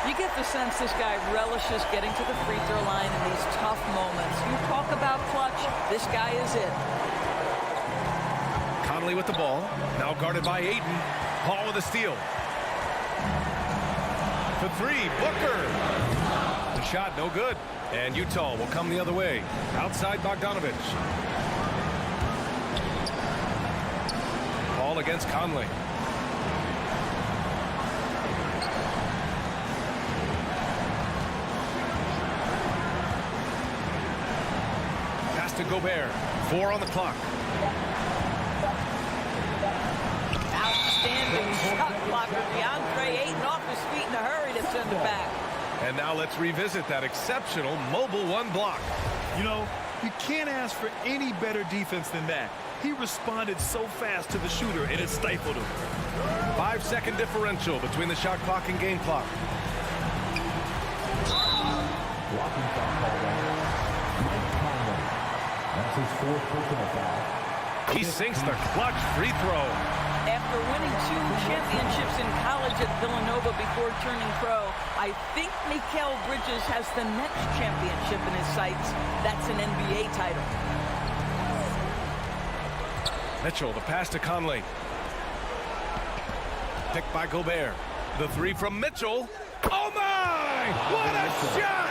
H: You get the sense this guy relishes getting to the free throw line in these tough moments. You talk about clutch, this guy is it.
A: Conley with the ball. Now guarded by Ayton. Paul with a steal. For 3, Booker. The shot, no good. And Utah will come the other way. Outside Bogdanovich. Ball against Conley. Pass to Gobert. 4 on the clock.
H: Outstanding shot blocker. DeAndre Ayton off his feet in a hurry to send it back.
A: And now let's revisit that exceptional mobile one block.
C: You know, you can't ask for any better defense than that. He responded so fast to the shooter, and it stifled him.
A: 5-second differential between the shot clock and game clock.
D: Blocking foul called on Mike Conley. That's his 4th personal foul.
A: He sinks the clutch free throw.
H: After winning 2 championships in college at Villanova before turning pro, I think Mikal Bridges has the next championship in his sights. That's an NBA title.
A: Mitchell, the pass to Conley. Picked by Gobert. The 3 from Mitchell. Oh my! What a shot!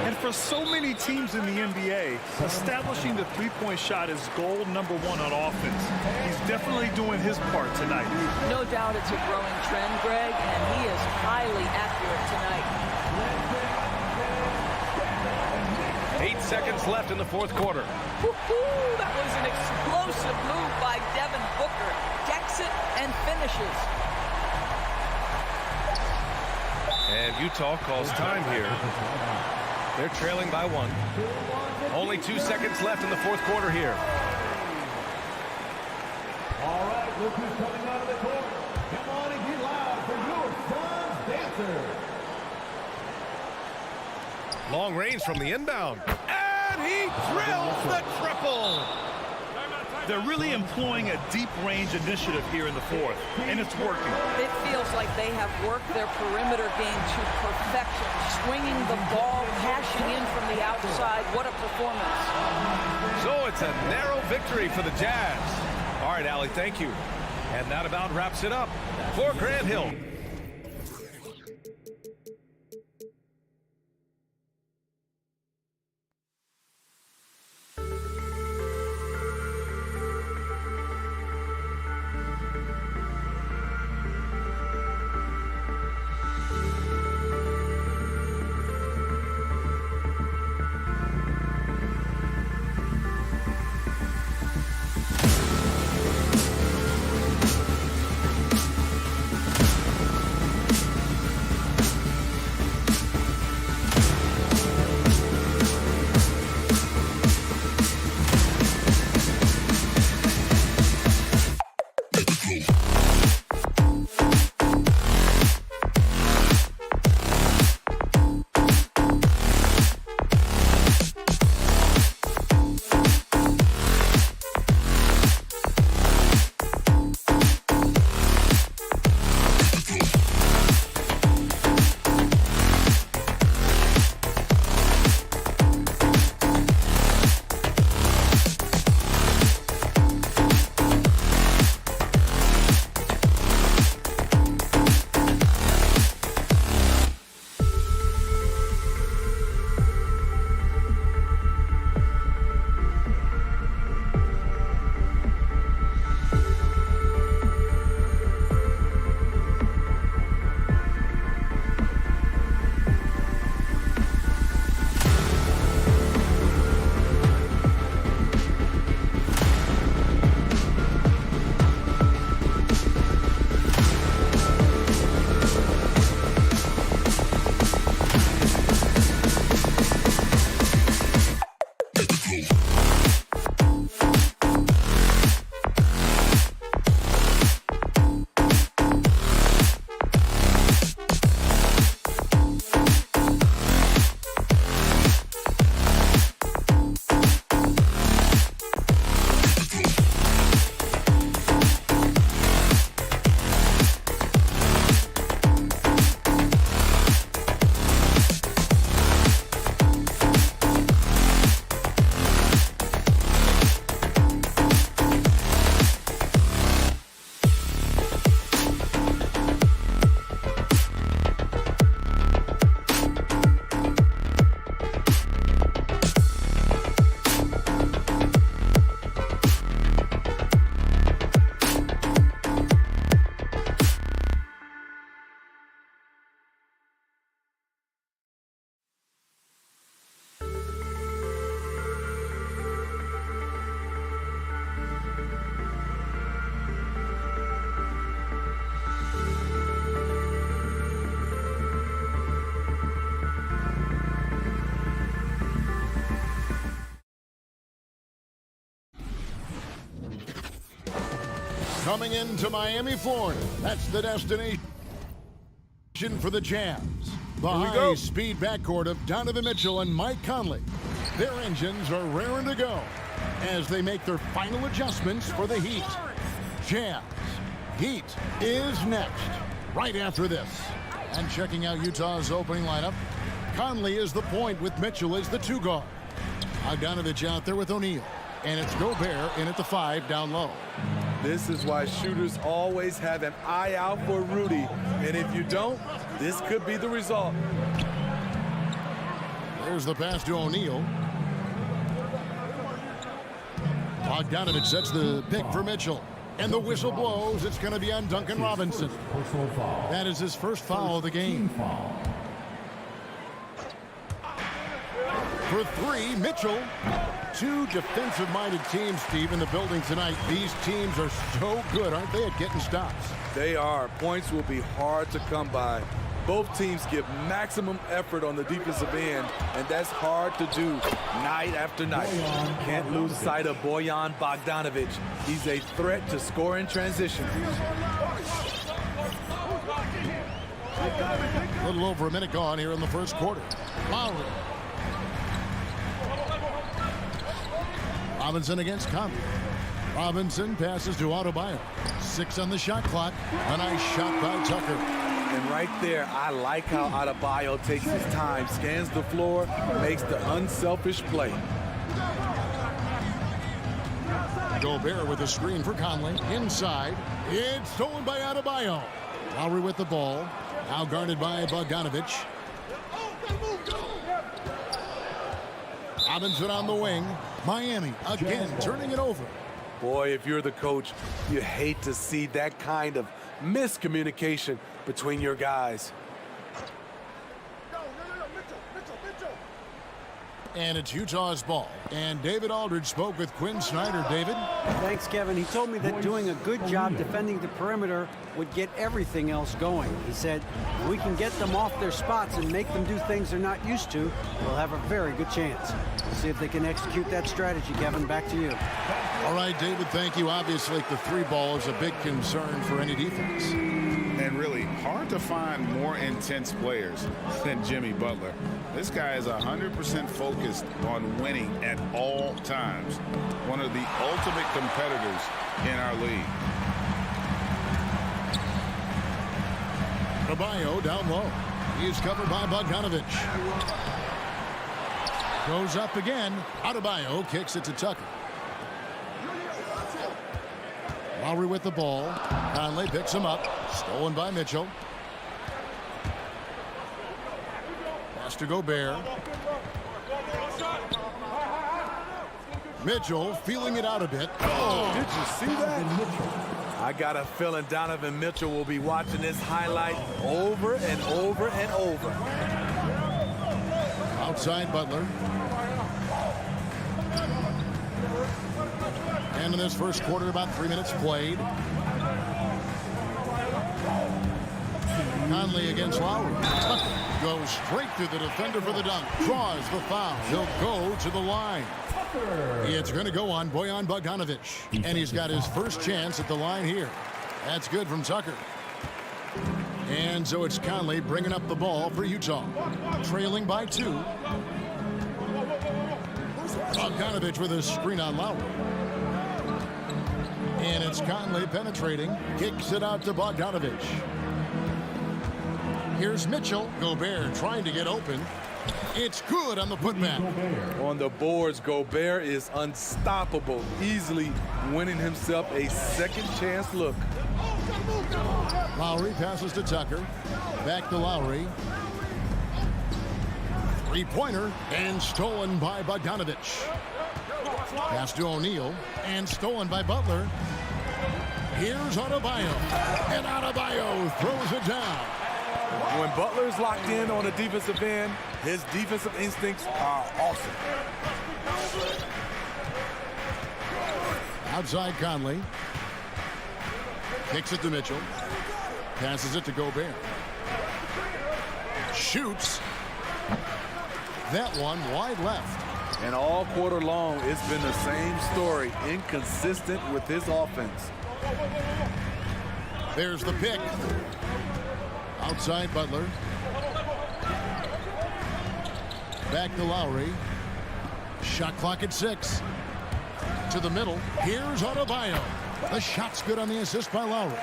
C: And for so many teams in the NBA, establishing the three-point shot is goal number 1 on offense. He's definitely doing his part tonight.
H: No doubt it's a growing trend, Greg, and he is highly accurate tonight.
A: 8 seconds left in the 4th quarter.
H: Woo-hoo! That was an explosive move by Devin Booker. Decks it and finishes.
A: And Utah calls time here. They're trailing by 1. Only 2 seconds left in the 4th quarter here.
D: All right, look who's coming out of the court. Come on and get loud for your son's dancer.
A: Long range from the inbound. And he drills the triple.
C: They're really employing a deep range initiative here in the 4th, and it's working.
H: It feels like they have worked their perimeter game to perfection, swinging the ball, cashing in from the outside. What a performance.
A: So it's a narrow victory for the Jazz. All right, Allie, thank you. And that about wraps it up for Grant Hill.
F: Coming into Miami, Florida. That's the destination for the Jams. The high-speed backcourt of Donovan Mitchell and Mike Conley. Their engines are raring to go as they make their final adjustments for the Heat. Jams. Heat is next, right after this. And checking out Utah's opening lineup, Conley is the point with Mitchell as the 2 guard. Bogdanovich out there with O'Neal. And it's Gobert in at the 5 down low.
J: This is why shooters always have an eye out for Rudy. And if you don't, this could be the result.
F: There's the pass to O'Neal. Bogdanovich sets the pick for Mitchell. And the whistle blows. It's going to be on Duncan Robinson. That is his first foul of the game. For 3, Mitchell. 2 defensive-minded teams, Steve, in the building tonight. These teams are so good, aren't they, at getting stops?
J: They are. Points will be hard to come by. Both teams give maximum effort on the defensive end, and that's hard to do night after night. Can't lose sight of Bojan Bogdanovich. He's a threat to score in transition.
F: A little over a minute gone here in the first quarter. Lowry. Robinson against Conley. Robinson passes to Adebayo. 6 on the shot clock. A nice shot by Tucker.
J: And right there, I like how Adebayo takes his time, scans the floor, makes the unselfish play.
F: Gobert with a screen for Conley. Inside. It's stolen by Adebayo. Lowry with the ball. Now guarded by Bogdanovich. Robinson on the wing. Miami again turning it over.
J: Boy, if you're the coach, you hate to see that kind of miscommunication between your guys.
F: And it's Utah's ball. And David Aldridge spoke with Quinn Snyder. David?
I: Thanks, Kevin. He told me that doing a good job defending the perimeter would get everything else going. He said, if we can get them off their spots and make them do things they're not used to, we'll have a very good chance. We'll see if they can execute that strategy, Kevin. Back to you.
F: All right, David, thank you. Obviously, the 3 ball is a big concern for any defense.
K: And really hard to find more intense players than Jimmy Butler. This guy is 100% focused on winning at all times. One of the ultimate competitors in our league.
F: Adebayo down low. He's covered by Bogdanovich. Goes up again. Adebayo kicks it to Tucker. Lowry with the ball. Conley picks him up. Stolen by Mitchell. Pass to Gobert. Mitchell feeling it out a bit.
J: Oh, did you see that? I got a feeling Donovan Mitchell will be watching this highlight over and over and over.
F: Outside Butler. And in this first quarter, about 3 minutes played. Conley against Lowry. Goes straight through the defender for the dunk. Draws the foul. He'll go to the line. It's going to go on Bojan Bogdanovich. And he's got his first chance at the line here. That's good from Tucker. And so it's Conley bringing up the ball for Utah. Trailing by 2. Bogdanovich with a screen on Lowry. And it's Conley penetrating. Kicks it out to Bogdanovich. Here's Mitchell. Gobert trying to get open. It's good on the putback.
J: On the boards, Gobert is unstoppable, easily winning himself a second chance look.
F: Lowry passes to Tucker. Back to Lowry. 3-pointer and stolen by Bogdanovich. Pass to O'Neal and stolen by Butler. Here's Adebayo. And Adebayo throws it down.
J: When Butler's locked in on the defensive end, his defensive instincts are awesome.
F: Outside Conley. Kicks it to Mitchell. Passes it to Gobert. Shoots. That one wide left.
J: And all quarter long, it's been the same story, inconsistent with his offense.
F: There's the pick. Outside Butler. Back to Lowry. Shot clock at 6. To the middle. Here's Adebayo. The shot's good on the assist by Lowry.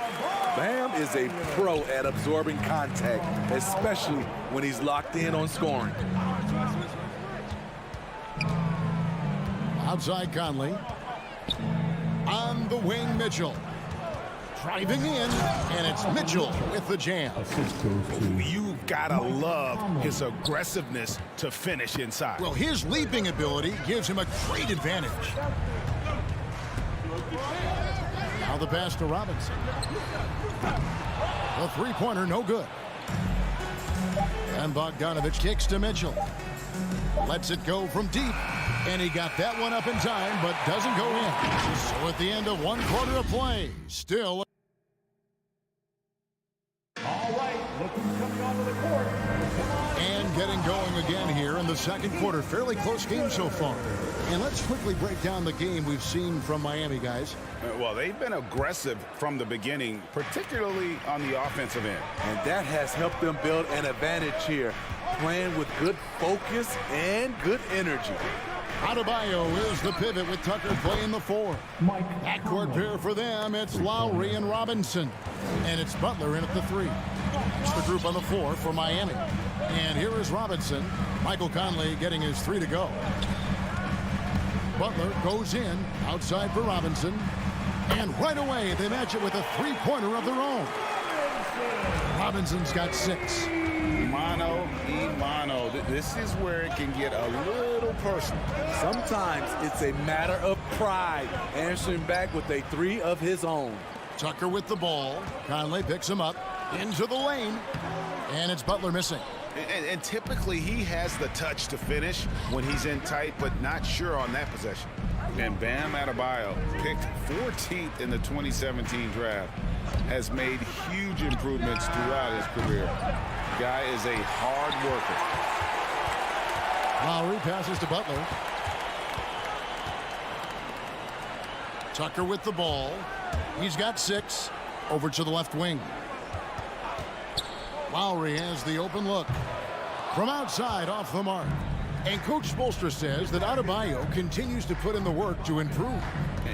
J: Bam is a pro at absorbing contact, especially when he's locked in on scoring.
F: Outside Conley. On the wing, Mitchell. Driving in, and it's Mitchell with the jam.
K: You've got to love his aggressiveness to finish inside.
F: Well, his leaping ability gives him a great advantage. Now the pass to Robinson. The three-pointer, no good. And Bogdanovich kicks to Mitchell. Lets it go from deep. And he got that one up in time, but doesn't go in. So at the end of 1 quarter of play, still.
D: All right, look who's coming onto the court.
F: And getting going again here in the second quarter. Fairly close game so far. And let's quickly break down the game we've seen from Miami, guys.
K: Well, they've been aggressive from the beginning, particularly on the offensive end.
J: And that has helped them build an advantage here, playing with good focus and good energy.
F: Adebayo is the pivot with Tucker playing the 4. Backcourt pair for them, it's Lowry and Robinson. And it's Butler in at the 3. It's the group on the 4 for Miami. And here is Robinson. Michael Conley getting his 3 to go. Butler goes in, outside for Robinson. And right away, they match it with a three-pointer of their own. Robinson's got 6.
K: Mano y mano. This is where it can get a little personal.
J: Sometimes it's a matter of pride, answering back with a 3 of his own.
F: Tucker with the ball. Conley picks him up into the lane. And it's Butler missing.
K: And typically he has the touch to finish when he's in tight, but not sure on that possession. And Bam Adebayo, picked 14th in the 2017 draft, has made huge improvements throughout his career. The guy is a hard worker.
F: Lowry passes to Butler. Tucker with the ball. He's got 6. Over to the left wing. Lowry has the open look. From outside, off the mark. And Coach Spoelstra says that Adebayo continues to put in the work to improve.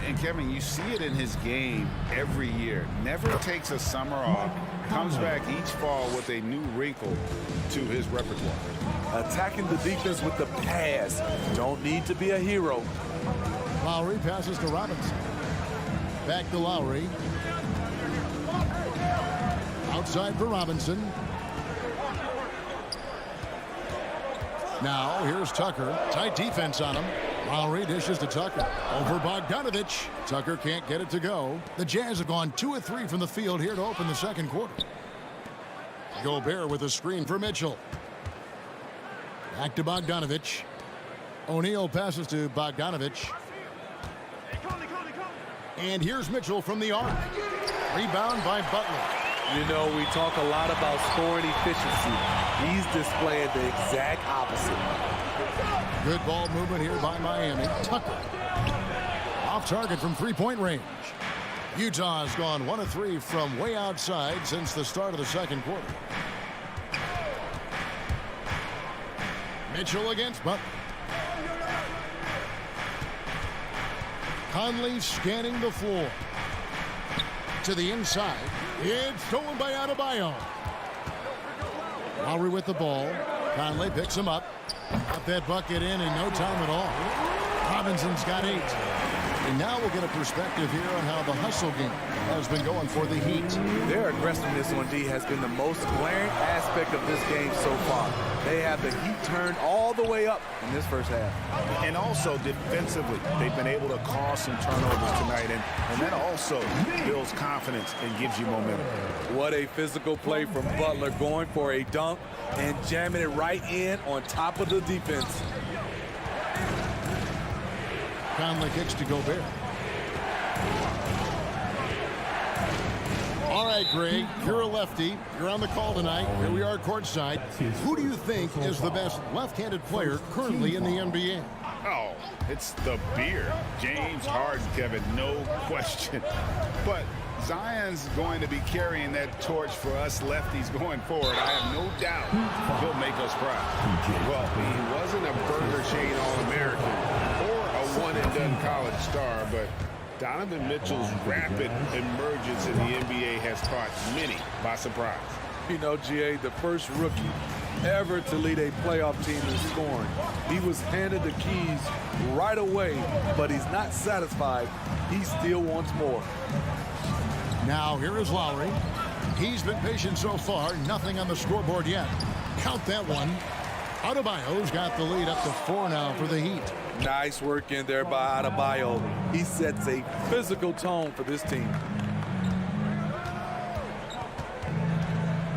K: And Kevin, you see it in his game every year. Never takes a summer off. Comes back each fall with a new wrinkle to his repertoire.
J: Attacking the defense with the pass. Don't need to be a hero.
F: Lowry passes to Robinson. Back to Lowry. Outside for Robinson. Now, here's Tucker. Tight defense on him. Lowry dishes to Tucker. Over Bogdanovich. Tucker can't get it to go. The Jazz have gone 2 of 3 from the field here to open the second quarter. Gobert with a screen for Mitchell. Back to Bogdanovich. O'Neal passes to Bogdanovich. And here's Mitchell from the arc. Rebound by Butler.
J: You know, we talk a lot about scoring efficiency. He's displaying the exact opposite.
F: Good ball movement here by Miami. Tucker. Off target from three-point range. Utah has gone 1 of 3 from way outside since the start of the second quarter. Mitchell against Butler. Conley scanning the floor. To the inside. It's stolen by Adebayo. Lowry with the ball. Conley picks him up. Got that bucket in no time at all. Robinson's got 8. And now we'll get a perspective here on how the hustle game has been going for the Heat.
J: Their aggressiveness on D has been the most glaring aspect of this game so far. They have the Heat turned all the way up in this first half.
K: And also defensively, they've been able to cause some turnovers tonight. And that also builds confidence and gives you momentum.
J: What a physical play from Butler, going for a dunk and jamming it right in on top of the defense.
F: Conley kicks to Gobert. All right, Greg, you're a lefty. You're on the call tonight. Here we are courtside. Who do you think is the best left-handed player currently in the NBA?
K: Oh, it's the beer. James Harden, Kevin, no question. But Zion's going to be carrying that torch for us lefties going forward. I have no doubt he'll make us proud.
G: Well, he wasn't a Burger Chain All-American or a one-and-done college star, but Donovan Mitchell's rapid emergence in the NBA has caught many by surprise.
J: You know, GA, the first rookie ever to lead a playoff team in scoring. He was handed the keys right away, but he's not satisfied. He still wants more.
F: Now here is Lowry. He's been patient so far. Nothing on the scoreboard yet. Count that one. Adebayo's got the lead up to 4 now for the Heat.
J: Nice work in there by Adebayo. He sets a physical tone for this team.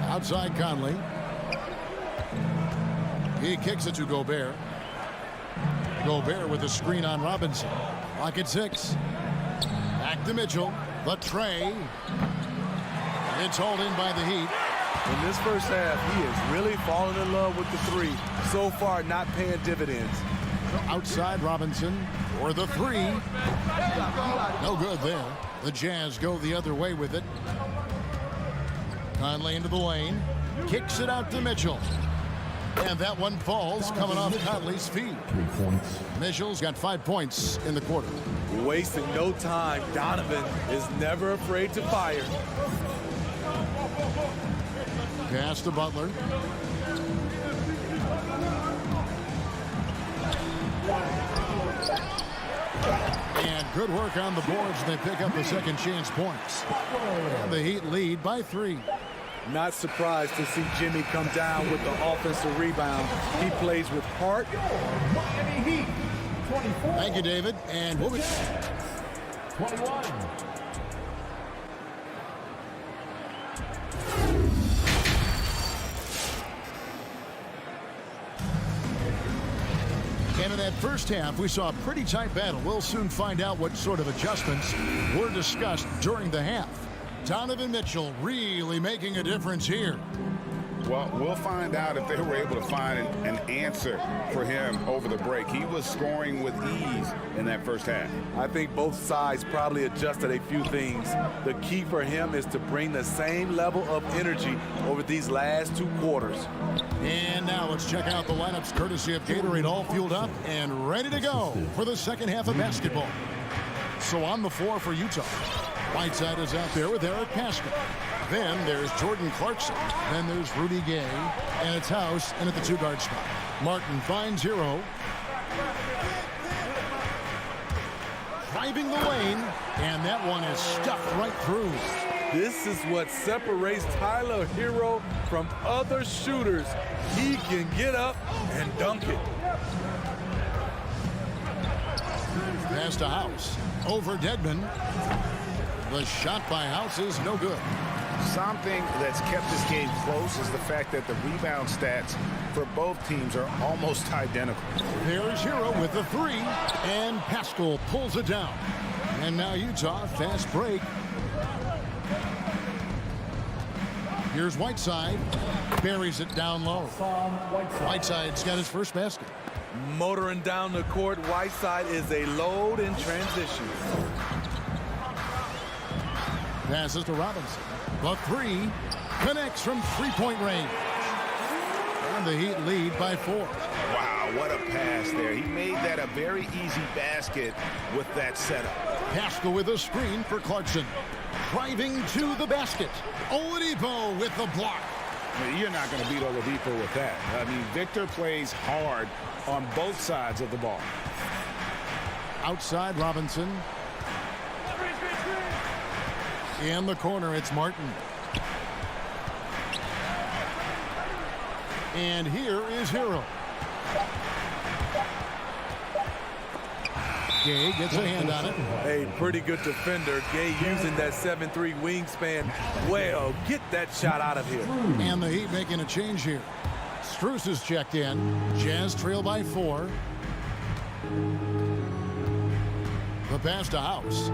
F: Outside Conley. He kicks it to Gobert. Gobert with a screen on Robinson. Lock at 6. Back to Mitchell. The tray. It's hauled in by the Heat.
J: In this first half, he is really falling in love with the 3. So far, not paying dividends.
F: Outside Robinson for the 3. No good there. The Jazz go the other way with it. Conley into the lane. Kicks it out to Mitchell. And that one falls coming off Conley's feet.
D: 3 points.
F: Mitchell's got 5 points in the quarter.
J: Wasting no time. Donovan is never afraid to fire.
F: Pass to Butler. And good work on the boards. They pick up the second chance points. And the Heat lead by 3.
J: Not surprised to see Jimmy come down with the offensive rebound. He plays with heart.
F: Thank you, David. And what was
D: 21.
F: And in that first half, we saw a pretty tight battle. We'll soon find out what sort of adjustments were discussed during the half. Donovan Mitchell really making a difference here.
K: Well, we'll find out if they were able to find an answer for him over the break. He was scoring with ease in that first half.
J: I think both sides probably adjusted a few things. The key for him is to bring the same level of energy over these last 2 quarters.
F: And now let's check out the lineups courtesy of Gatorade, all fueled up and ready to go for the second half of basketball. So on the floor for Utah, Whiteside is out there with Eric Pascal. Then there's Jordan Clarkson. Then there's Rudy Gay. And it's House in at the 2-guard spot. Martin finds Hero. Driving the lane. And that one is stuffed right through.
J: This is what separates Tyler Hero from other shooters. He can get up and dunk it.
F: Pass to House. Over Dedmon. The shot by House is no good.
K: Something that's kept this game close is the fact that the rebound stats for both teams are almost identical.
F: There's Hero with the 3, and Pascal pulls it down. And now Utah, fast break. Here's Whiteside, buries it down low. Whiteside's got his first basket.
J: Motoring down the court, Whiteside is a load in transition.
F: Passes to Robinson. The 3 connects from 3-point range. And the Heat lead by 4.
K: Wow, what a pass there. He made that a very easy basket with that setup.
F: Pascal with a screen for Clarkson. Driving to the basket. Oladipo with the block.
K: You're not going to beat Oladipo with that. I mean, Victor plays hard on both sides of the ball.
F: Outside Robinson. In the corner, it's Martin. And here is Hero. Gay gets a hand on it.
J: A pretty good defender. Gay using that 7'3" wingspan well. Get that shot out of here.
F: And the Heat making a change here. Strus is checked in. Jazz trail by 4. The pass to House.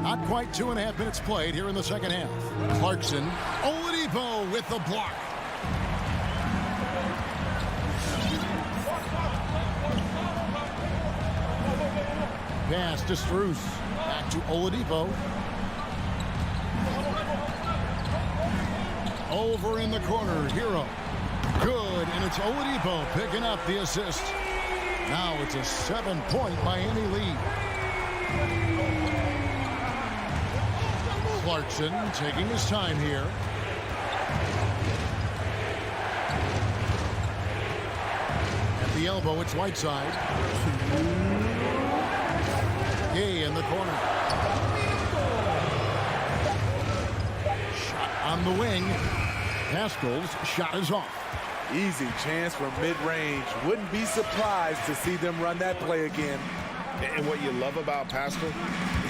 F: Not quite 2.5 minutes played here in the second half. Clarkson. Oladipo with the block. pass to Strus. Back to Oladipo. Over in the corner, Hero. Good, and it's Oladipo picking up the assist. Now it's a 7-point Miami lead. Clarkson taking his time here. At the elbow, it's Whiteside. Gay in the corner. Shot on the wing. Pascal's shot is off.
J: Easy chance from mid-range. Wouldn't be surprised to see them run that play again.
G: And what you love about Pascal,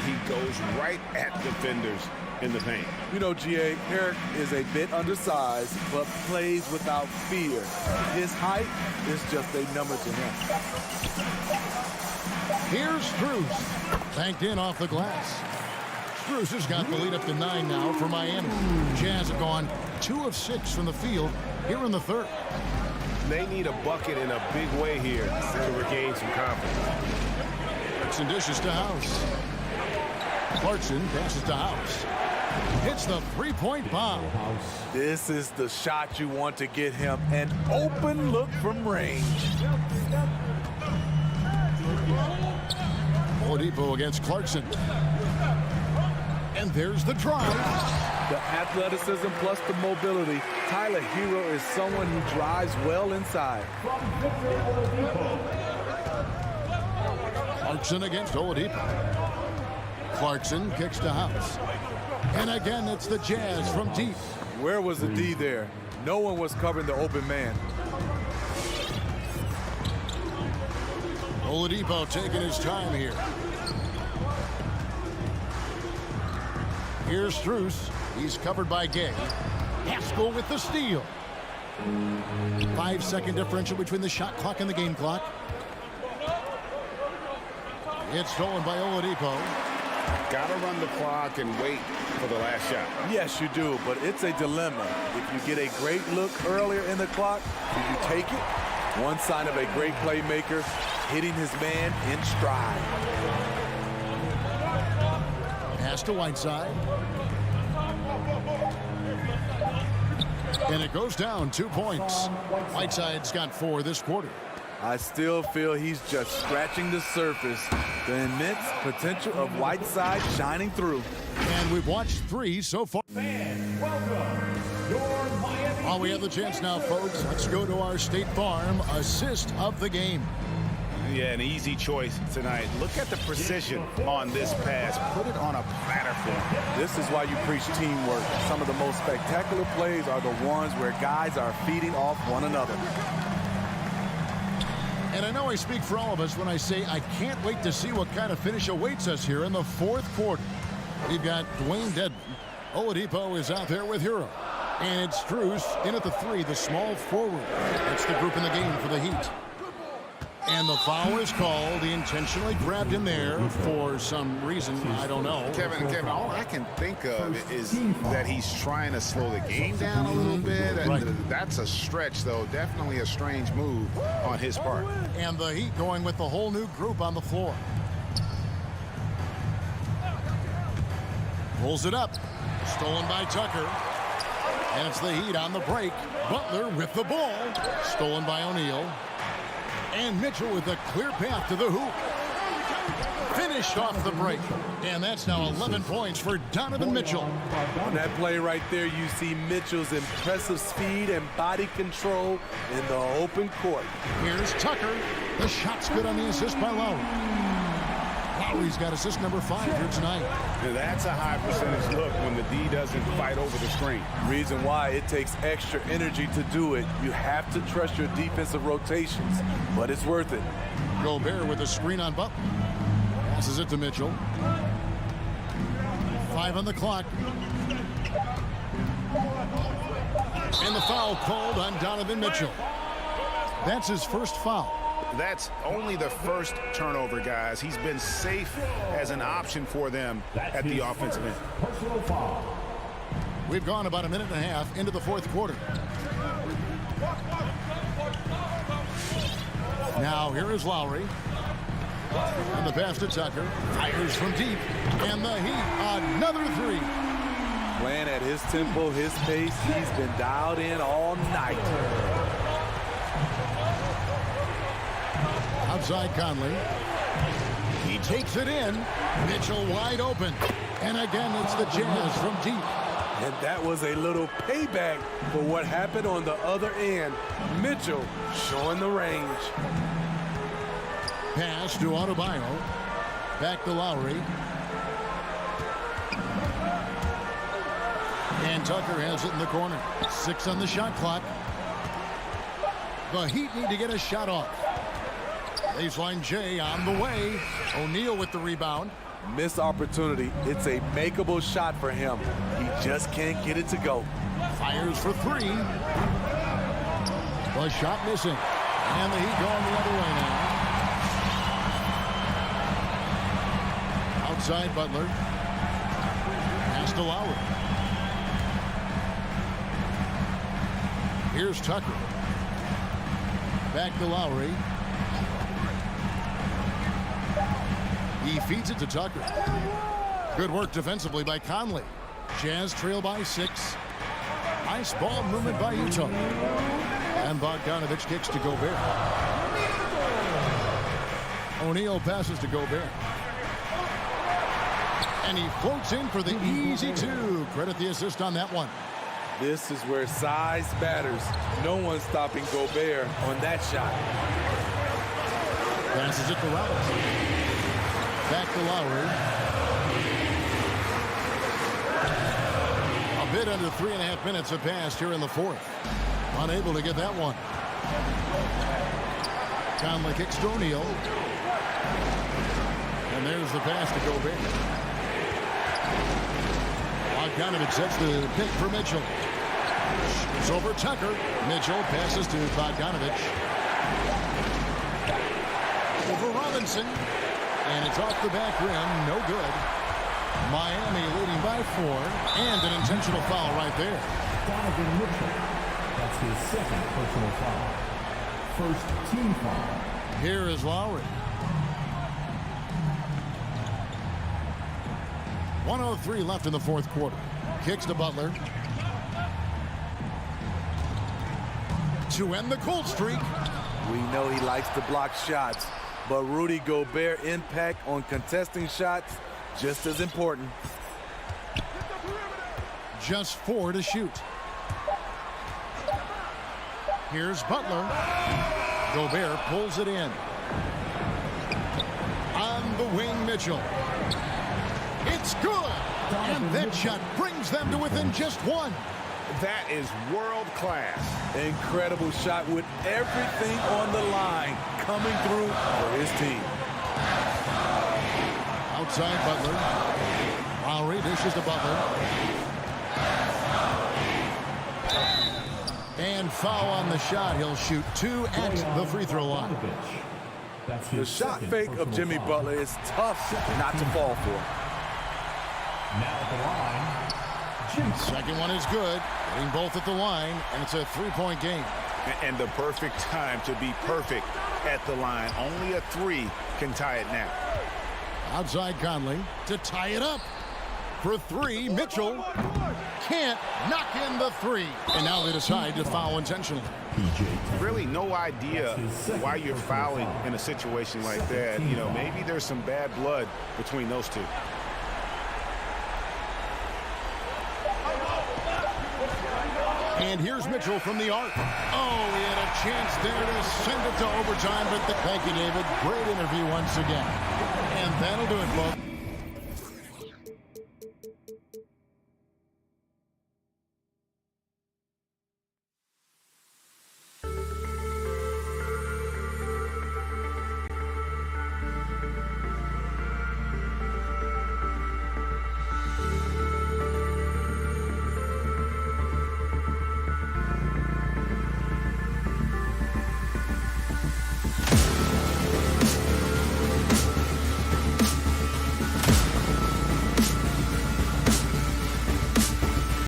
G: he goes right at defenders in the paint.
J: You know, G.A., Eric is a bit undersized, but plays without fear. His height is just a number to him.
F: Here's Strus. Banked in off the glass. Strus has got the lead up to 9 now for Miami. Jazz have gone 2 of 6 from the field here in the third.
A: They need a bucket in a big way here to regain some confidence.
F: Clarkson dishes to House. Clarkson passes to House. Hits the three-point bomb.
J: This is the shot you want to get him. An open look from range.
F: Oladipo against Clarkson. And there's the drive.
J: The athleticism plus the mobility. Tyler Hero is someone who drives well inside.
F: Clarkson against Oladipo. Clarkson kicks to House. And again, it's the Jazz from deep.
J: Where was the D there? No one was covering the open man.
F: Oladipo taking his time here. Here's Strus. He's covered by Gay. Pascal with the steal. 5-second differential between the shot clock and the game clock. It's stolen by Oladipo.
G: Got to run the clock and wait for the last shot.
J: Yes, you do, but it's a dilemma. If you get a great look earlier in the clock, do you take it? One sign of a great playmaker, hitting his man in stride.
F: Pass to Whiteside. And it goes down 2 points. Whiteside's got 4 this quarter.
J: I still feel he's just scratching the surface. The immense potential of Whiteside shining through.
F: And we've watched 3 so far. While we have the chance now, folks, let's go to our State Farm assist of the game.
G: Yeah, an easy choice tonight. Look at the precision on this pass. Put it on a platter for him.
J: This is why you preach teamwork. Some of the most spectacular plays are the ones where guys are feeding off one another.
F: And I know I speak for all of us when I say I can't wait to see what kind of finish awaits us here in the fourth quarter. We've got Dwayne Dedmon. Oladipo is out there with Hero. And it's Strus in at the 3, the small forward. That's the group in the game for the Heat. And the foul is called. He intentionally grabbed him there for some reason. I don't know.
G: Kevin, all I can think of is that he's trying to slow the game down a little bit.
F: Right.
G: That's a stretch, though. Definitely a strange move on his part.
F: And the Heat going with the whole new group on the floor. Pulls it up. Stolen by Tucker. And it's the Heat on the break. Butler with the ball. Stolen by O'Neal. And Mitchell with a clear path to the hoop. Finished off the break. And that's now 11 points for Donovan Mitchell.
J: On that play right there, you see Mitchell's impressive speed and body control in the open court.
F: Here's Tucker. The shot's good on the assist by Lowry. Lowry's got assist number 5 here tonight.
G: Now that's a high percentage look when the D doesn't fight over the screen.
J: Reason why it takes extra energy to do it. You have to trust your defensive rotations, but it's worth it.
F: Gobert with a screen on Butler. Passes it to Mitchell. 5 on the clock. And the foul called on Donovan Mitchell. That's his first foul.
G: That's only the first turnover, guys. He's been safe as an option for them at the offensive end.
F: We've gone about a minute and a half into the fourth quarter. Now here is Lowry. And the pass to Tucker. Fires from deep. And the Heat, another three.
J: Playing at his tempo, his pace. He's been dialed in all night.
F: Outside Conley. He takes it in. Mitchell wide open. And again, it's the Jazz from deep.
J: And that was a little payback for what happened on the other end. Mitchell showing the range.
F: Pass to Adebayo. Back to Lowry. And Tucker has it in the corner. 6 on the shot clock. The Heat need to get a shot off. Baseline J on the way. O'Neal with the rebound.
J: Missed opportunity. It's a makeable shot for him. He just can't get it to go.
F: Fires for three. The shot missing. And the Heat going the other way now. Outside Butler. Pass to Lowry. Here's Tucker. Back to Lowry. He feeds it to Tucker. Good work defensively by Conley. Jazz trail by 6. Nice ball movement by Utah. And Bogdanovich kicks to Gobert. O'Neal passes to Gobert. And he floats in for the easy 2. Credit the assist on that one.
J: This is where size matters. No one's stopping Gobert on that shot.
F: Passes it to Robinson. Back to Lowry. A bit under 3.5 minutes have passed here in the fourth. Unable to get that one. Conley kicks to O'Neal. And there's the pass to Gobert. Bogdanovich sets the pick for Mitchell. It's over Tucker. Mitchell passes to Bogdanovich. Over Robinson. And it's off the back rim. No good. Miami leading by 4. And an intentional foul right there.
D: Donovan Mitchell. That's his second personal foul. First team foul.
F: Here is Lowry. 1:03 left in the fourth quarter. Kicks to Butler. To end the cold streak.
J: We know he likes to block shots, but Rudy Gobert impact on contesting shots just as important.
F: Just 4 to shoot. Here's Butler. Gobert pulls it in. On the wing, Mitchell. It's good. And that shot brings them to within just 1.
G: That is world class.
J: Incredible shot with everything on the line coming through for his team.
F: Outside Butler. Lowry dishes to Butler. And foul on the shot. He'll shoot 2 at the free throw line.
J: The shot fake of Jimmy Butler is tough not to fall for.
D: Now at the line,
F: Second one is good. Getting both at the line, and it's a 3-point game.
G: And the perfect time to be perfect at the line. Only a 3 can tie it now.
F: Outside Conley to tie it up. For 3, Mitchell can't knock in the 3. And now they decide to foul intentionally.
G: Really no idea why you're fouling in a situation like that. You know, maybe there's some bad blood between those two.
F: And here's Mitchell from the arc. Oh, he had a chance there to send it to overtime, but thank you, David. Great interview once again. And that'll do it, folks.